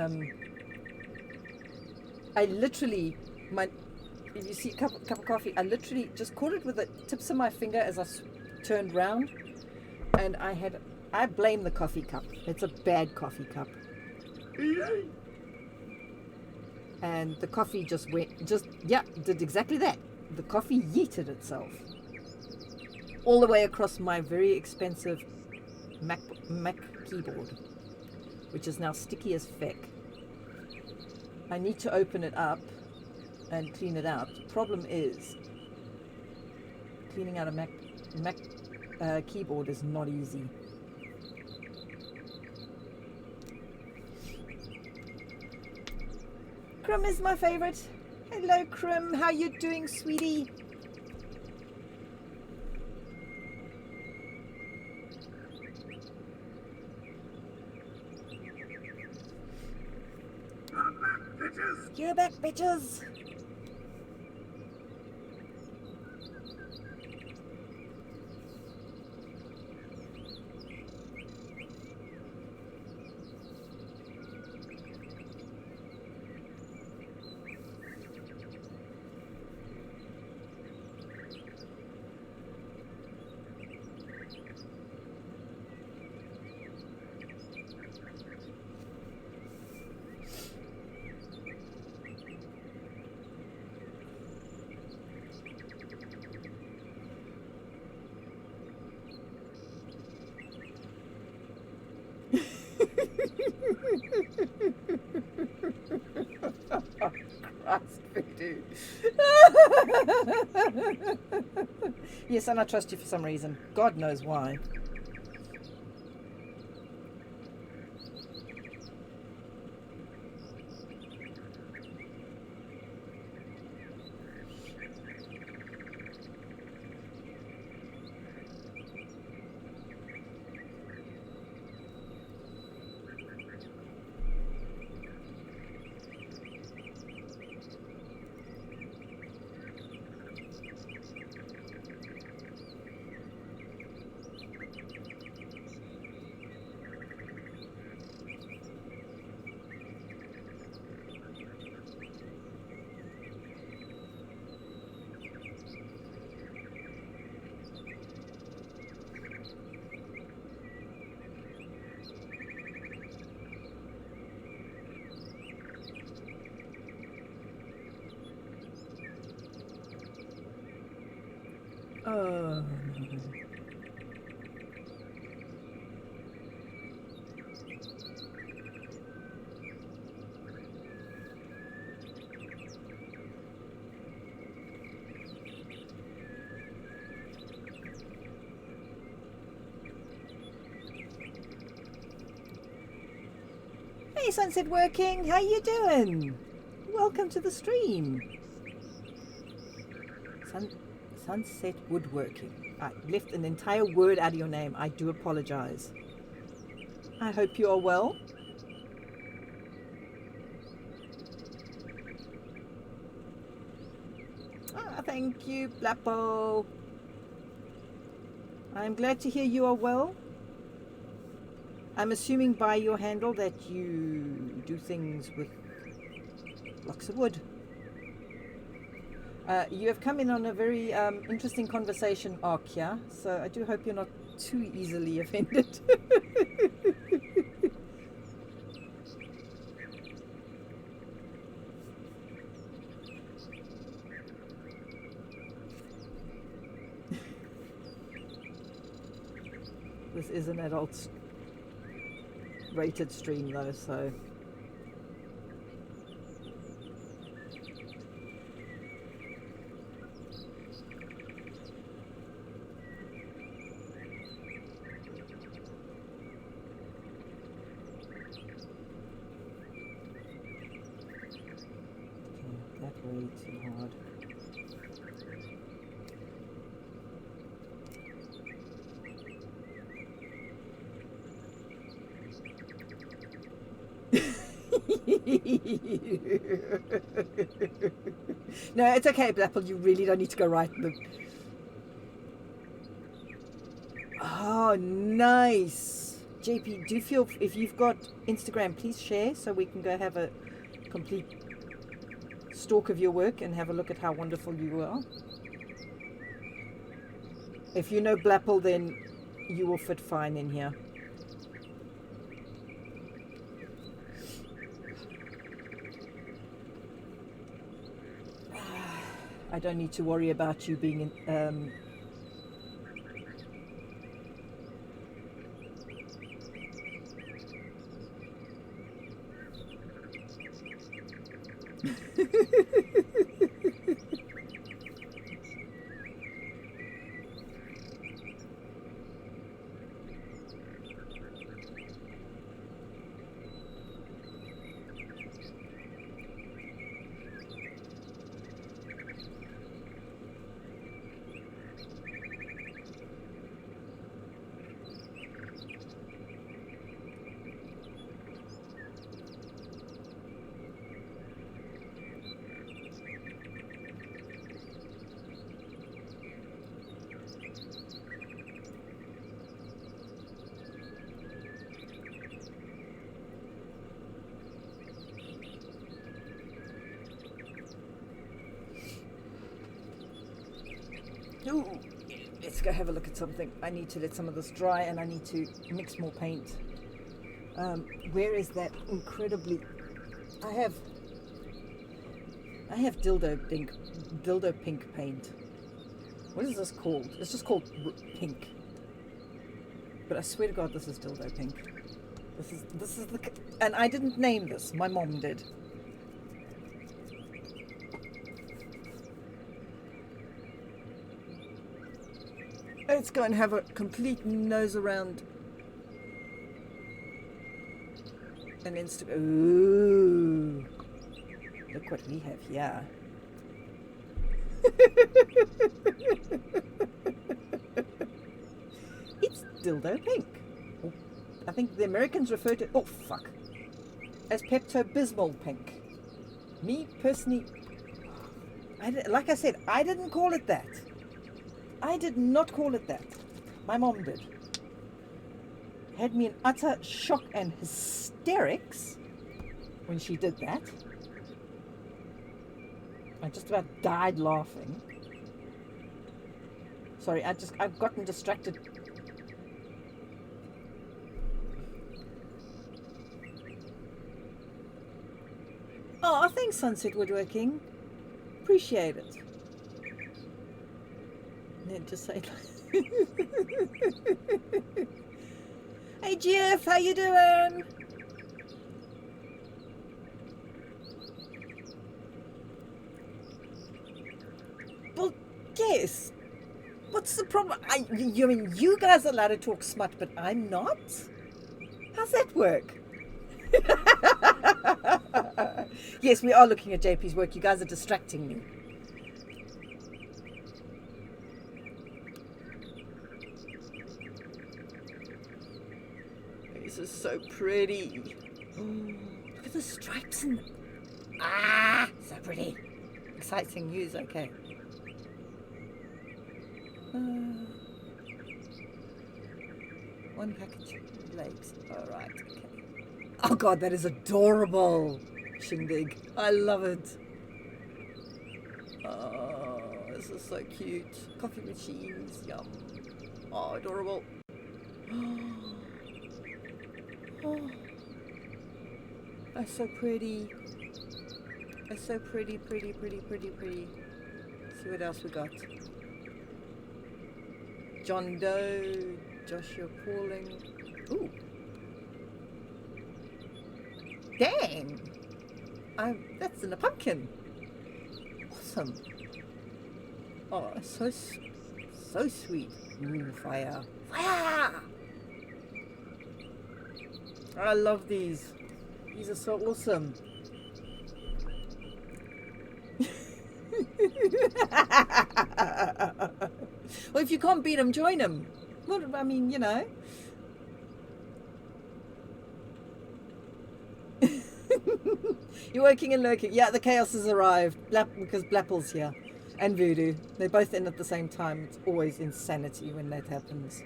I literally, if you see a cup of coffee, I literally just caught it with the tips of my finger as I turned round, and I blame the coffee cup. It's a bad coffee cup. And the coffee did exactly that. The coffee yeeted itself all the way across my very expensive Mac keyboard, which is now sticky as feck. I need to open it up and clean it out. The problem is cleaning out a Mac keyboard is not easy. Krim is my favorite. Hello, Krim. How you doing, sweetie? I'm back, bitches! You're back, bitches. Christ, voodoo. Yes, and I trust you for some reason. God knows why. Oh. Hey, Sunset Working, how you doing? Welcome to the stream. Sunset Woodworking. I left an entire word out of your name. I do apologize. I hope you are well. Thank you, Blappo. I'm glad to hear you are well. I'm assuming by your handle that you do things with blocks of wood. You have come in on a very interesting conversation arc here, so I do hope you're not too easily offended. This is an adult rated stream though, so that way too hard. No, it's okay, Blapple. You really don't need to go right. Oh, nice. JP, do feel if you've got Instagram, please share so we can go have a complete stalk of your work and have a look at how wonderful you are. If you know Blapple, then you will fit fine in here. I don't need to worry about you being in, Ooh, let's go have a look at something. I need to let some of this dry and I need to mix more paint. Where is that incredibly... I have dildo pink paint. What is this called? It's just called pink. But I swear to God, this is dildo pink. This is the... And I didn't name this. My mom did. Let's go and have a complete nose around. And ooh, look what we have here. It's dildo pink. I think the Americans refer to as Pepto-Bismol pink. Me personally, like I said, I didn't call it that. I did not call it that. My mom did. Had me in utter shock and hysterics when she did that. I just about died laughing. Sorry, I've gotten distracted. Oh, thanks, Sunset Woodworking. Appreciate it. And just say, hey Jeff, how you doing? Well, yes. What's the problem? You mean you guys are allowed to talk smut, but I'm not? How's that work? Yes, we are looking at JP's work. You guys are distracting me. This is so pretty. Oh, look at the stripes and so pretty. Exciting news. Okay. One package of legs. All right. Okay. Oh God, that is adorable. Shindig. I love it. Oh, this is so cute. Coffee machines. Yum. Oh, adorable. Oh, that's so pretty. That's so pretty, pretty, pretty, pretty, pretty. Let's see what else we got. John Doe, Joshua Pauling. Ooh. Dang. That's in a pumpkin. Awesome. Oh, so sweet. Ooh, fire. Fire! I love these. These are so awesome. Well, if you can't beat them, join them. Well, I mean, you know. You're working and lurking. Yeah, the chaos has arrived. Because Blapple's here. And Voodoo. They're both in at the same time. It's always insanity when that happens.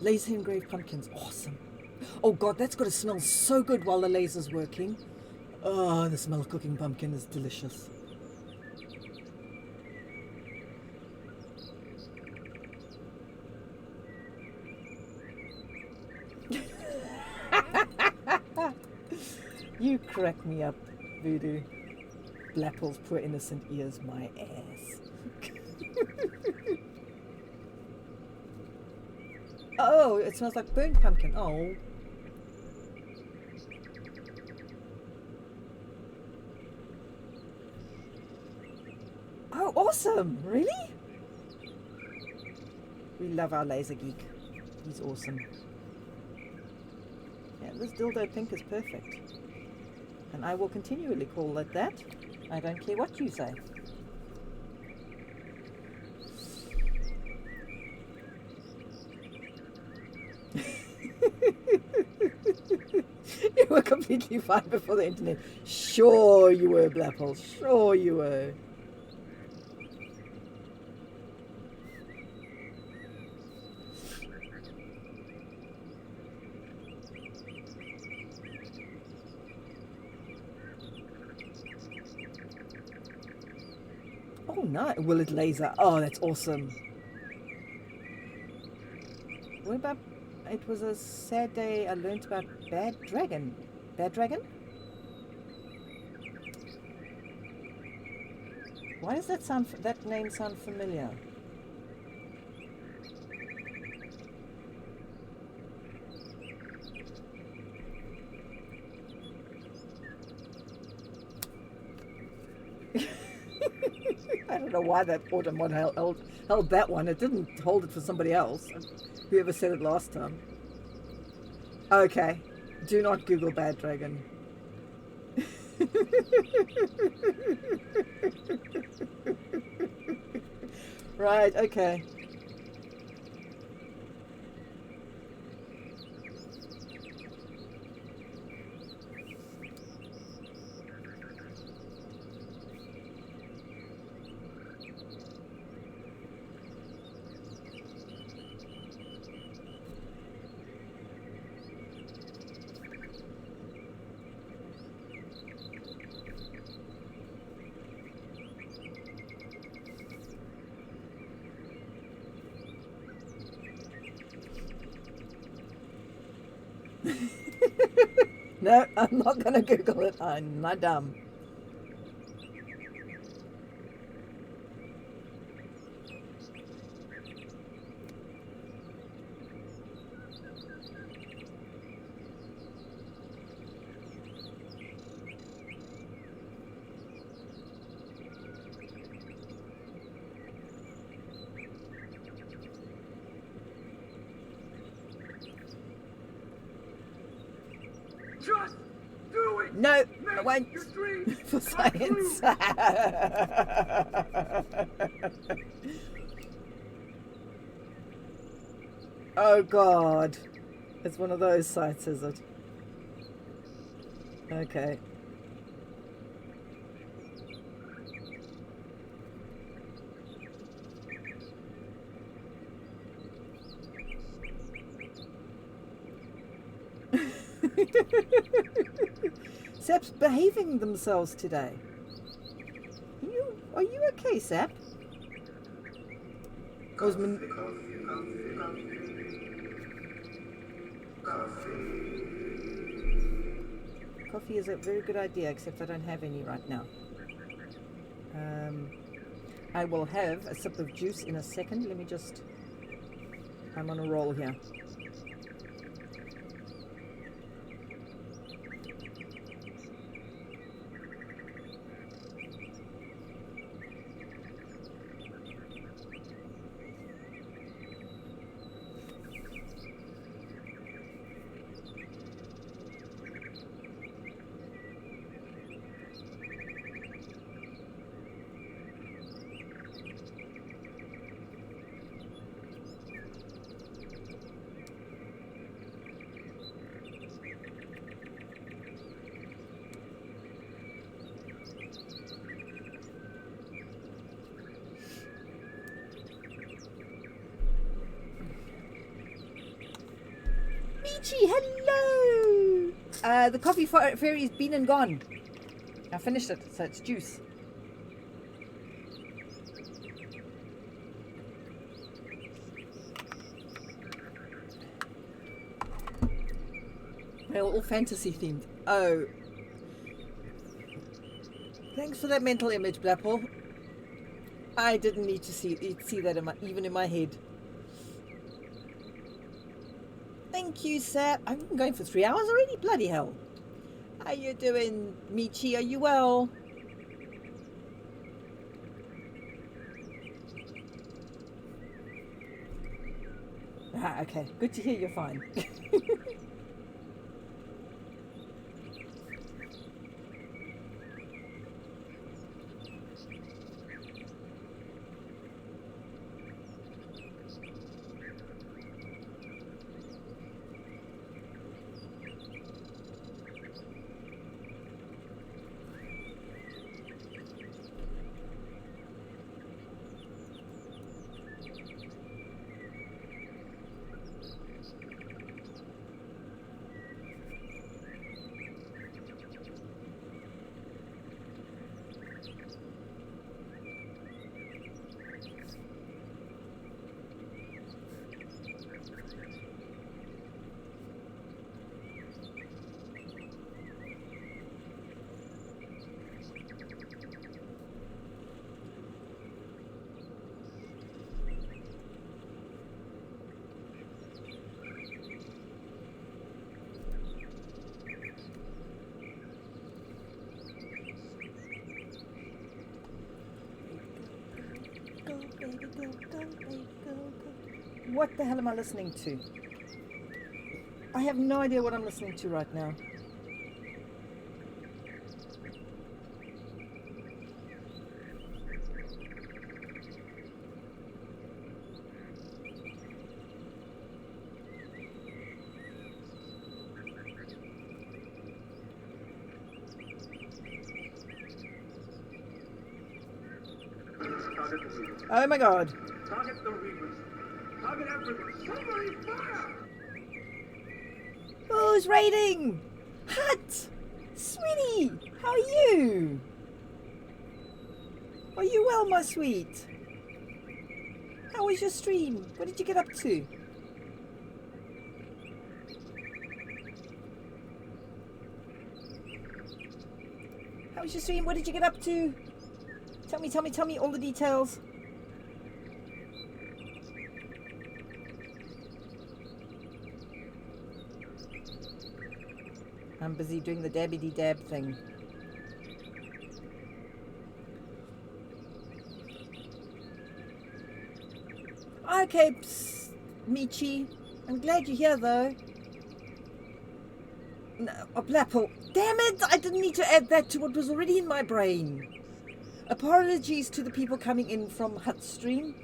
Laser engraved pumpkins, awesome. Oh God, that's got to smell so good while the laser's working. Oh, the smell of cooking pumpkin is delicious. You crack me up, Voodoo. Blapple's poor innocent ears, my ass. Oh, it smells like burnt pumpkin. Oh. Oh, awesome. Really? We love our laser geek. He's awesome. Yeah, this dildo pink is perfect. And I will continually call it that. I don't care what you say. You were completely fine before the internet. Sure you were, Blapple. Sure you were. Oh, no. Will it laser? Oh, that's awesome. What about... It was a sad day I learnt about Bad Dragon. Bad Dragon? Why does that name sound familiar? I don't know why that Automod held that one. It didn't hold it for somebody else. Whoever said it last time. Okay. Do not Google Bad Dragon. Right, okay. No, I'm not going to Google it. I'm not dumb. Just do it! No, I Make won't. your dreams For come true! science. Oh God. It's one of those sites, is it? Okay. Sap's behaving themselves today. Are you okay, Sap? Coffee is a very good idea, except I don't have any right now. I will have a sip of juice in a second. Let me just... I'm on a roll here. Hello! The coffee fairy's been and gone. I finished it, so it's juice. They're all fantasy themed. Oh. Thanks for that mental image, Blapple. I didn't need to see that even in my head. Thank you, Sap. I've been going for 3 hours already. Bloody hell. How you doing, Michi? Are you well? Ah, okay. Good to hear you're fine. baby, go, go, baby, go, go. What the hell am I listening to? I have no idea what I'm listening to right now. Target the Reavers. Oh my god. Target the Reavers. Target everyone. Somebody fire! Who's raiding? Hut! Sweetie! How are you? Are you well, my sweet? How was your stream? What did you get up to? How was your stream? What did you get up to? Tell me all the details. I'm busy doing the dabby-dee-dab thing. Okay, psst, Michi. I'm glad you're here, though. No, a Blapple. Damn it! I didn't need to add that to what was already in my brain. Apologies to the people coming in from Hut Stream.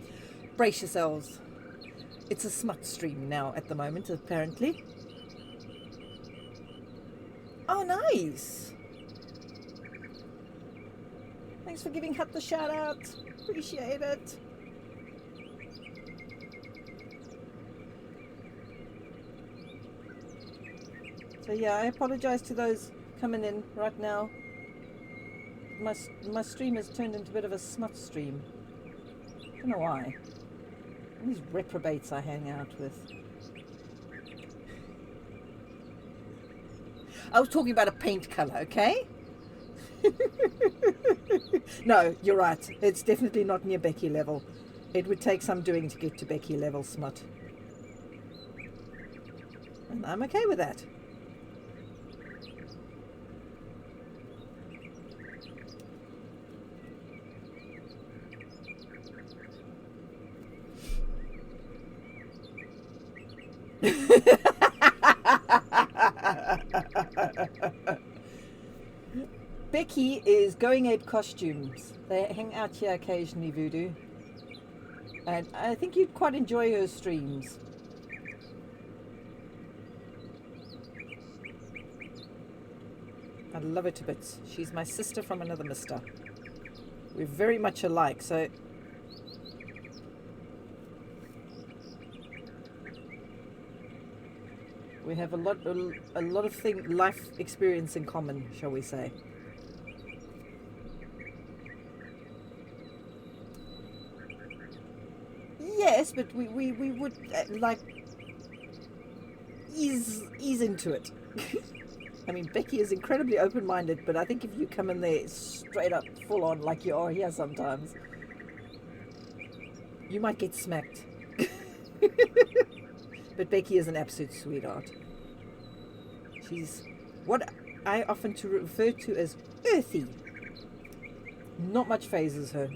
Brace yourselves. It's a smut stream now at the moment, apparently. Oh, nice. Thanks for giving Hut the shout out. Appreciate it. So yeah, I apologize to those coming in right now. My stream has turned into a bit of a smut stream. Don't know why. All these reprobates I hang out with. I was talking about a paint colour, okay? No, you're right. It's definitely not near Becky level. It would take some doing to get to Becky level smut. And I'm okay with that. Becky is going ape costumes. They hang out here occasionally, Voodoo. And I think you'd quite enjoy her streams. I love her to bits. She's my sister from another mister. We're very much alike, so... we have a lot of life experience in common, shall we say. Yes, but we would like ease into it. I mean, Becky is incredibly open-minded, but I think if you come in there straight up, full on, like you are here sometimes, you might get smacked. But Becky is an absolute sweetheart. She's what I often refer to as earthy. Not much phases her.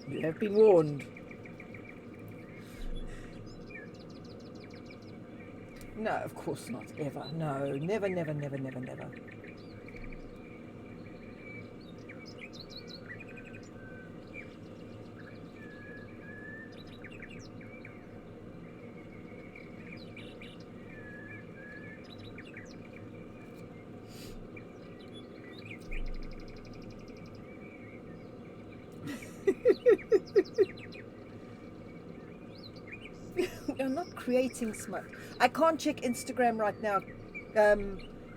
You have been warned. No, of course not. Ever. No, never, never, never, never, never. I'm not creating smut. I can't check Instagram right now.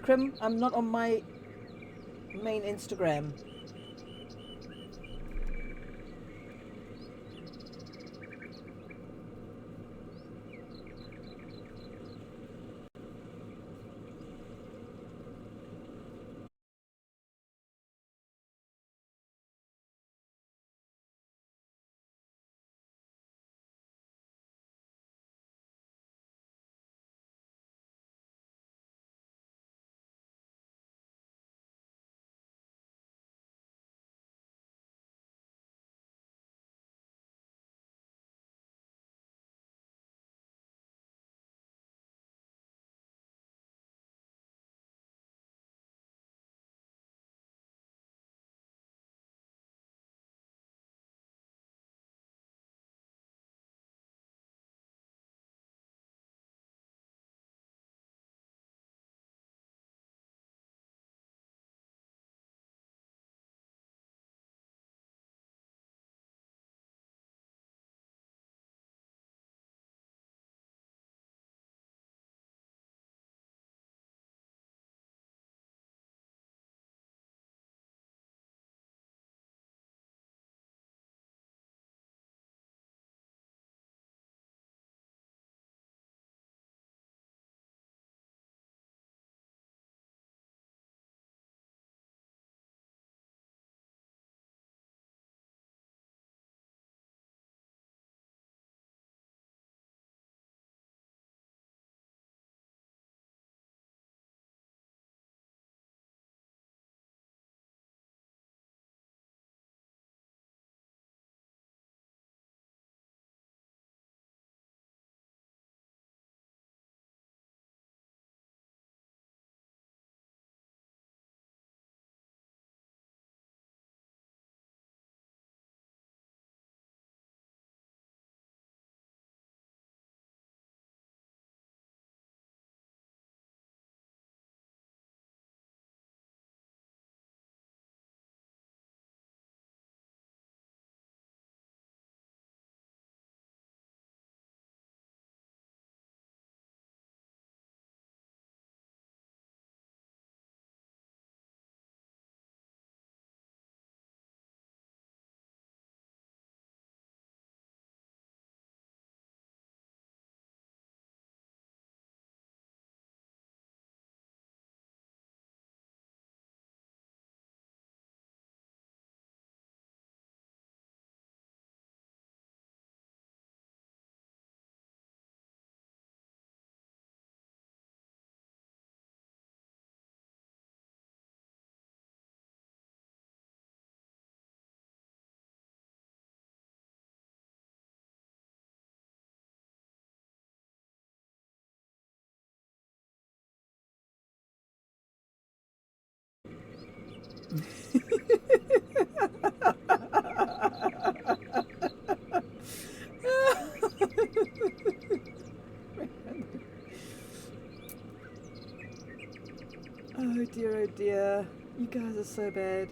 Krim, I'm not on my main Instagram. Oh dear, oh dear. You guys are so bad.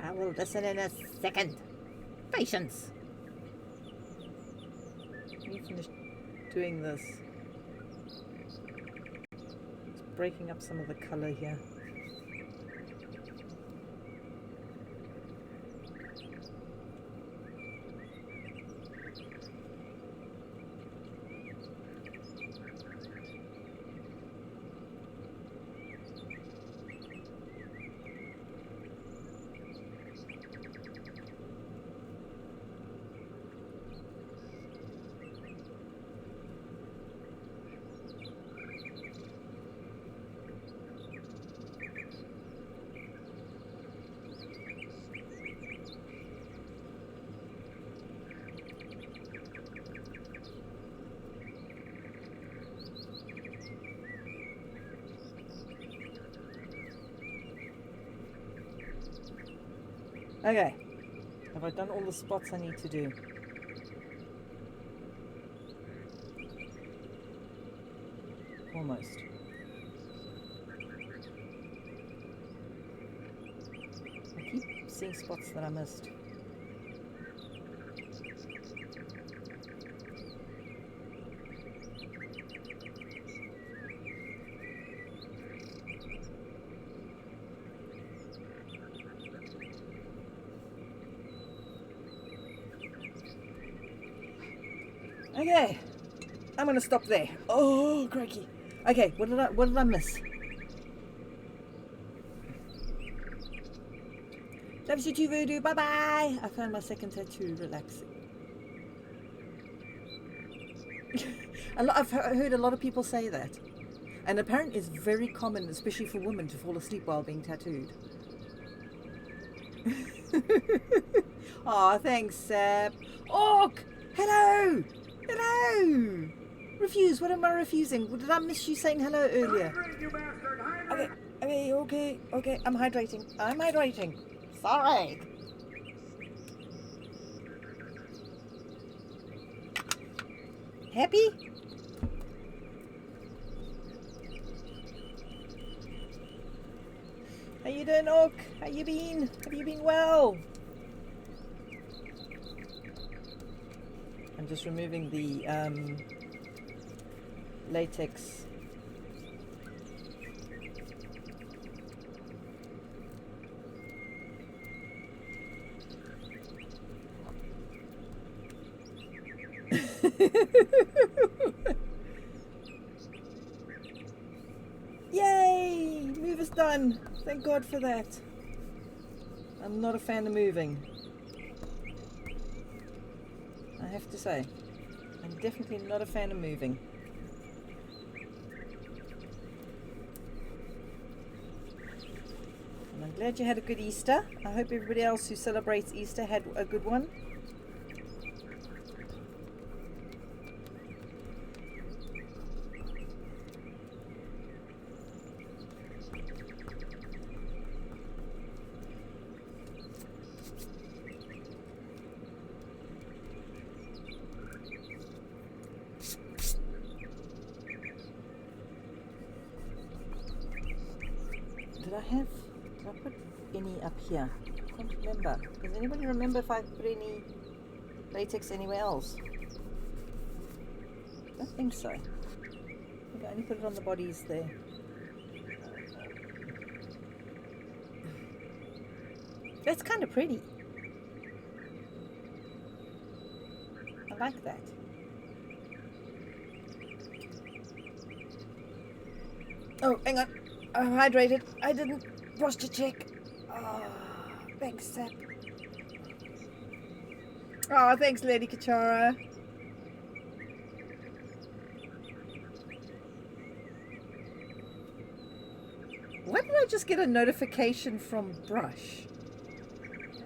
I will listen in a second. Patience. Let me finish doing this. It's breaking up some of the colour here. Okay, have I done all the spots I need to do? Almost. I keep seeing spots that I missed. Okay, I'm gonna stop there. Oh, crikey. Okay, what did I miss? Loves you too, Voodoo. Bye bye. I found my second tattoo. Relaxing. I've heard a lot of people say that, and apparently it's very common, especially for women, to fall asleep while being tattooed. Oh, thanks, Seb. Orc, hello. Hello! Refuse, what am I refusing? Did I miss you saying hello earlier? Hydrate, you bastard! Hydrate! Okay, I'm hydrating. Sorry. Happy? How you doing, Orc? How you been? Have you been well? I'm just removing the latex. Yay! Move is done. Thank God for that. I'm not a fan of moving. I have to say, I'm definitely not a fan of moving. And I'm glad you had a good Easter. I hope everybody else who celebrates Easter had a good one. Did I put any up here? I can't remember. Does anybody remember if I put any latex anywhere else? I don't think so. I think I only put it on the bodies there. That's kind of pretty. I like that. Oh, hang on. I'm hydrated. I didn't posture check. Oh, thanks, Seb. Oh, thanks, Lady Kachara. Why did I just get a notification from Brush?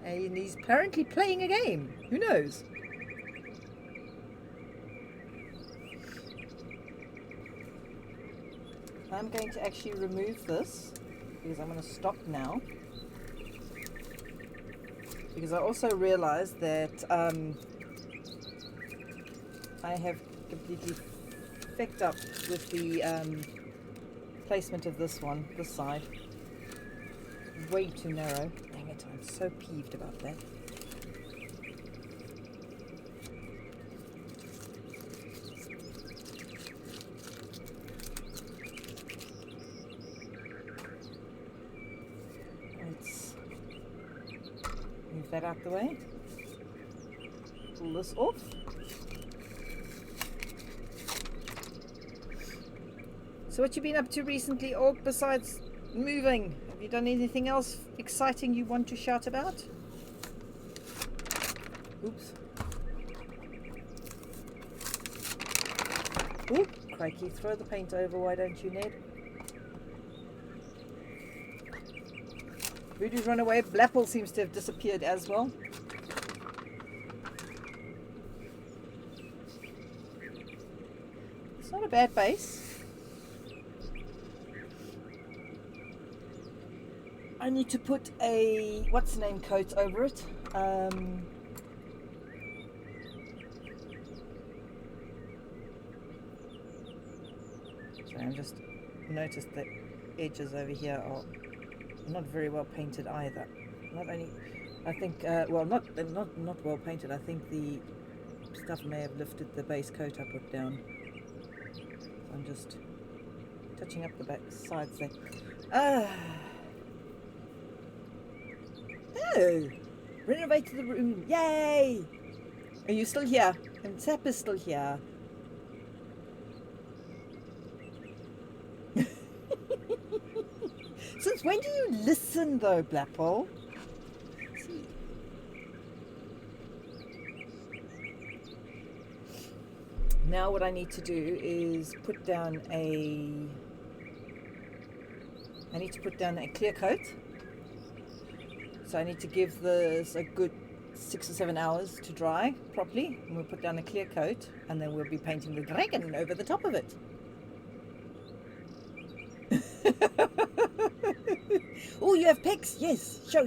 And he's apparently playing a game. Who knows? I'm going to actually remove this because I'm going to stop now. Because I also realized that I have completely fecked up with the placement of this one, this side. Way too narrow. Dang it, I'm so peeved about that. Let's move that out the way. Pull this off. So what you been up to recently, Orc, besides moving? Have you done anything else exciting you want to shout about? Oops. Ooh, crikey, throw the paint over, why don't you, Ned? Voodoo's run away. Blapple seems to have disappeared as well. It's not a bad base. I need to put a what's-the-name coat over it. So I just noticed the edges over here are not very well painted either. Not only, I think, well, not well painted. I think the stuff may have lifted the base coat I put down. I'm just touching up the back sides there. Oh, renovated the room! Yay! Are you still here? And Sap is still here. Since when do you listen, though, Blapple? See. Now what I need to do is put down a clear coat. So I need to give this a good 6 or 7 hours to dry properly. And we'll put down a clear coat and then we'll be painting the dragon over the top of it. Oh, you have pics? Yes. Show.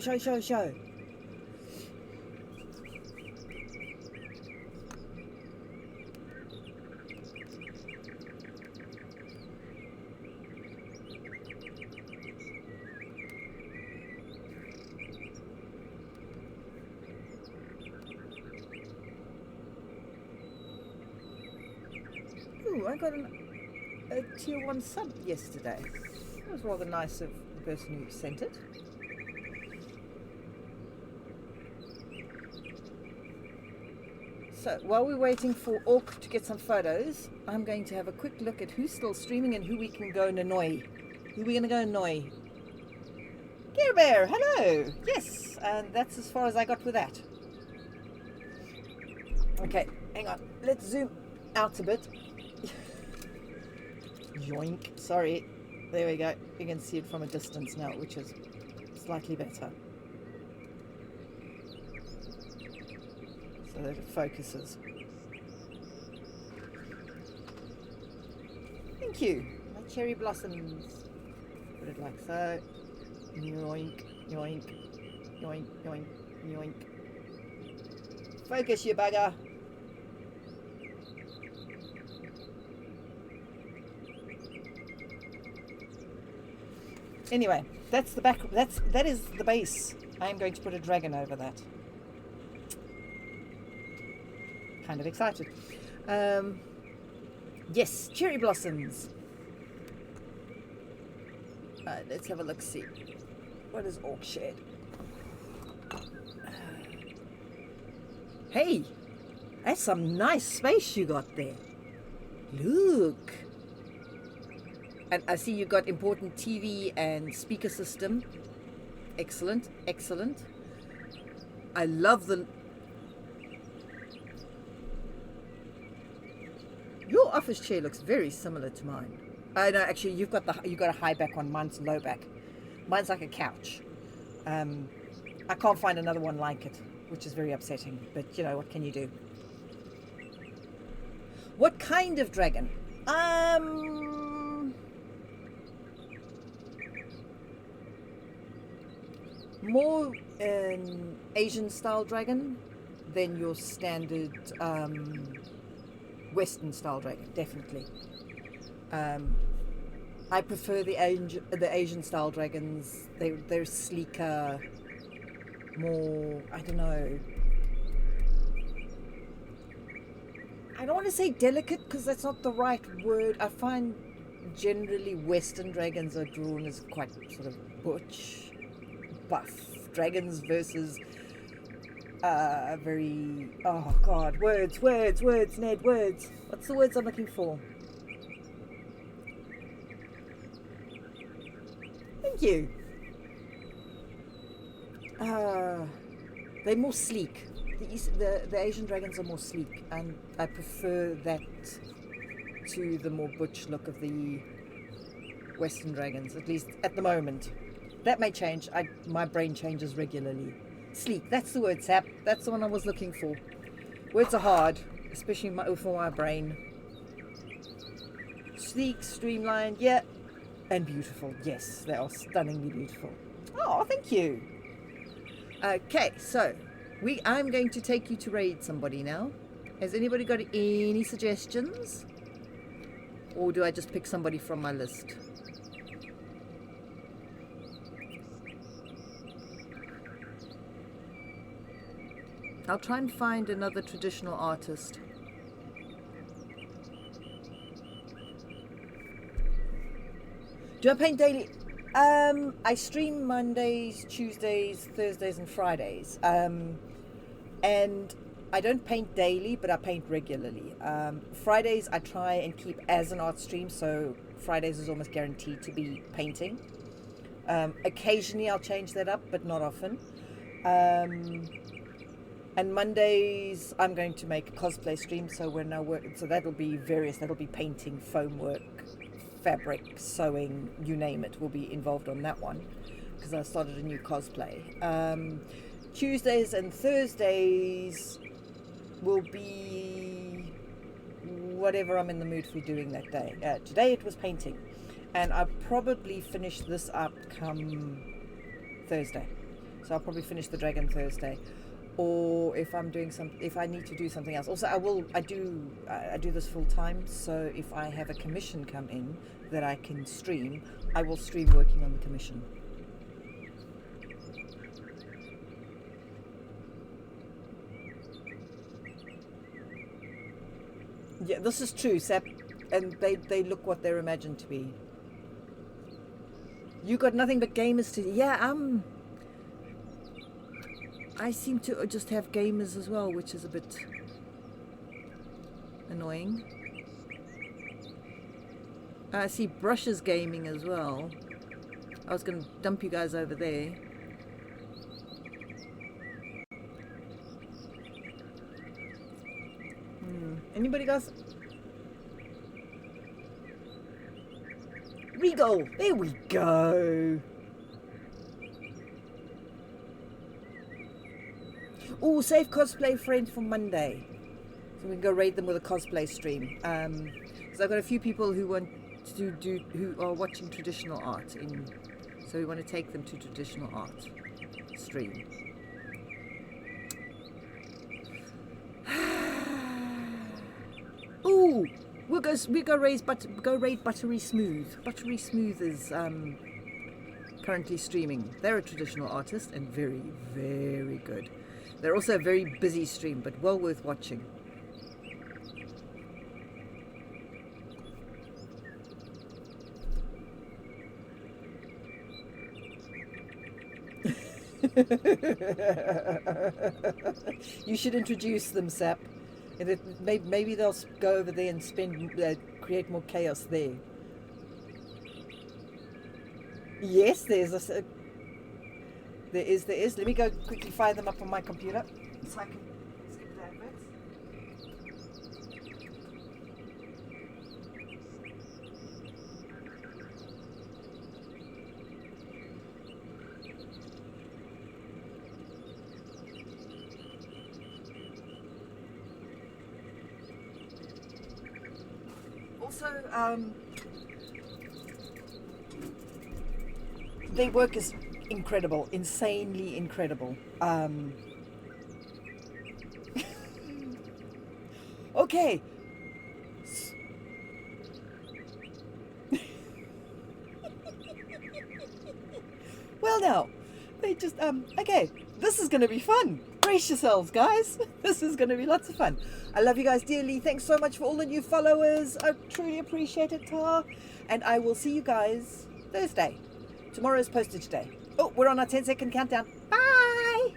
Ooh, I got a tier 1 sub yesterday. That was rather nice of the person who sent it. So while we're waiting for Orc to get some photos, I'm going to have a quick look at who's still streaming and who we can go and annoy. Who are we going to go annoy? Care Bear, hello! Yes, and that's as far as I got with that. Okay, hang on. Let's zoom out a bit. Yoink. Sorry. There we go. You can see it from a distance now, which is slightly better. So that it focuses. Thank you. My cherry blossoms. Put it like so. Yoink, yoink, yoink, yoink, yoink. Focus, you bugger. Anyway, that's the back. That is the base. I am going to put a dragon over that. Kind of excited. Yes, cherry blossoms. Let's have a look. See what is Orc shared. Hey, that's some nice space you got there. Look. And I see you got important TV and speaker system. Excellent, excellent. I love the... Your office chair looks very similar to mine. No, actually, you got a high back one. Mine's low back. Mine's like a couch. I can't find another one like it, which is very upsetting. But you know, what can you do? What kind of dragon? More an Asian style dragon than your standard Western style dragon, definitely. I prefer the Asian style dragons. They're sleeker, more, I don't know. I don't want to say delicate because that's not the right word. I find generally Western dragons are drawn as quite sort of butch, buff dragons versus very, oh God, words, Ned, words. What's the words I'm looking for? Thank you. They're more sleek. The Asian dragons are more sleek, and I prefer that to the more butch look of the Western dragons, at least at the moment. That may change. My brain changes regularly. Sleek, that's the word, Sap. That's the one I was looking for. Words are hard, especially for my brain. Sleek, streamlined, yeah. And beautiful, yes, they are stunningly beautiful. Oh, thank you. Okay, so I'm going to take you to raid somebody now. Has anybody got any suggestions? Or do I just pick somebody from my list? I'll try and find another traditional artist. Do I paint daily? I stream Mondays, Tuesdays, Thursdays and Fridays. And I don't paint daily, but I paint regularly. Fridays I try and keep as an art stream, so Fridays is almost guaranteed to be painting. Occasionally I'll change that up, but not often. And Mondays I'm going to make a cosplay stream, so when I work, so that'll be various. That'll be painting, foam work, fabric, sewing, you name it, will be involved on that one because I started a new cosplay. Tuesdays and Thursdays will be whatever I'm in the mood for doing that day. Today it was painting, and I'll probably finish this up come Thursday. So I'll probably finish the dragon Thursday. Or if I'm doing if I need to do something else. Also, I do this full time. So if I have a commission come in that I can stream, I will stream working on the commission. Yeah, this is true, Sap. And they look what they're imagined to be. You got nothing but gamers to... Yeah, I seem to just have gamers as well, which is a bit annoying. I see Brushes gaming as well. I was going to dump you guys over there. Anybody guys? Regal! There we go! Oh, save cosplay friend for Monday. So we can go raid them with a cosplay stream. So I've got a few people who want to who are watching traditional art so we want to take them to traditional art stream. Oh, we'll go raid Buttery Smooth. Buttery Smooth is currently streaming. They're a traditional artist and very, very good. They're also a very busy stream, but well worth watching. You should introduce them, Sap. And maybe they'll go over there and create more chaos there. Yes, there is. Let me go quickly fire them up on my computer so I can skip the adverts. Also, they work as incredible, insanely incredible. Okay. Well, now they just okay, this is going to be fun. Brace yourselves, guys. This is going to be lots of fun. I love you guys dearly. Thanks so much for all the new followers. I truly appreciate it, Tar. And I will see you guys Thursday. Tomorrow is postage day. Oh, we're on our 10-second countdown. Bye.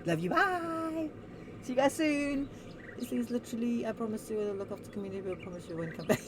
Love you. Bye. See you guys soon. This is literally, I promise you will look after the community, but I promise you won't come back.